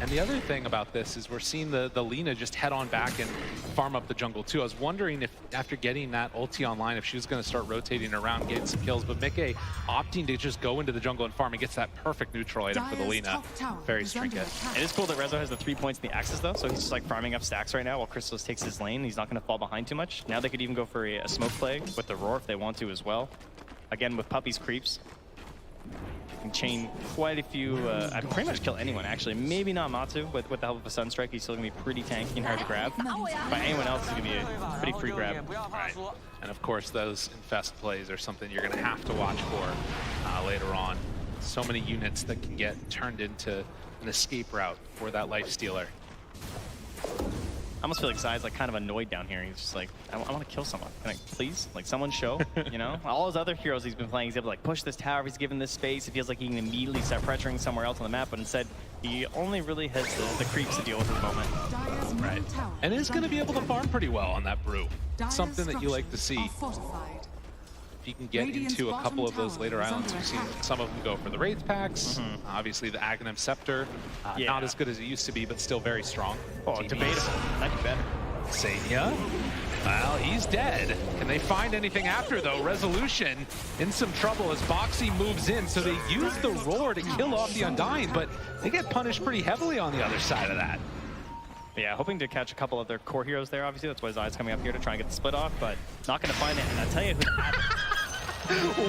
Speaker 3: And the other thing about this is we're seeing the Lina just head on back and farm up the jungle too. I was wondering if after getting that ulti online, if she was going to start rotating around, getting some kills, but Mickey opting to just go into the jungle and farm and gets that perfect neutral item for the Lina. Very trinket.
Speaker 5: It is cool that Rezo has the 3 points in the axis though, so he's just like farming up stacks right now while Chrysalis takes his lane. He's not going to fall behind too much. Now they could even go for a smoke play with the Roar if they want to as well. Again, with Puppey's creeps. Can chain quite a few, I can pretty much kill anyone actually. Maybe not Matsu, but with the help of a Sunstrike, he's still gonna be pretty tanky and hard to grab. But anyone else is gonna be a pretty free grab.
Speaker 3: Right. And of course, those infest plays are something you're gonna have to watch for later on. So many units that can get turned into an escape route for that life stealer.
Speaker 5: I almost feel like Zai's like kind of annoyed down here. He's just like, I want to kill someone. Can I please? Like someone show, you know? All his other heroes he's been playing, he's able to like push this tower, he's given this space. It feels like he can immediately start pressuring somewhere else on the map, but instead he only really has the creeps to deal with at the moment.
Speaker 3: Right. And is going to be able to farm pretty well on that brew. Something that you like to see. If you can get into a couple of those later islands, we've seen some of them go for the Wraith packs. Obviously the Aghanim Scepter, not as good as it used to be, but still very strong.
Speaker 5: Oh, debatable. Might be better.
Speaker 3: Sanya, well, he's dead. Can they find anything after, though? Resolution in some trouble as Boxy moves in, so they use the Roar to kill off the Undying, but they get punished pretty heavily on the other side of that.
Speaker 5: Yeah, hoping to catch a couple of their core heroes there, obviously. That's why Zai's coming up here to try and get the split off, but not going to find it. And I'll tell you who had it.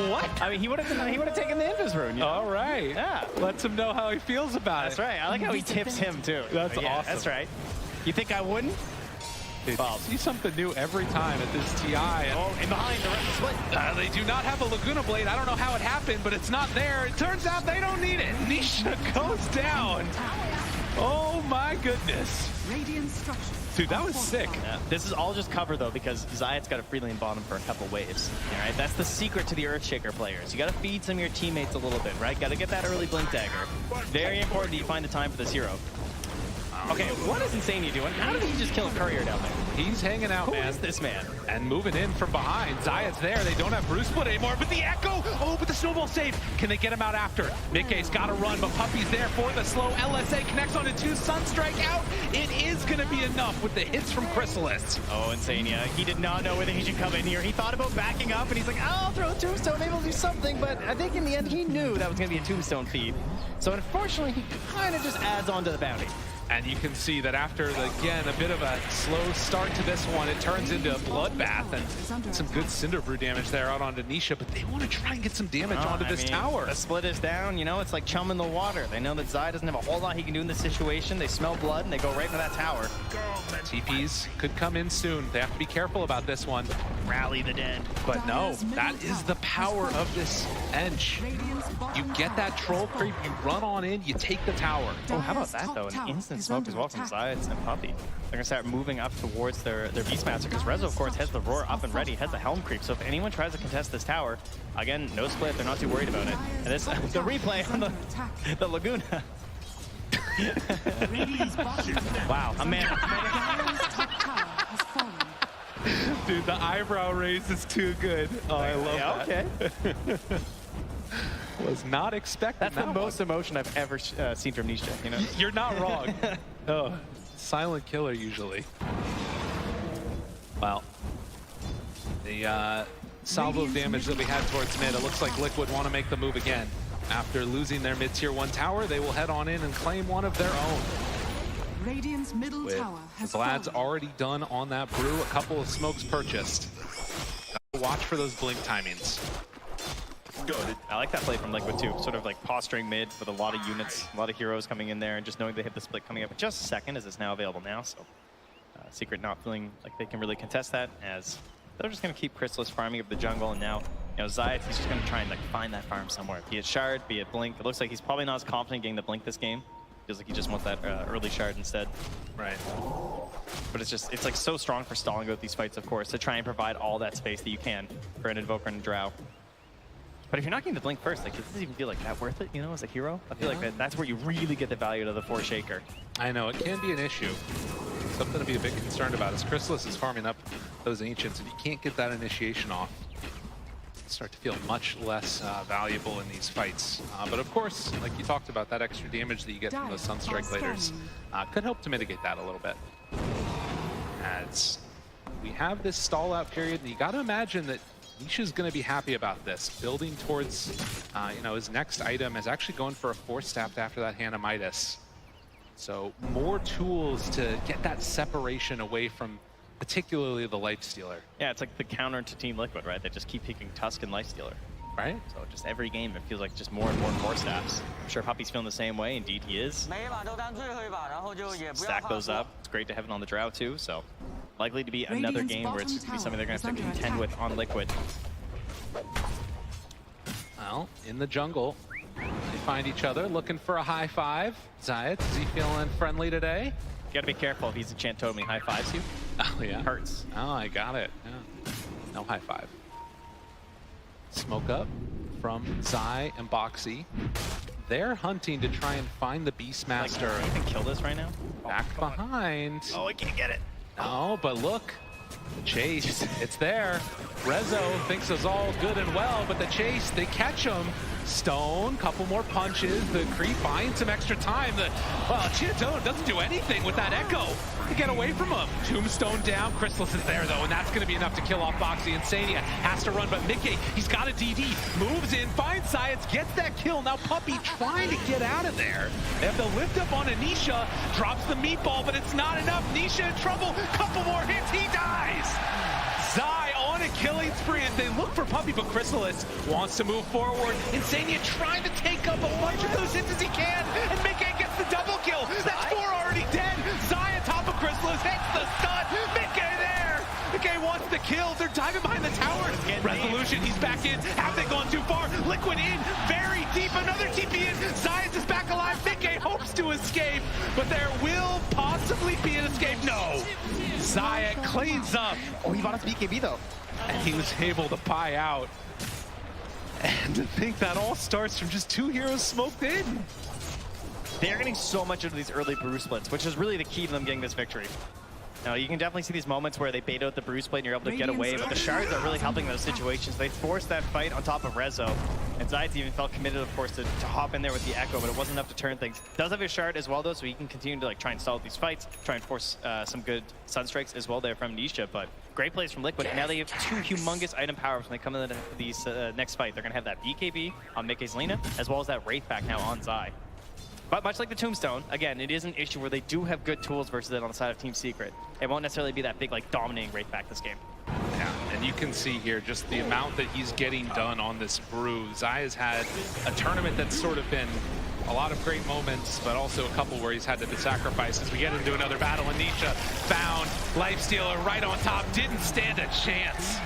Speaker 5: What? I mean, he would have taken the Invis rune. You know?
Speaker 3: All right.
Speaker 5: Yeah.
Speaker 3: Lets him know how he feels about
Speaker 5: That's right. I like how he tips him, too.
Speaker 3: That's
Speaker 5: yeah,
Speaker 3: awesome.
Speaker 5: That's right. You think I wouldn't?
Speaker 3: Dude, you see something new every time at this TI.
Speaker 5: Oh, and behind the rest of the split.
Speaker 3: They do not have a Laguna Blade. I don't know how it happened, but it's not there. It turns out they don't need it. Nisha goes down. Oh my goodness. Dude, that was sick.
Speaker 5: Yeah. This is all just cover though, because Zayat's got a free lane bottom for a couple waves. All right, that's the secret to the Earthshaker players. You got to feed some of your teammates a little bit, right? Got to get that early blink dagger. Very important that you find the time for this hero. Okay, what is Insania doing? How did he just kill a courier down there?
Speaker 3: He's hanging out, man.
Speaker 5: Who is this man?
Speaker 3: And moving in from behind. Zayat's there. They don't have Bruce Split anymore, but the Echo! Oh, but the snowball save. Can they get him out after? Mickey's got to run, but Puppey's there for the slow. LSA connects onto 2. Sunstrike out. It is going to be enough with the hits from Chrysalis.
Speaker 5: Oh, Insania. He did not know whether he should come in here. He thought about backing up, and he's like, oh, I'll throw a tombstone. Maybe I'll do something. But I think in the end, he knew that was going to be a tombstone feed. So unfortunately, he kind of just adds on to the bounty.
Speaker 3: And you can see that after, again, a bit of a slow start to this one, it turns into a bloodbath and some good Cinder Brew damage there out onto Nisha, but they want to try and get some damage onto this tower.
Speaker 5: The split is down, you know, it's like chum in the water. They know that Zai doesn't have a whole lot he can do in this situation. They smell blood and they go right into that tower.
Speaker 3: TPs could come in soon. They have to be careful about this one.
Speaker 5: Rally the dead.
Speaker 3: But no, that is the power of this bench. You get that troll creep, you run on in, you take the tower.
Speaker 5: Oh, how about that though? An instant smoke as well from Zayat and Puppey. They're gonna start moving up towards their Beastmaster because Rezo, of course, has the Roar up and ready, has the Helm creep. So if anyone tries to contest this tower, again, no split. They're not too worried about it. And this, the replay on the Laguna. Wow, a man.
Speaker 3: Dude, the eyebrow raise is too good. Oh, I love that.
Speaker 5: Okay.
Speaker 3: Was not expecting
Speaker 5: That's
Speaker 3: that
Speaker 5: the most
Speaker 3: one.
Speaker 5: emotion I've ever seen from Nisha, you know?
Speaker 3: You're not wrong. Oh, silent killer usually. Well, the salvo damage that we had towards mid, it looks like Liquid want to make the move again. After losing their mid-tier 1 tower, they will head on in and claim one of their own.
Speaker 2: Radiant's middle
Speaker 3: With
Speaker 2: tower has
Speaker 3: Vlad's
Speaker 2: fallen.
Speaker 3: already done on that brew, a couple of smokes purchased. Watch for those blink timings.
Speaker 5: Good. I like that play from Liquid too, sort of like posturing mid with a lot of units, a lot of heroes coming in there, and just knowing they have the split coming up in just a second as it's now available now. So Secret not feeling like they can really contest that, as they're just going to keep Chrysalis farming up the jungle, and now, you know, Zayat, he's just going to try and like find that farm somewhere. Be it Shard, be it Blink. It looks like he's probably not as confident getting the Blink this game. Feels like he just wants that early Shard instead.
Speaker 3: Right.
Speaker 5: But it's like so strong for stalling out these fights, of course, to try and provide all that space that you can for an Invoker and a Drow. But if you're not getting the Blink first, like, it doesn't even feel like that worth it, you know, as a hero. I feel like that's where you really get the value of the 4 Shaker.
Speaker 3: I know, it can be an issue. Something to be a bit concerned about is Chrysalis is farming up those Ancients. If you can't get that initiation off, start to feel much less valuable in these fights. But of course, like you talked about, that extra damage that you get from those Sunstrike Laters could help to mitigate that a little bit. As we have this stall out period, and you got to imagine that Nisha's going to be happy about this. Building towards, you know, his next item is actually going for a 4-staff after that Hannah Midas. So more tools to get that separation away from particularly the Lifestealer.
Speaker 5: Yeah, it's like the counter to Team Liquid, right? They just keep picking Tusk and Lifestealer.
Speaker 3: Right?
Speaker 5: So just every game, it feels like just more and more and more staffs. I'm sure Puppy's feeling the same way. Indeed, he is. Stack those up. It's great to have it on the Drow, too. So likely to be another game where it's going to be something they're going to have to contend with on Liquid.
Speaker 3: Well, in the jungle, they find each other, looking for a high five. Zayat, is he feeling friendly today?
Speaker 5: You got to be careful if he's a chant totem, he high fives you.
Speaker 3: Oh, yeah.
Speaker 5: It hurts.
Speaker 3: Oh, I got it. Yeah. No high five. Smoke up from Zai and Boxy. They're hunting to try and find the Beastmaster.
Speaker 5: Like, can you even kill this right now?
Speaker 3: Back behind.
Speaker 5: Oh, I can't get it.
Speaker 3: No, but look. The chase, it's there. Rezo thinks it's all good and well, but the chase, they catch him. Stone, couple more punches. The creep buying some extra time. Well, Chitone doesn't do anything with that Echo to get away from him. Tombstone down. Chrysalis is there, though, and that's going to be enough to kill off Boxy. Insania has to run, but Mickey, he's got a DD. Moves in, finds Science, gets that kill. Now Puppy trying to get out of there. They have to lift up on Anisha. Drops the meatball, but it's not enough. Nisha in trouble. Couple more hits, he dies. Zai on a killing spree as they look for Puppy, but Chrysalis wants to move forward. Insania trying to take up a bunch of those hits as he can, and Mickey gets the double kill. That's 4 already dead. Zai on top of Chrysalis, hits the stun. Mickey there. Mickey wants the kill. They're diving behind the towers. Resolution, he's back in. Have they gone too far? Liquid in, very deep. Another TP in. Zayat is back alive. Mickey hopes to escape, but there will possibly be an escape. No. Zayat cleans up.
Speaker 5: Oh, he bought us BKB though.
Speaker 3: And he was able to buy out. And to think that all starts from just 2 heroes smoked in.
Speaker 5: They're getting so much into these early brew splits, which is really the key to them getting this victory. Now, you can definitely see these moments where they bait out the brew split and you're able to get away, but the shards are really helping those situations. They forced that fight on top of Rezo, and Zayat even felt committed, of course, to hop in there with the Echo, but it wasn't enough to turn things. Does have his shard as well, though, so he can continue to like try and stall these fights, try and force some good Sunstrikes as well there from Nisha, but great plays from Liquid. And now they have 2 humongous item powers when they come into these next fight. They're going to have that BKB on Mickey's Lina, as well as that Wraith back now on Zai. But much like the Tombstone, again, it is an issue where they do have good tools versus it on the side of Team Secret. It won't necessarily be that big, like, dominating Wraith back this game.
Speaker 3: Yeah, and you can see here just the amount that he's getting done on this brew. Zai has had a tournament that's sort of been a lot of great moments, but also a couple where he's had to sacrifice as we get into another battle. And Nisha found Lifestealer right on top, didn't stand a chance.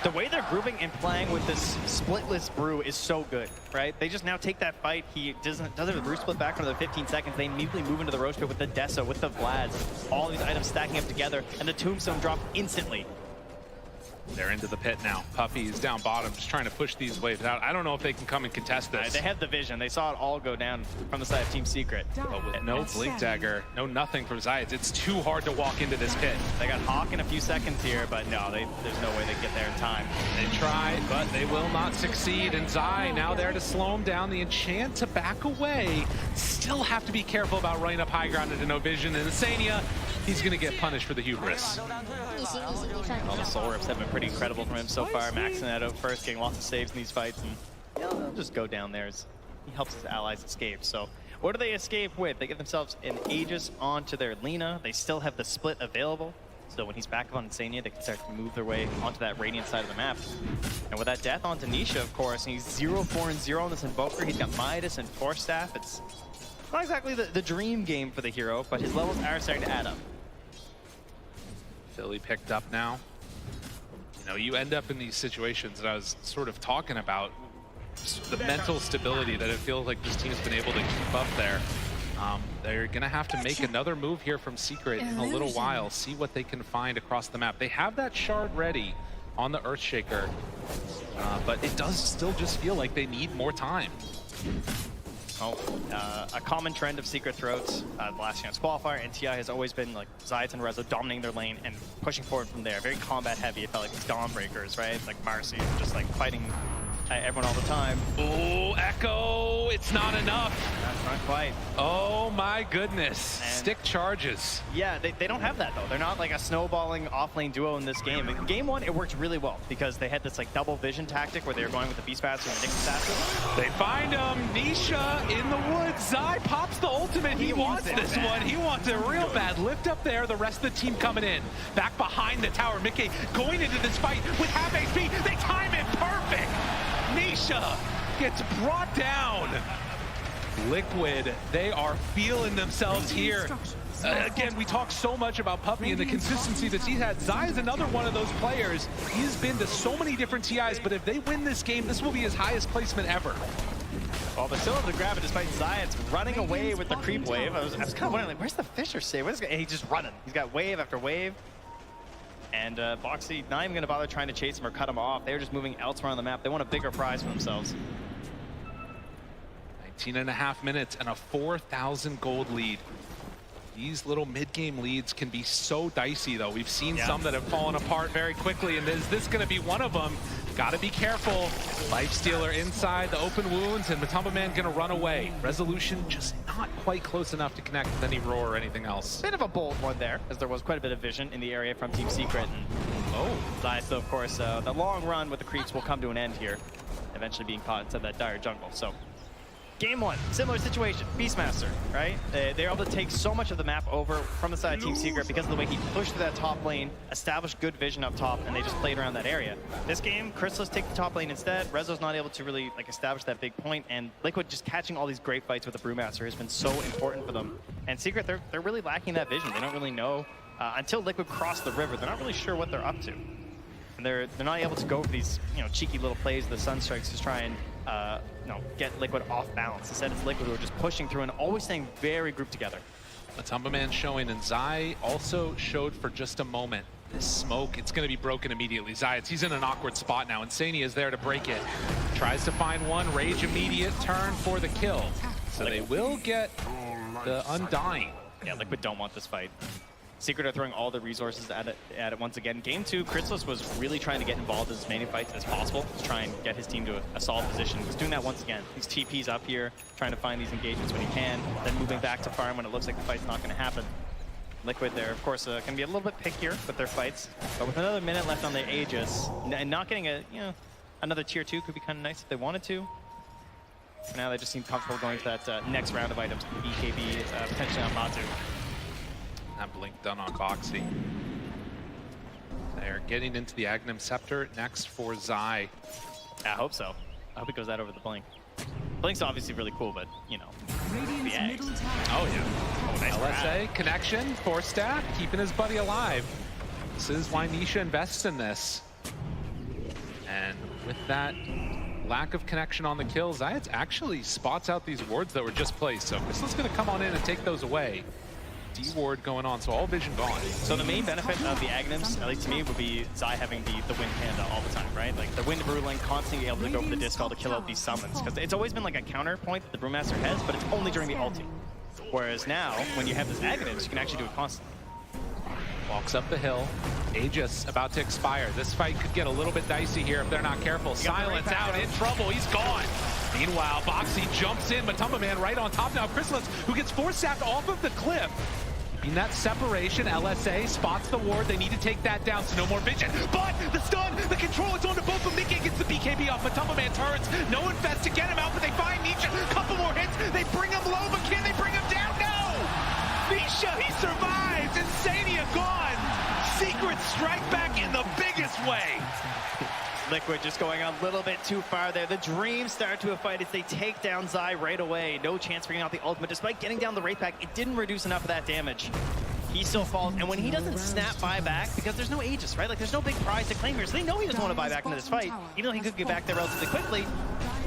Speaker 5: The way they're grouping and playing with this splitless brew is so good, right? They just now take that fight. He does have the brew split back for another 15 seconds. They immediately move into the roast pit with the Deso, with the Vlads, all these items stacking up together, and the Tombstone drop instantly.
Speaker 3: They're into the pit now. Puppy is down bottom, just trying to push these waves out. I don't know if they can come and contest this.
Speaker 5: They had the vision. They saw it all go down from the side of Team Secret.
Speaker 3: But with no Blink Dagger, no nothing from Zayats, it's too hard to walk into this pit.
Speaker 5: They got Hawk in a few seconds here, but no, there's no way they get there in time.
Speaker 3: They tried, but they will not succeed. And Zai now there to slow him down. The enchant to back away. Still have to be careful about running up high ground into no vision. And Insania, he's going to get punished for the hubris.
Speaker 5: All the soul rips have been pretty incredible from him so far, maxing that out first, getting lots of saves in these fights, and he'll just go down there. He helps his allies escape. So what do they escape with? They get themselves an Aegis onto their Lina. They still have the split available. So when he's back up on Insania, they can start to move their way onto that Radiant side of the map. And with that death onto Nisha, of course, and he's 0-4-0 on this Invoker. He's got Midas and Force Staff. It's not exactly the dream game for the hero, but his levels are starting to add up.
Speaker 3: Philly picked up now. You know, you end up in these situations that I was sort of talking about, the mental stability that it feels like this team's been able to keep up there. They're gonna have to make another move here from Secret in a little while, see what they can find across the map. They have that shard ready on the Earthshaker, but it does still just feel like they need more time.
Speaker 5: A common trend of Secret throughout the last chance qualifier and TI has always been like Zayats and Rezo dominating their lane and pushing forward from there. Very combat heavy. It felt like it's Dawnbreakers, right? Like Marcy, just like fighting everyone all the time.
Speaker 3: Oh, Echo! It's not enough.
Speaker 5: That's not quite.
Speaker 3: Oh my goodness! And stick charges.
Speaker 5: Yeah, they don't have that though. They're not like a snowballing off-lane duo in this game. In game one, it worked really well because they had this like double vision tactic where they were going with the Beastmaster and the Nyx assassin.
Speaker 3: They find him. Nisha in the woods. Zai pops the ultimate. He wants this one. He wants it real bad. Lift up there. The rest of the team coming in. Back behind the tower. Mickey going into this fight with half HP. They time it perfect. Nisha gets brought down. Liquid, they are feeling themselves here. Again, we talk so much about Puppy and the consistency that he's had. Zai is another one of those players. He's been to so many different TIs, but if they win this game, this will be his highest placement ever.
Speaker 5: Well, they're still able to grab it despite Zayats running away with the creep wave. I was kind of wondering, like, where's the Fisher save? And he's just running. He's got wave after wave. And Boxy not even going to bother trying to chase him or cut him off. They're just moving elsewhere on the map. They want a bigger prize for themselves.
Speaker 3: 19.5 minutes and a 4,000 gold lead. These little mid-game leads can be so dicey, though. We've seen some that have fallen apart very quickly, and is this going to be one of them? Got to be careful. Lifestealer inside the open wounds, and Matumba Man going to run away. Resolution just not quite close enough to connect with any roar or anything else.
Speaker 5: Bit of a bold one there, as there was quite a bit of vision in the area from Team Secret. And Zayats, of course, the long run with the creeps will come to an end here, eventually being caught inside that dire jungle. So. Game one, similar situation, Beastmaster, right? They're able to take so much of the map over from the side of Team Secret because of the way he pushed through that top lane, established good vision up top, and they just played around that area. This game, Crystallis take the top lane instead. Rezo's not able to really like establish that big point, and Liquid just catching all these great fights with the Brewmaster has been so important for them. And Secret, they're really lacking that vision. They don't really know, until Liquid cross the river, they're not really sure what they're up to. And they're not able to go for these, cheeky little plays, the Sunstrikes, to try and get Liquid off balance. Instead, it's Liquid who are just pushing through and always staying very grouped together.
Speaker 3: Matumba Man showing, and Zai also showed for just a moment. This smoke, it's going to be broken immediately. Zayats, he's in an awkward spot now. Insania is there to break it. Tries to find one. Rage immediate turn for the kill. So they will get the Undying.
Speaker 5: Yeah, Liquid don't want this fight. Secret are throwing all the resources at it once again. Game 2, Crystallis was really trying to get involved in as many fights as possible to try and get his team to a solid position. He's doing that once again. These TPs up here, trying to find these engagements when he can, then moving back to farm when it looks like the fight's not going to happen. Liquid there, of course, can be a little bit pickier with their fights, but with another minute left on the Aegis, and not getting another tier 2 could be kind of nice if they wanted to. For now, they just seem comfortable going to that next round of items, BKB, potentially on Matu.
Speaker 3: That blink done on Boxy. They're getting into the Agnum Scepter next for Zai.
Speaker 5: I hope so. I hope it goes that over the blink. Blink's obviously really cool, but, the eggs.
Speaker 3: Oh, yeah.
Speaker 5: Oh, nice
Speaker 3: LSA, connection, Force Staff, keeping his buddy alive. This is why Nisha invests in this. And with that lack of connection on the kill, Zayats actually spots out these wards that were just placed. So Crystal's going to come on in and take those away. D ward going on, so all vision gone.
Speaker 5: So the main benefit of the Agnums, at least to me, would be Zai having the Wind Panda all the time, right? Like the Wind Brewling constantly able to go for the Dispel to kill out these summons, because it's always been like a counterpoint that the Brewmaster has, but it's only during the ulti. Whereas now, when you have this Agnums, you can actually do it constantly.
Speaker 3: Walks up the hill. Aegis about to expire. This fight could get a little bit dicey here if they're not careful. Silence out, in trouble, he's gone. Meanwhile, Boxy jumps in, Matumba Man right on top now. Chrysalis, who gets force-sapped off of the cliff. In that separation, LSA spots the ward. They need to take that down, so no more vision. But the stun, the control, it's on to both of them. Nikkei gets the BKB off. Matumba Man turns. No infest to get him out, but they find Nisha. Couple more hits. They bring him low, but can they bring him down? No! Nisha, he survives. Insania gone. Secret strike back in the biggest way.
Speaker 5: Liquid just going a little bit too far there. The Dreams start to a fight as they take down Zai right away. No chance bringing out the ultimate. Despite getting down the Wraith Pack, it didn't reduce enough of that damage. He still falls, and when he doesn't snap buyback, because there's no Aegis, right? Like, there's no big prize to claim here, so they know he doesn't want to buy back into this fight, even though he could get back there relatively quickly.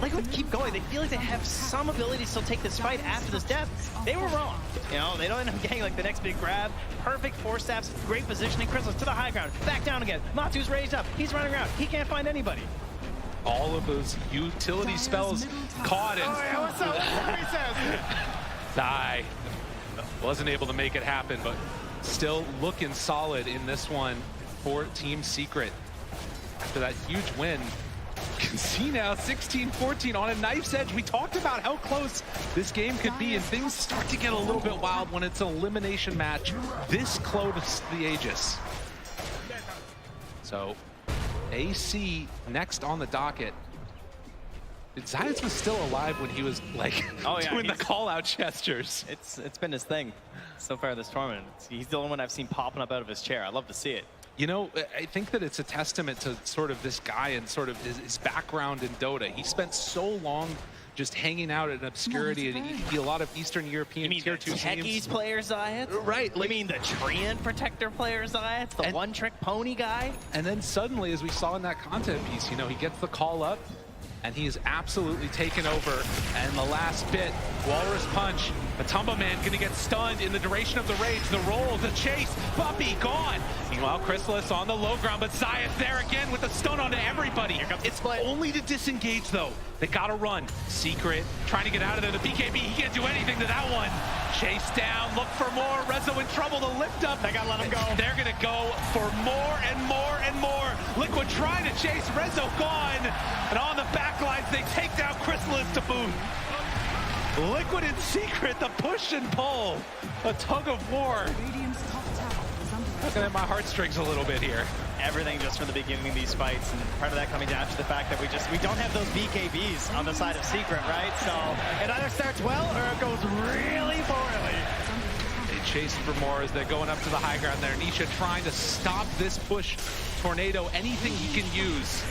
Speaker 5: Liquid keep going. They feel like they have some ability to still take this fight after this death. They were wrong. You know, they don't end up getting like the next big grab. Perfect force staffs, great positioning. Chrysalis to the high ground, back down again. Matu's raised up. He's running around. He can't find anybody.
Speaker 3: All of those utility spells caught in.
Speaker 5: Oh, yeah, what's up? What he says?
Speaker 3: Zai wasn't able to make it happen, but still looking solid in this one for Team Secret. After that huge win, you can see now 16-14 on a knife's edge. We talked about how close this game could be, and things start to get a little bit wild when it's an elimination match this close to the Aegis. So AC next on the docket. Zayas was still alive when he was like doing the call-out gestures.
Speaker 5: It's been his thing so far this tournament. He's the only one I've seen popping up out of his chair. I love to see it.
Speaker 3: You know, I think that it's a testament to sort of this guy and sort of his background in Dota. He spent so long just hanging out in obscurity and a lot of Eastern European tier 2 teams.
Speaker 5: Techies player Zayas?
Speaker 3: Right.
Speaker 5: You mean the Treant Protector player Zayas? The one-trick pony guy?
Speaker 3: And then suddenly, as we saw in that content piece, you know, he gets the call up, and he is absolutely taken over. And the last bit, Walrus Punch, Matumba Man gonna get stunned in the duration of the rage. The roll, the chase, Puppy gone. Meanwhile, Chrysalis on the low ground, but Zayas there again with the stun onto everybody. It's only to disengage though. They gotta run. Secret, trying to get out of there. The BKB, he can't do anything to that one. Chase down, look for more. Rezo in trouble, the lift up.
Speaker 5: They gotta let him go.
Speaker 3: They're gonna go for more and more and more. Liquid trying to chase, Rezo gone. And on the back lines, they take down Chrysalis to boot. Liquid and Secret, the push and pull. A tug of war. Looking at my heartstrings a little bit here.
Speaker 5: Everything just from the beginning of these fights, and part of that coming down to the fact that we don't have those BKBs on the side of Secret, right? So it either starts well or it goes really poorly.
Speaker 3: They chase for more as they're going up to the high ground there. Nisha trying to stop this push. Tornado, anything he can use.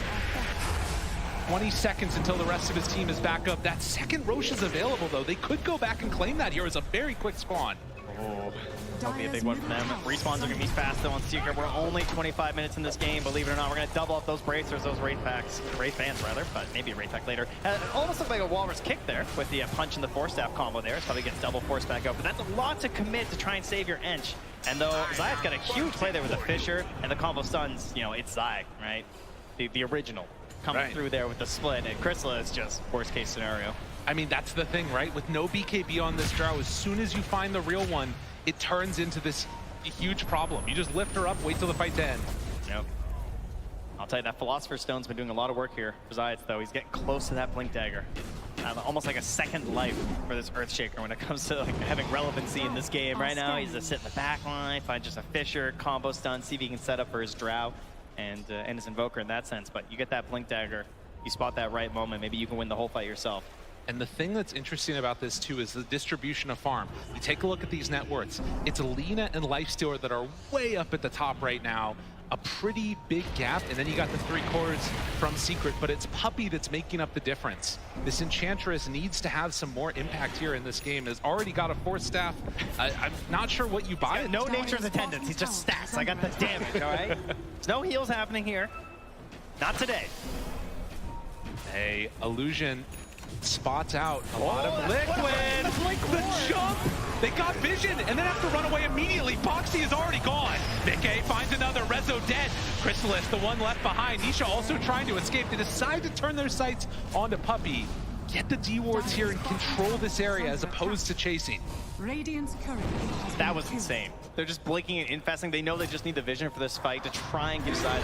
Speaker 3: 20 seconds until the rest of his team is back up. That second Roche is available, though. They could go back and claim that here as a very quick spawn.
Speaker 5: Oh, that'll be a big one for them. Respawns are going to be fast, though, on Secret. We're only 25 minutes in this game. Believe it or not, we're going to double up those bracers, those Wraith Packs. Wraith Fans, rather, but maybe a Wraith Pack later. It almost looked like a Walrus kick there with the punch and the force staff combo there. So probably gets double force back up. But that's a lot to commit to try and save your Ench. And though Zay's got a huge play there with the Fissure and the combo stuns, you know, it's Zai, right? The original. Coming through there with the split, and Chrysalis just worst case scenario.
Speaker 3: I mean, that's the thing, right? With no BKB on this draw, as soon as you find the real one, it turns into this huge problem. You just lift her up, wait till the fight to end.
Speaker 5: Yep. I'll tell you, that Philosopher's Stone's been doing a lot of work here for Zayas, though. He's getting close to that Blink Dagger. Almost like a second life for this Earthshaker when it comes to like having relevancy in this game. Right now, he's just sit in the back line, find just a Fissure, combo stun, see if he can set up for his Drow and his Invoker in that sense. But you get that Blink Dagger, you spot that right moment, maybe you can win the whole fight yourself.
Speaker 3: And the thing that's interesting about this too is the distribution of farm. You take a look at these net worths. It's Alina and Lifestealer that are way up at the top right now. A pretty big gap, and then you got the 3 cores from Secret, but it's Puppy that's making up the difference. This Enchantress needs to have some more impact here in this game. Has already got a force staff. I'm not sure what you buy.
Speaker 5: No nature's attendance, he's just stats. I got the damage, all right? There's no heals happening here. Not today.
Speaker 3: Hey, Illusion spots out a lot of Liquid. The jump They got vision and then have to run away immediately. Boxy is already gone. Mickey finds another. Rezo dead. Chrysalis, the one left behind. Nisha also trying to escape. They decide to turn their sights onto Puppey. Get the D-wards here and control this area as opposed to chasing.
Speaker 2: Radiant's current.
Speaker 5: That was insane. They're just blinking and infesting. They know they just need the vision for this fight to try and give Zai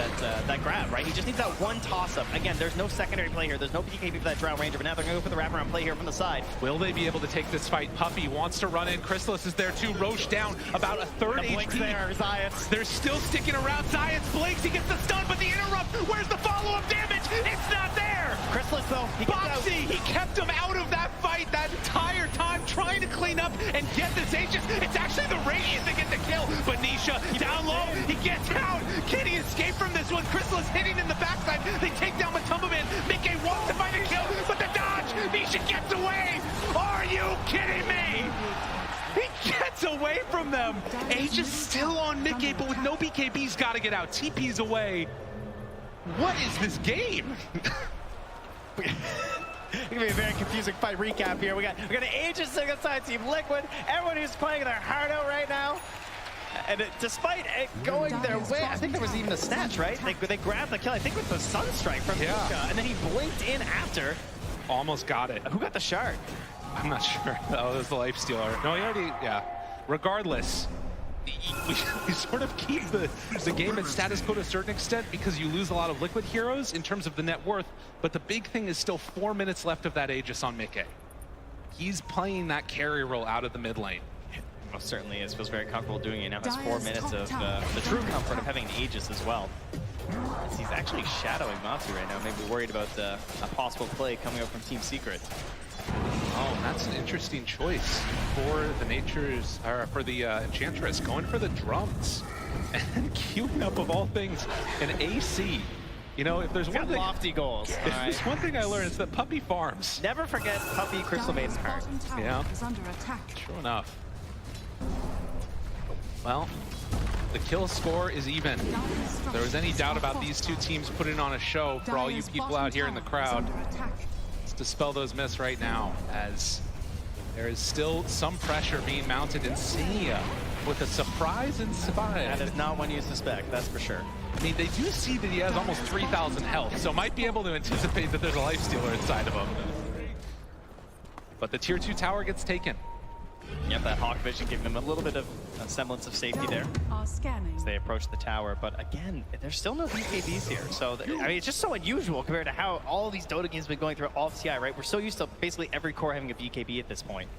Speaker 5: that grab, right? He just needs that one toss-up. Again, there's no secondary play here. There's no BKB for that Drow Ranger, but now they're going to go for the wraparound play here from the side.
Speaker 3: Will they be able to take this fight? Puppey wants to run in. Chrysalis is there too. Roche down about a third HP.
Speaker 5: There, Zayas.
Speaker 3: They're still sticking around. Zayas blinks. He gets the stun, but the interrupt. Where's the follow-up damage? It's not there.
Speaker 5: Chrysalis, though.
Speaker 3: Boxy, he kept him out of that fight that entire time, trying to clean up and get this Aegis. It's actually the Radiant that get the kill, but Nisha down low. He gets out. Can he escape from this one? Chrysalis hitting in the backside. They take down Matumbaman. Mickey wants to find a kill, but the dodge. Nisha gets away. Are you kidding me? He gets away from them. Aegis still on Mickey, but with no BKB's got to get out. TP's away. What is this game?
Speaker 5: It's gonna be a very confusing fight recap here. We got an Aegis single side Team Liquid. Everyone who's playing their heart out right now. And despite it going their way, I think there was even a snatch, right? They grabbed the kill, I think with the Sunstrike from Luka, and then he blinked in after.
Speaker 3: Almost got it.
Speaker 5: Who got the shard?
Speaker 3: I'm not sure. Oh, it was the Lifestealer. No, he already, yeah. Regardless, we sort of keep the game at status quo to a certain extent because you lose a lot of Liquid heroes in terms of the net worth, but the big thing is still 4 minutes left of that Aegis on Mickey. He's playing that carry role out of the mid lane.
Speaker 5: Most certainly is. Feels very comfortable doing it. Now has 4 minutes of the true comfort of having an Aegis as well. As he's actually shadowing Matsu right now, maybe worried about a possible play coming up from Team Secret.
Speaker 3: Oh, that's an interesting choice for the Nature's, or for the Enchantress, going for the drums and queuing up of all things an AC. You know, if there's one thing,
Speaker 5: lofty goals.
Speaker 3: If there's one thing I learned, it's that Puppey farms.
Speaker 5: Never forget Puppey Crystal Maiden card.
Speaker 3: Yeah.
Speaker 2: Is under attack.
Speaker 3: True enough. Well, the kill score is even. If there was any doubt about these two teams putting on a show for all you people out here in the crowd, let's dispel those myths right now, as there is still some pressure being mounted in Senia with a surprise in Sabai.
Speaker 5: That is not one you suspect, that's for sure.
Speaker 3: I mean, they do see that he has almost 3,000 health, so might be able to anticipate that there's a Lifestealer inside of him. But the tier 2 tower gets taken.
Speaker 5: Yep, that Hawk Vision giving them a little bit of a semblance of safety there as they approach the tower. But again, there's still no BKBs here. So, I mean, it's just so unusual compared to how all of these Dota games have been going through all of TI, right? We're so used to basically every core having a BKB at this point.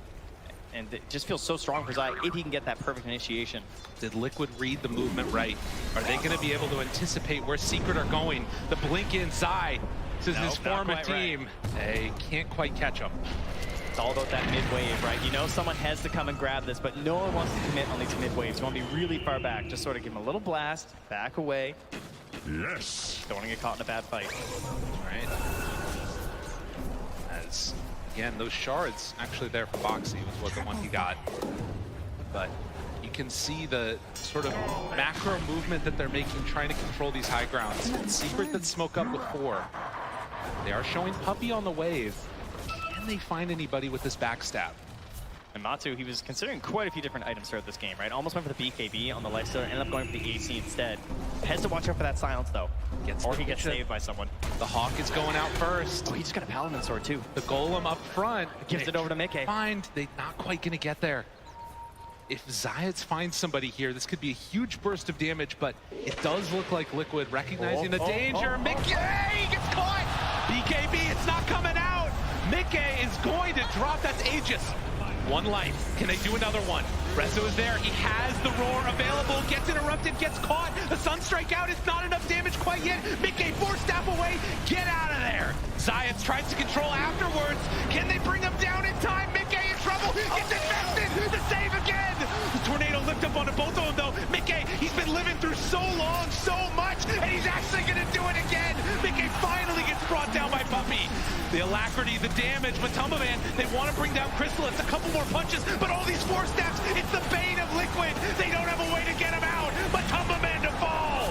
Speaker 5: And it just feels so strong for Zai if he can get that perfect initiation.
Speaker 3: Did Liquid read the movement right? Are they going to be able to anticipate where Secret are going? The blink in Zai, this is his former team. Right. They can't quite catch him.
Speaker 5: It's all about that mid-wave, right? You know someone has to come and grab this, but no one wants to commit on these mid-waves. You want to be really far back. Just sort of give him a little blast, back away.
Speaker 8: Yes.
Speaker 5: Don't want to get caught in a bad fight.
Speaker 3: All right. As, again, those shards actually there for Boxy was what the one he got. But you can see the sort of macro movement that they're making, trying to control these high grounds. Secret that smoke up with 4. They are showing Puppey on the wave. Can they find anybody with this backstab?
Speaker 5: And Matsu, he was considering quite a few different items throughout this game, right? Almost went for the BKB on the Lifestealer, ended up going for the AC instead. Has to watch out for that silence, though. Or he gets saved by someone.
Speaker 3: The Hawk is going out first.
Speaker 5: Oh, he just got a Paladin Sword, too.
Speaker 3: The Golem up front.
Speaker 5: Gives it over to Mickey.
Speaker 3: They're not quite going to get there. If Zayats finds somebody here, this could be a huge burst of damage, but it does look like Liquid recognizing the danger. Mickey gets caught! BKB, it's not coming out! Mickey is going to drop that Aegis. 1 life. Can they do another one? Rezo is there. He has the roar available. Gets interrupted. Gets caught. The Sunstrike out. It's not enough damage quite yet. Mickey 4 step away. Get out of there. Zayats tries to control afterwards. Can they bring him down in time? Mickey in trouble. Gets invested. The save again. The tornado lift up onto both of them though. Mickey, he's been living through so long, so much, and he's actually going to do it again. Mickey finally gets brought down by Puppey. The alacrity, the damage, Matumbaman, they want to bring down Chrysalis, a couple more punches, but all these 4 steps, it's the bane of Liquid. They don't have a way to get him out. Matumbaman to fall.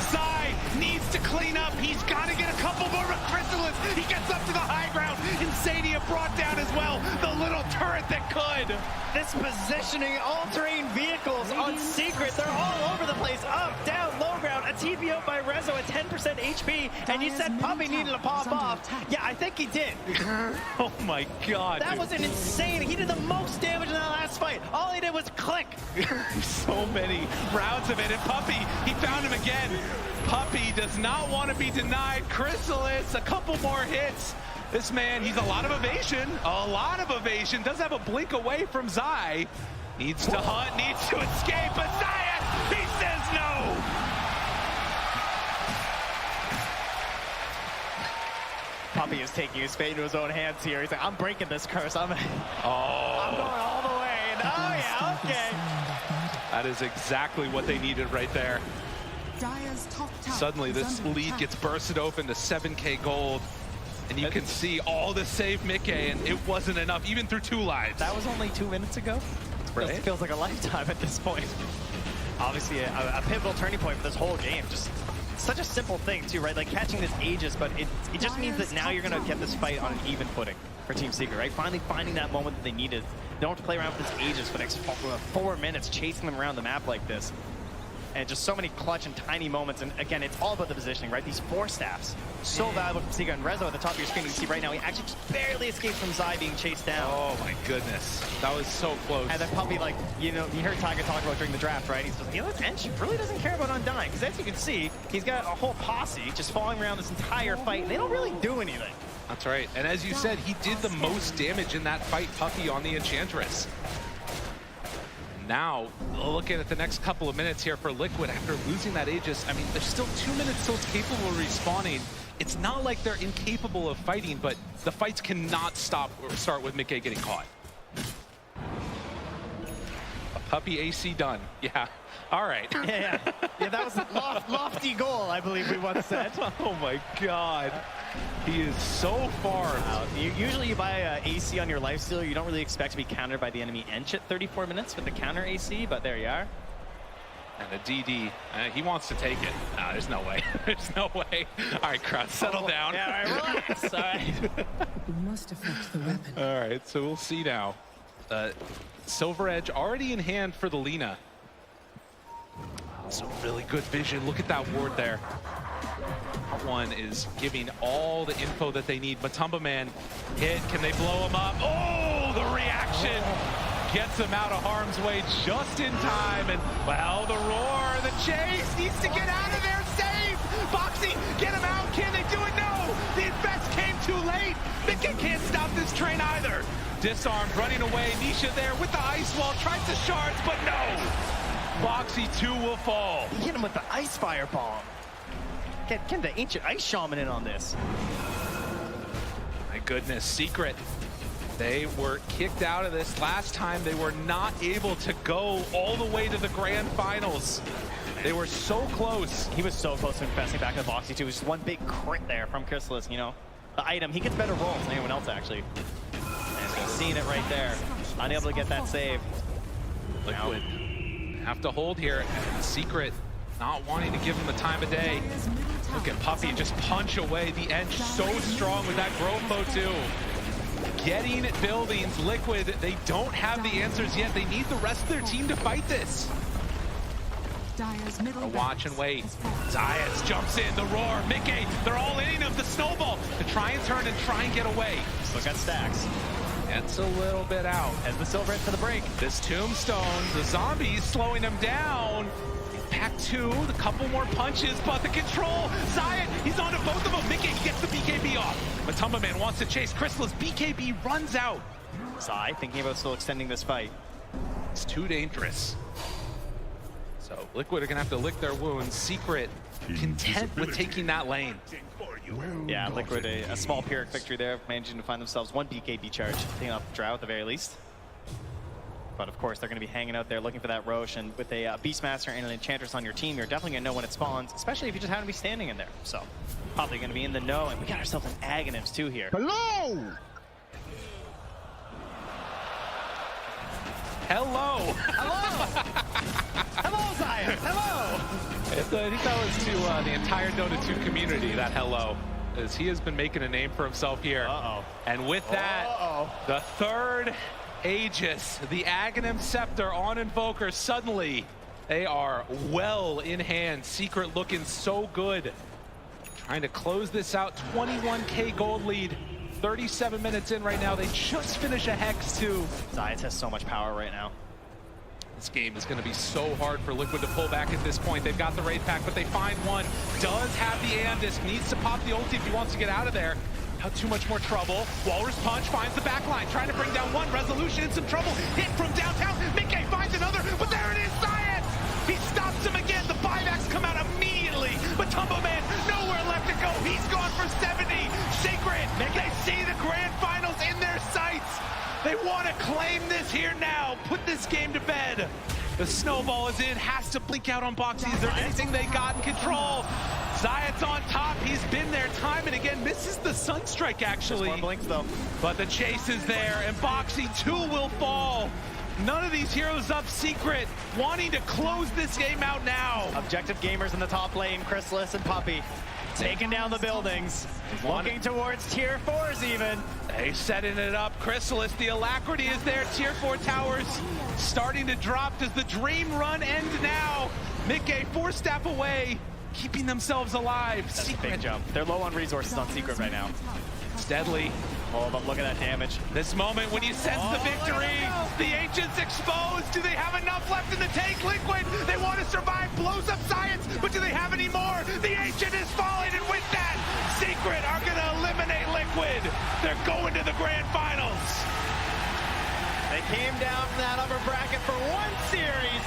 Speaker 3: Zai needs to clean up. He's got to get a couple more with Chrysalis. He gets up to the high ground. Insania brought down as well. The little turret
Speaker 5: Earth that could. This positioning, all-terrain vehicles on Secret, they're all over the place. Up, down, low ground, a TP out by Rezo at 10% HP, and you said Puppey needed to pop off. Yeah, I think he did.
Speaker 3: Oh my god.
Speaker 5: That was an insane. He did the most damage in that last fight. All he did was click.
Speaker 3: So many rounds of it, and Puppey, he found him again. Puppey does not want to be denied. Chrysalis, a couple more hits. This man, he's a lot of evasion, does have a blink away from Zai. Needs to hunt, needs to escape, but Zayas, he says no!
Speaker 5: Puppey is taking his fate into his own hands here. He's like, I'm breaking this curse. I'm going all the way. And oh yeah, okay.
Speaker 3: That is exactly what they needed right there. Suddenly this lead gets bursted open to 7K gold. And you can see all the save Mickey, and it wasn't enough, even through 2 lives.
Speaker 5: That was only 2 minutes ago.
Speaker 3: Right?
Speaker 5: It feels like a lifetime at this point. Obviously, a pivotal turning point for this whole game. Just such a simple thing, too, right? Like catching this Aegis, but it just means that now you're going to get this fight on an even footing for Team Secret, right? Finally finding that moment that they needed. They don't have to play around with this Aegis for the next 4 minutes, chasing them around the map like this. And just so many clutch and tiny moments. And again, it's all about the positioning, right? These 4 staffs, so valuable from Secret. And Rezo at the top of your screen, you can see right now, he actually just barely escaped from Zai being chased down.
Speaker 3: Oh my goodness. That was so close.
Speaker 5: And then Puppey, like, you know, you heard Tiger talk about during the draft, right? He's just, you know, Ench really doesn't care about undying. Because as you can see, he's got a whole posse just following around this entire fight. And they don't really do anything.
Speaker 3: That's right. And as you said, he did the most damage in that fight, Puppey, on the Enchantress. Now, looking at the next couple of minutes here for Liquid after losing that Aegis, I mean, there's still 2 minutes till it's capable of respawning. It's not like they're incapable of fighting, but the fights cannot stop or start with Mickey getting caught. A Puppey AC done. Yeah. All right.
Speaker 5: Yeah, that was a lofty goal, I believe we once said.
Speaker 3: Oh my god. He is so far out.
Speaker 5: Usually you buy AC on your lifesteal, you don't really expect to be countered by the enemy Ench at 34 minutes with the counter AC, but there you are.
Speaker 3: And the DD, he wants to take it. No, there's no way. There's no way. All right, crowd, settle down.
Speaker 5: Yeah, all right, relax. All right.
Speaker 2: We must affect the weapon.
Speaker 3: All right, so we'll see now. Silver Edge already in hand for the Lina. Some really good vision. Look at that ward there. One is giving all the info that they need. Matumba Man hit. Can they blow him up? Oh, the reaction gets him out of harm's way just in time. And, well, the roar, the chase needs to get out of there. Save! Boxy, get him out. Can they do it? No! The invest came too late. Mickey can't stop this train either. Disarmed, running away. Nisha there with the ice wall. Tries to shards, but no! Boxy 2 will fall.
Speaker 5: He hit him with the ice fireball. Get the ancient ice shaman in on this.
Speaker 3: My goodness, Secret. They were kicked out of this last time. They were not able to go all the way to the grand finals. They were so close.
Speaker 5: He was so close to investing back in the Boxy too. It was just one big crit there from Chrysalis, you know. The item, he gets better rolls than anyone else actually. And so seeing it right there. Unable to get that save.
Speaker 3: Liquid have to hold here. Secret not wanting to give him the time of day. Look at Puppey just punch away the edge so strong with that Grofo too. Getting buildings, Liquid, they don't have the answers yet. They need the rest of their team to fight this. Watch and wait. Zayas jumps in, the roar, Mickey, they're all in him, the snowball to try and turn and try and get away.
Speaker 5: Still got stacks.
Speaker 3: Gets a little bit out.
Speaker 5: As the Silver Edge for the break.
Speaker 3: This tombstone, the zombies slowing him down. Pack 2, a couple more punches, but the control, Zion, he's onto both of them. Mickey gets the BKB off. Matumba Man wants to chase Chrysalis. BKB runs out.
Speaker 5: Zai thinking about still extending this fight.
Speaker 3: It's too dangerous. So Liquid are gonna have to lick their wounds. Secret content with taking that lane.
Speaker 5: Yeah, Liquid, a small Pyrrhic victory there, managing to find themselves one BKB charge, taking off Drow at the very least. But of course, they're going to be hanging out there looking for that Roche, and with a Beastmaster and an Enchantress on your team, you're definitely going to know when it spawns, especially if you just happen to be standing in there. So, probably going to be in the know, and we got ourselves an Aghanims too here.
Speaker 8: Hello!
Speaker 3: Hello!
Speaker 5: Hello! Hello, Zion! Hello!
Speaker 3: I think that was to the entire Dota 2 community, that hello. As he has been making a name for himself here.
Speaker 5: Uh-oh.
Speaker 3: And with that, the third Aegis, the Aghanim Scepter on Invoker. Suddenly, they are well in hand. Secret looking so good. Trying to close this out. 21K gold lead. 37 minutes in right now. They just finish a Hex too.
Speaker 5: Zayas has so much power right now.
Speaker 3: This game is going to be so hard for Liquid to pull back at this point. They've got the raid pack, but they find one. Does have the Aeon-Disc, needs to pop the ulti if he wants to get out of there. Not too much more trouble. Walrus Punch finds the back line, trying to bring down one. Resolution in some trouble. Hit from downtown. Mickey finds another, but there it is, Science! He stops him again. The buybacks come out immediately, but Tumbo Man, nowhere left to go. He's gone for 70. Secret, they see the grand finals in their sights. They want to claim this here now. Put this game to bed. The snowball is in, has to blink out on Boxy. Is there anything they got in control? Zayat's on top. He's been there time and again. Misses the Sunstrike, actually.
Speaker 5: More blinks, though.
Speaker 3: But the chase is there, and Boxy too will fall. None of these heroes up. Secret wanting to close this game out now.
Speaker 5: Objective gamers in the top lane, Chrysalis and Puppey. Taking down the buildings. Looking towards tier 4s even.
Speaker 3: They setting it up. Chrysalis, the alacrity is there. Tier 4 towers starting to drop. Does the dream run end now? Mickey 4 step away, keeping themselves alive.
Speaker 5: That's
Speaker 3: Secret.
Speaker 5: a big jump. They're low on resources on Secret right now.
Speaker 3: It's deadly.
Speaker 5: Oh, but look at that damage.
Speaker 3: This moment when you sense the victory, the Ancients exposed. Do they have enough left in the tank? Liquid, they want to survive, blows up Science, but do they have any more? The Ancient is falling, and with that, Secret are going to eliminate Liquid. They're going to the grand finals.
Speaker 5: They came down from that upper bracket for one series,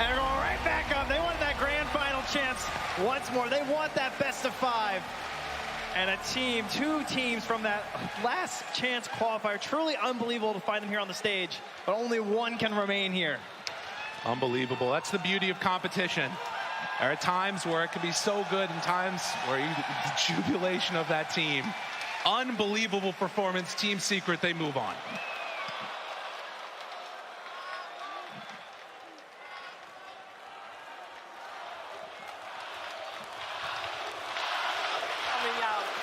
Speaker 5: and they're going right back up. They want that grand final chance once more. They want that best of 5. And a team, 2 teams from that last chance qualifier. Truly unbelievable to find them here on the stage, but only one can remain here.
Speaker 3: Unbelievable. That's the beauty of competition. There are times where it can be so good and times where the jubilation of that team. Unbelievable performance. Team Secret, they move on.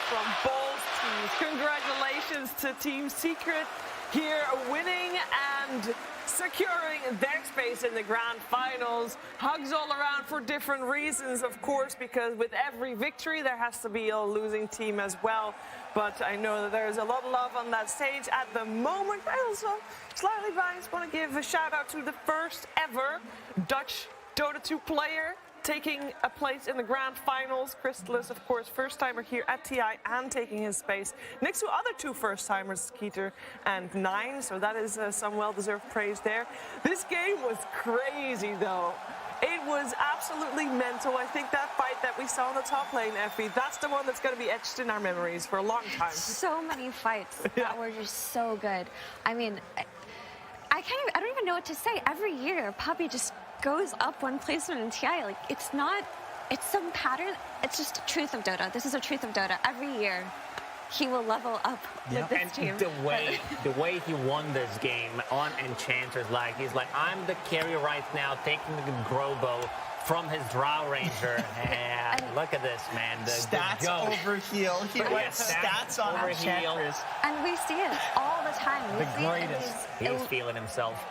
Speaker 9: From both teams. Congratulations to Team Secret here winning and securing their space in the grand finals. Hugs all around for different reasons, of course, because with every victory there has to be a losing team as well. But I know that there's a lot of love on that stage at the moment. I also slightly biased, want to give a shout out to the first ever Dutch Dota 2 player taking a place in the grand finals. Chrysalis, of course, first-timer here at TI and taking his space next to other 2 first-timers, Skeeter and Nine. So that is some well-deserved praise there. This game was crazy, though. It was absolutely mental. I think that fight that we saw in the top lane, Effie, that's the one that's going to be etched in our memories for a long time.
Speaker 11: So many fights that were just so good. I mean, I don't even know what to say. Every year, Puppey just goes up one placement in TI. Like, it's some pattern. It's just the truth of Dota. This is a truth of Dota. Every year, he will level up with this team.
Speaker 10: The way he won this game on Enchantress, he's like, I'm the carry right now, taking the Grobo from his Drow Ranger. And look at this, man. The
Speaker 12: stats over heal. He went stats on Enchantress.
Speaker 11: And we see it all the time. We
Speaker 10: the
Speaker 11: see
Speaker 10: greatest. He's feeling himself.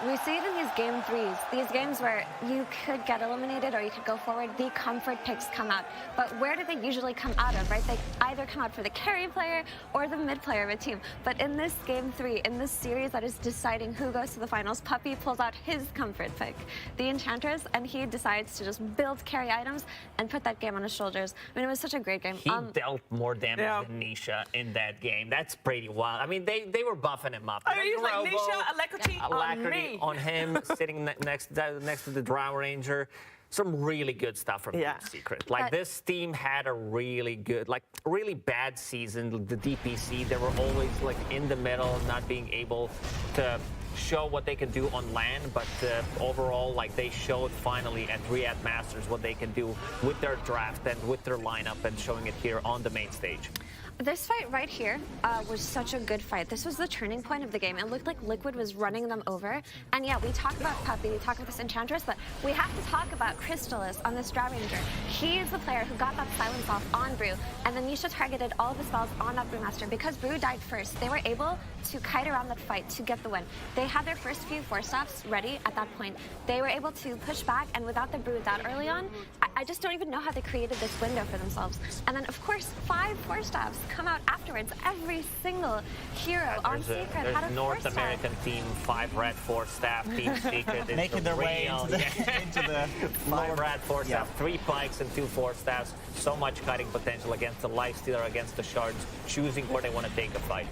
Speaker 11: We see it in these game 3s. These games where you could get eliminated or you could go forward, the comfort picks come out. But where do they usually come out of, right? They either come out for the carry player or the mid player of a team. But in this game 3, in this series that is deciding who goes to the finals, Puppey pulls out his comfort pick, the Enchantress, and he decides to just build carry items and put that game on his shoulders. I mean, it was such a great game.
Speaker 10: He dealt more damage than Nisha in that game. That's pretty wild. I mean, they were buffing him up.
Speaker 9: I mean, he's like Nisha, alacrity
Speaker 10: on him, sitting next to the Drow Ranger. Some really good stuff from Team Secret. Like, this team had a really good, really bad season. The DPC, they were always in the middle, not being able to show what they can do on land, but overall, they showed finally at Riyadh Masters what they can do with their draft and with their lineup, and showing it here on the main stage.
Speaker 11: This fight right here was such a good fight. This was the turning point of the game. It looked like Liquid was running them over. And yeah, we talk about Puppey, we talk about this Enchantress, but we have to talk about Crystalis on this Drow Ranger. He is the player who got that silence off on Brew, and then Nisha targeted all of the spells on that Brewmaster. Because Brew died first, they were able to kite around that fight to get the win. They had their first few Force Staffs ready at that point. They were able to push back, and without the Brew that early on, I just don't even know how they created this window for themselves. And then, of course, 5 Force Staffs come out afterwards. Every single hero on Secret had a
Speaker 10: There's North
Speaker 11: Force Staff.
Speaker 10: American team, 5 red Force Staff, Team Secret. It's
Speaker 12: Making their way
Speaker 10: real,
Speaker 12: into the
Speaker 10: 5 red Force Staff, 3 pikes and 2 Force Staffs. So much cutting potential against the Lifestealer, against the Shards, choosing where they want to take a fight.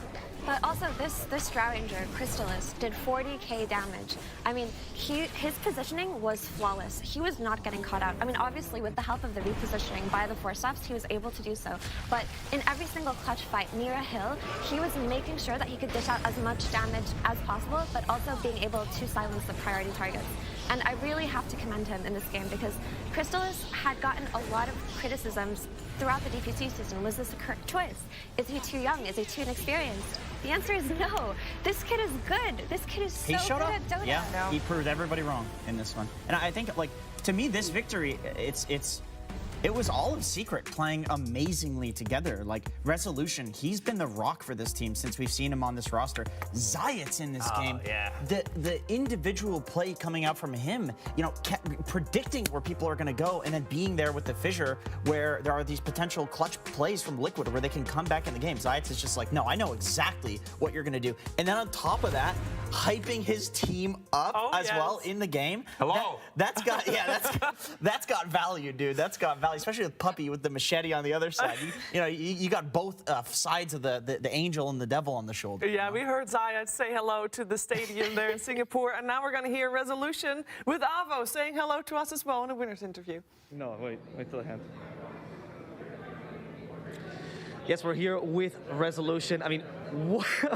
Speaker 11: But also, this Drow Ranger, Crystalis, did 40k damage. I mean, his positioning was flawless. He was not getting caught out. I mean, obviously, with the help of the repositioning by the Force Staffs, he was able to do so. But in every single clutch fight near a hill, he was making sure that he could dish out as much damage as possible, but also being able to silence the priority targets. And I really have to commend him in this game because Crystalis had gotten a lot of criticisms throughout the DPC season. Was this a correct choice? Is he too young? Is he too inexperienced? The answer is no. This kid is good. This kid is so good at Dota.
Speaker 12: Yeah, he proved everybody wrong in this one. And I think, like, to me, this victory, it was all of Secret playing amazingly together. Like, Resolution, he's been the rock for this team since we've seen him on this roster. Zayat's in this game.
Speaker 10: Yeah.
Speaker 12: The individual play coming out from him, you know, predicting where people are going to go and then being there with the fissure where there are these potential clutch plays from Liquid where they can come back in the game. Zayat's is just like, no, I know exactly what you're going to do. And then on top of that, hyping his team up as well in the game.
Speaker 10: Hello.
Speaker 12: That's got that's got value, dude. That's got value, especially with Puppey with the machete on the other side. You got both sides of the angel and the devil on the shoulder.
Speaker 9: Yeah, we heard Zayat say hello to the stadium there in Singapore, and now we're going to hear Resolution with Avo saying hello to us as well in a winner's interview.
Speaker 16: No, wait till I hand. Yes, we're here with Resolution. I mean,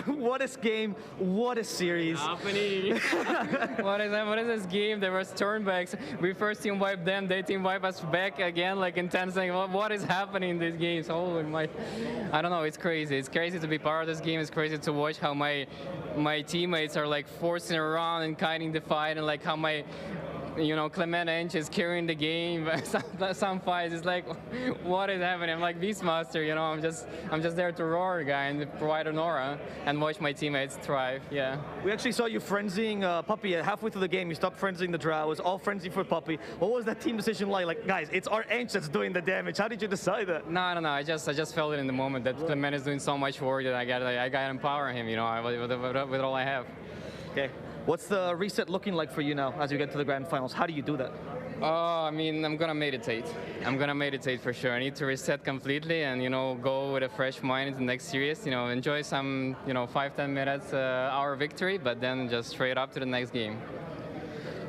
Speaker 16: what a game, what a series.
Speaker 13: Happening. What is this game? There was turnbacks. We first team wiped them, they team wipe us back again, like in 10 seconds. What is happening in these games? Holy my, I don't know, it's crazy. It's crazy to be part of this game. It's crazy to watch how my teammates are like forcing around and kiting the fight, and like how my Clement Ench is carrying the game. Some fights, it's like, what is happening? I'm like Beastmaster, I'm just there to roar, guy, and provide an aura and watch my teammates thrive. Yeah.
Speaker 16: We actually saw you frenzying Puppey halfway through the game. You stopped frenzying the Drow. It was all frenzy for Puppey. What was that team decision like? Like, guys, it's our Ench that's doing the damage. How did you decide that?
Speaker 13: No, I don't know. I just felt it in the moment that Clement is doing so much work that I got to empower him. With all I have.
Speaker 16: Okay. What's the reset looking like for you now as you get to the grand finals? How do you do that?
Speaker 13: Oh, I mean, I'm gonna meditate. I'm gonna meditate for sure. I need to reset completely and, go with a fresh mind into the next series. Enjoy some, 5-10 minutes, our victory, but then just straight up to the next game.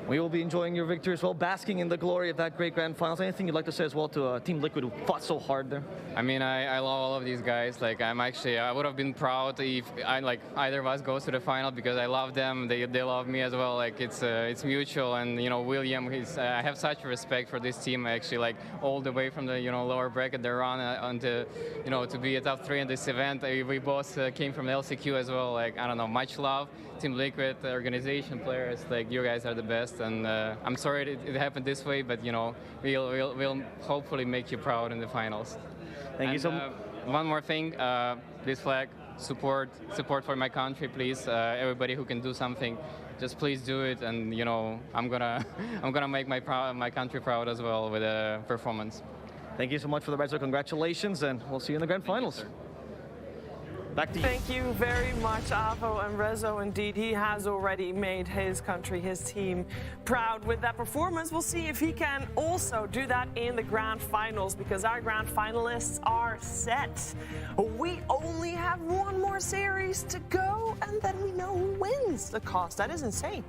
Speaker 16: We will be enjoying your victory as well, basking in the glory of that great grand finals. Anything you'd like to say as well to Team Liquid who fought so hard there?
Speaker 13: I mean, I love all of these guys. Like, I would have been proud if either of us goes to the final because I love them. They love me as well. Like, it's mutual. And William, I have such respect for this team. Actually, like all the way from the lower bracket they're on onto to be a top 3 in this event. We both came from LCQ as well. Like, I don't know, much love. Team Liquid, the organization, players, like you guys are the best, and I'm sorry it happened this way, but we'll hopefully make you proud in the finals.
Speaker 16: Thank you so much.
Speaker 13: One more thing, this flag, support for my country, please. Everybody who can do something, just please do it, and I'm gonna make my country proud as well with a performance.
Speaker 16: Thank you so much for the Rezo. Congratulations, and we'll see you in the grand finals. Back to you.
Speaker 9: Thank you very much, Avo and Rezo. Indeed, he has already made his country, his team proud with that performance. We'll see if he can also do that in the grand finals because our grand finalists are set. We only have one more series to go, and then we know who wins the cost. That is insane.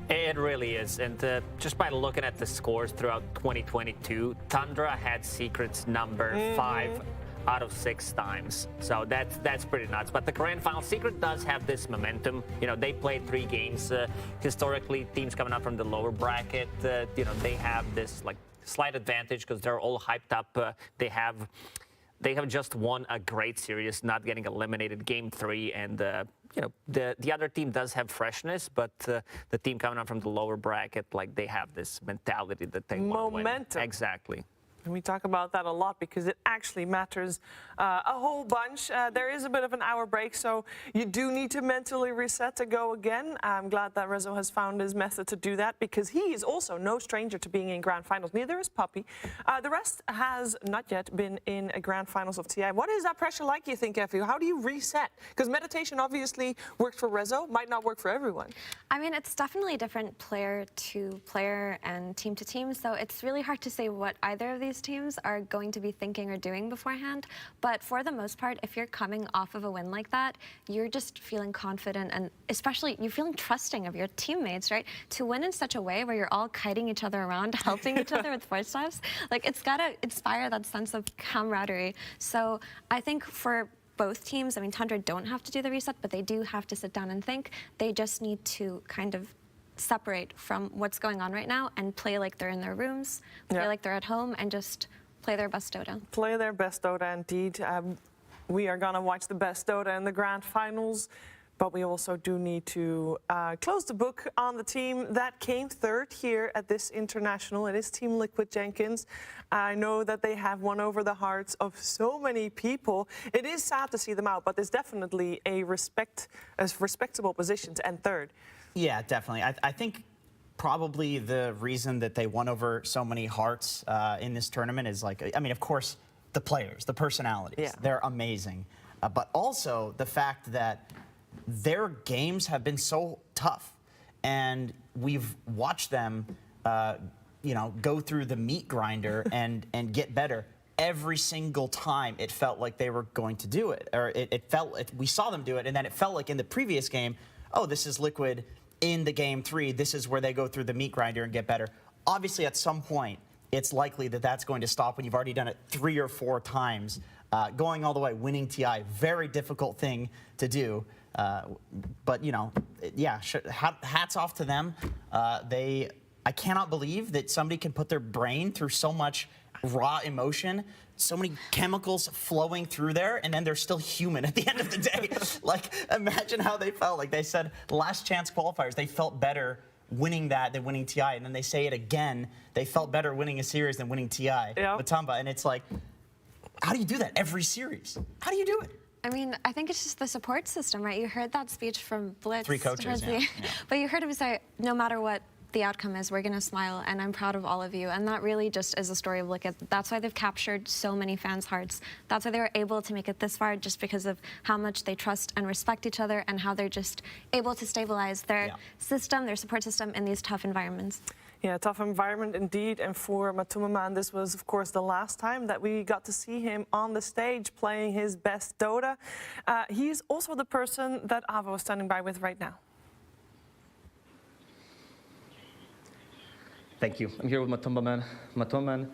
Speaker 10: It really is, and just by looking at the scores throughout 2022, Tundra had Secret's number 5 out of 6 times. So that's pretty nuts. But the grand final, Secret does have this momentum. They played 3 games. Historically, teams coming up from the lower bracket, they have this like slight advantage because they're all hyped up. They have they have just won a great series, not getting eliminated game 3, and you know, the other team does have freshness, but the team coming up from the lower bracket, like, they have this mentality that they want to win.
Speaker 9: Momentum.
Speaker 10: Exactly.
Speaker 9: And we talk about that a lot because it actually matters a whole bunch. There is a bit of an hour break, so you do need to mentally reset to go again. I'm glad that Rezo has found his method to do that because he is also no stranger to being in grand finals. Neither is Puppy. The rest has not yet been in a grand finals of TI. What is that pressure like, you think, Effie? How do you reset? Because meditation obviously worked for Rezo, might not work for everyone.
Speaker 11: I mean, it's definitely different player to player and team to team, so it's really hard to say what either of these teams are going to be thinking or doing beforehand. But for the most part, if you're coming off of a win like that, you're just feeling confident, and especially you're feeling trusting of your teammates, right? To win in such a way where you're all kiting each other around, helping each other with force stops, like, it's gotta inspire that sense of camaraderie. So I think for both teams, I mean, Tundra don't have to do the reset, but they do have to sit down and think. They just need to kind of separate from what's going on right now and play like they're in their rooms, play like they're at home, and just play their best Dota.
Speaker 9: Play their best Dota, indeed. We are going to watch the best Dota in the grand finals, but we also do need to close the book on the team that came third here at this international. It is Team Liquid Jenkins. I know that they have won over the hearts of so many people. It is sad to see them out, but there's definitely a respectable position to end third.
Speaker 12: Yeah, definitely. I think probably the reason that they won over so many hearts in this tournament is, like, I mean, of course, the players, the personalities. Yeah. They're amazing. But also the fact that their games have been so tough. And we've watched them, you know, go through the meat grinder and get better. Every single time it felt like they were going to do it. Or we saw them do it, and then it felt like in the previous game, oh, this is Liquid in the game 3, this is where they go through the meat grinder and get better. Obviously, at some point, it's likely that that's going to stop when you've already done it 3 or 4 times. Going all the way, winning TI, very difficult thing to do. But, you know, yeah, hats off to them. I cannot believe that somebody can put their brain through so much raw emotion, so many chemicals flowing through there, and then they're still human at the end of the day. Like, imagine how they felt. Like they said, last chance qualifiers, they felt better winning that than winning TI. And then they say it again, they felt better winning a series than winning TI with Tumba. And it's like, how do you do that every series? How do you do it?
Speaker 11: I mean, I think it's just the support system, right? You heard that speech from Blitz.
Speaker 12: 3 coaches, yeah.
Speaker 11: But you heard him say, no matter what the outcome is, we're going to smile, and I'm proud of all of you. And that really just is a story of Liquid. That's why they've captured so many fans' hearts. That's why they were able to make it this far, just because of how much they trust and respect each other, and how they're just able to stabilize their system, their support system, in these tough environments.
Speaker 9: Yeah, tough environment indeed. And for Matumaman, this was, of course, the last time that we got to see him on the stage playing his best Dota. He's also the person that Ava was standing by with right now.
Speaker 16: Thank you. I'm here with Matumaman. Matumaman,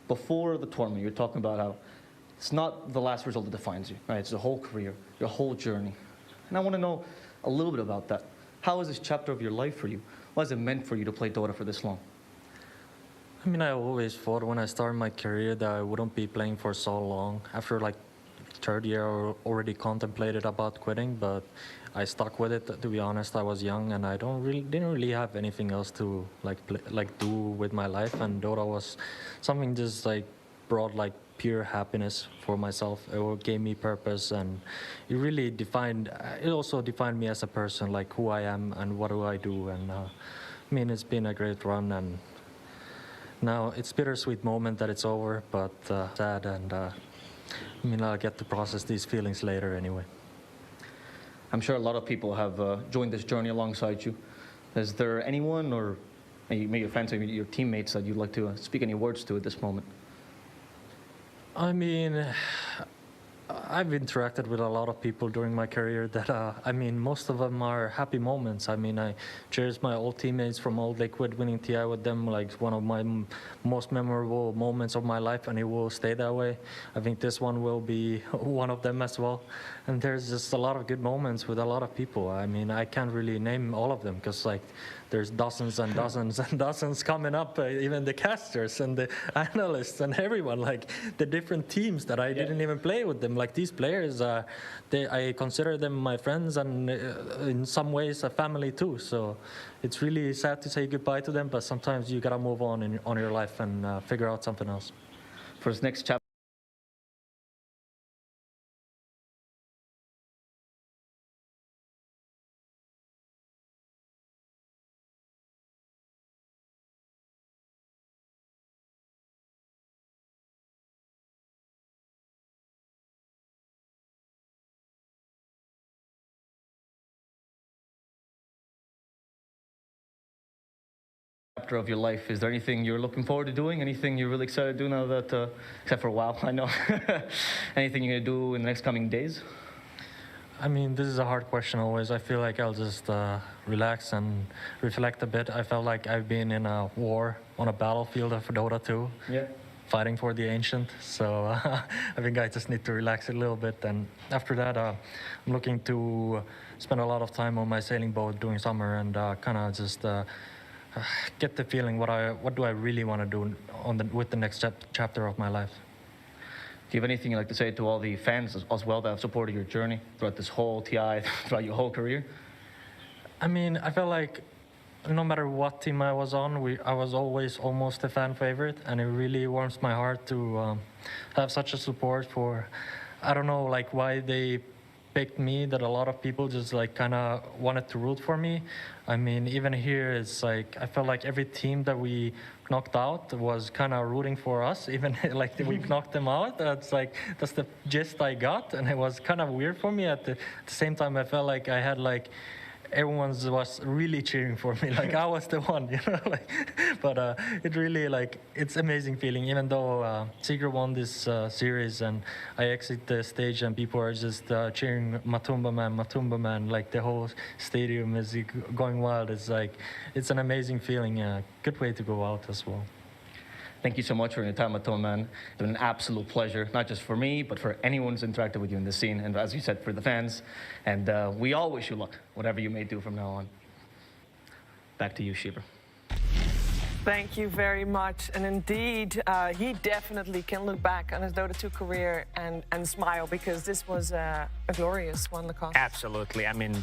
Speaker 16: before the tournament, you're talking about how it's not the last result that defines you, right? It's the whole career, your whole journey. And I want to know a little bit about that. How is this chapter of your life for you? What has it meant for you to play Dota for this long?
Speaker 17: I mean, I always thought when I started my career that I wouldn't be playing for so long. After like third year, I already contemplated about quitting, but I stuck with it. To be honest, I was young and I didn't really have anything else to do with my life, and Dota was something just like brought like pure happiness for myself. It gave me purpose, and it really also defined me as a person, like who I am and what do I do. And I mean, it's been a great run, and now it's bittersweet moment that it's over, but sad, and I mean, I'll get to process these feelings later anyway.
Speaker 16: I'm sure a lot of people have joined this journey alongside you. Is there anyone, or maybe your friends or your teammates, that you'd like to speak any words to at this moment?
Speaker 17: I mean, I've interacted with a lot of people during my career that, I mean, most of them are happy moments. I mean, I cherish my old teammates from old Liquid, winning TI with them, like one of my most memorable moments of my life, and it will stay that way. I think this one will be one of them as well. And there's just a lot of good moments with a lot of people. I mean, I can't really name all of them because, like, there's dozens and dozens and dozens coming up, even the casters and the analysts and everyone, like the different teams that I didn't even play with them. Like these players, I consider them my friends and in some ways a family too. So it's really sad to say goodbye to them, but sometimes you gotta move on on your life and figure out something else.
Speaker 16: For his next chapter. Of your life, is there anything you're looking forward to doing? Anything you're really excited to do now that, except for a while, I know. Anything you're gonna do in the next coming days?
Speaker 17: I mean, this is a hard question always. I feel like I'll just relax and reflect a bit. I felt like I've been in a war on a battlefield of Dota 2, fighting for the Ancient. So I think I just need to relax a little bit. And after that, I'm looking to spend a lot of time on my sailing boat during summer and kind of just get the feeling what do I really want to do with the next chapter of my life.
Speaker 16: Do you have anything you'd like to say to all the fans as well that have supported your journey throughout this whole TI, throughout your whole career?
Speaker 17: I mean, I felt like no matter what team I was on, I was always almost a fan favorite, and it really warms my heart to have such a support for, I don't know, like why they picked me, that a lot of people just like kind of wanted to root for me. I mean, even here, it's like I felt like every team that we knocked out was kind of rooting for us, even like we knocked them out. That's like, that's the gist I got, and it was kind of weird for me. At the same time, I felt like I had like, everyone was really cheering for me, like I was the one, you know, like, but it really, like, it's amazing feeling, even though Secret won this series and I exit the stage and people are just cheering Matumba man, like the whole stadium is going wild. It's like, it's an amazing feeling, good way to go out as well.
Speaker 16: Thank you so much for your time, Matumba man. It's been an absolute pleasure, not just for me, but for anyone who's interacted with you in the scene, and as you said, for the fans. And we all wish you luck, whatever you may do from now on. Back to you, Shiver.
Speaker 9: Thank you very much. And indeed, he definitely can look back on his Dota 2 career and smile, because this was a glorious one, Lacoste.
Speaker 10: Absolutely. I mean,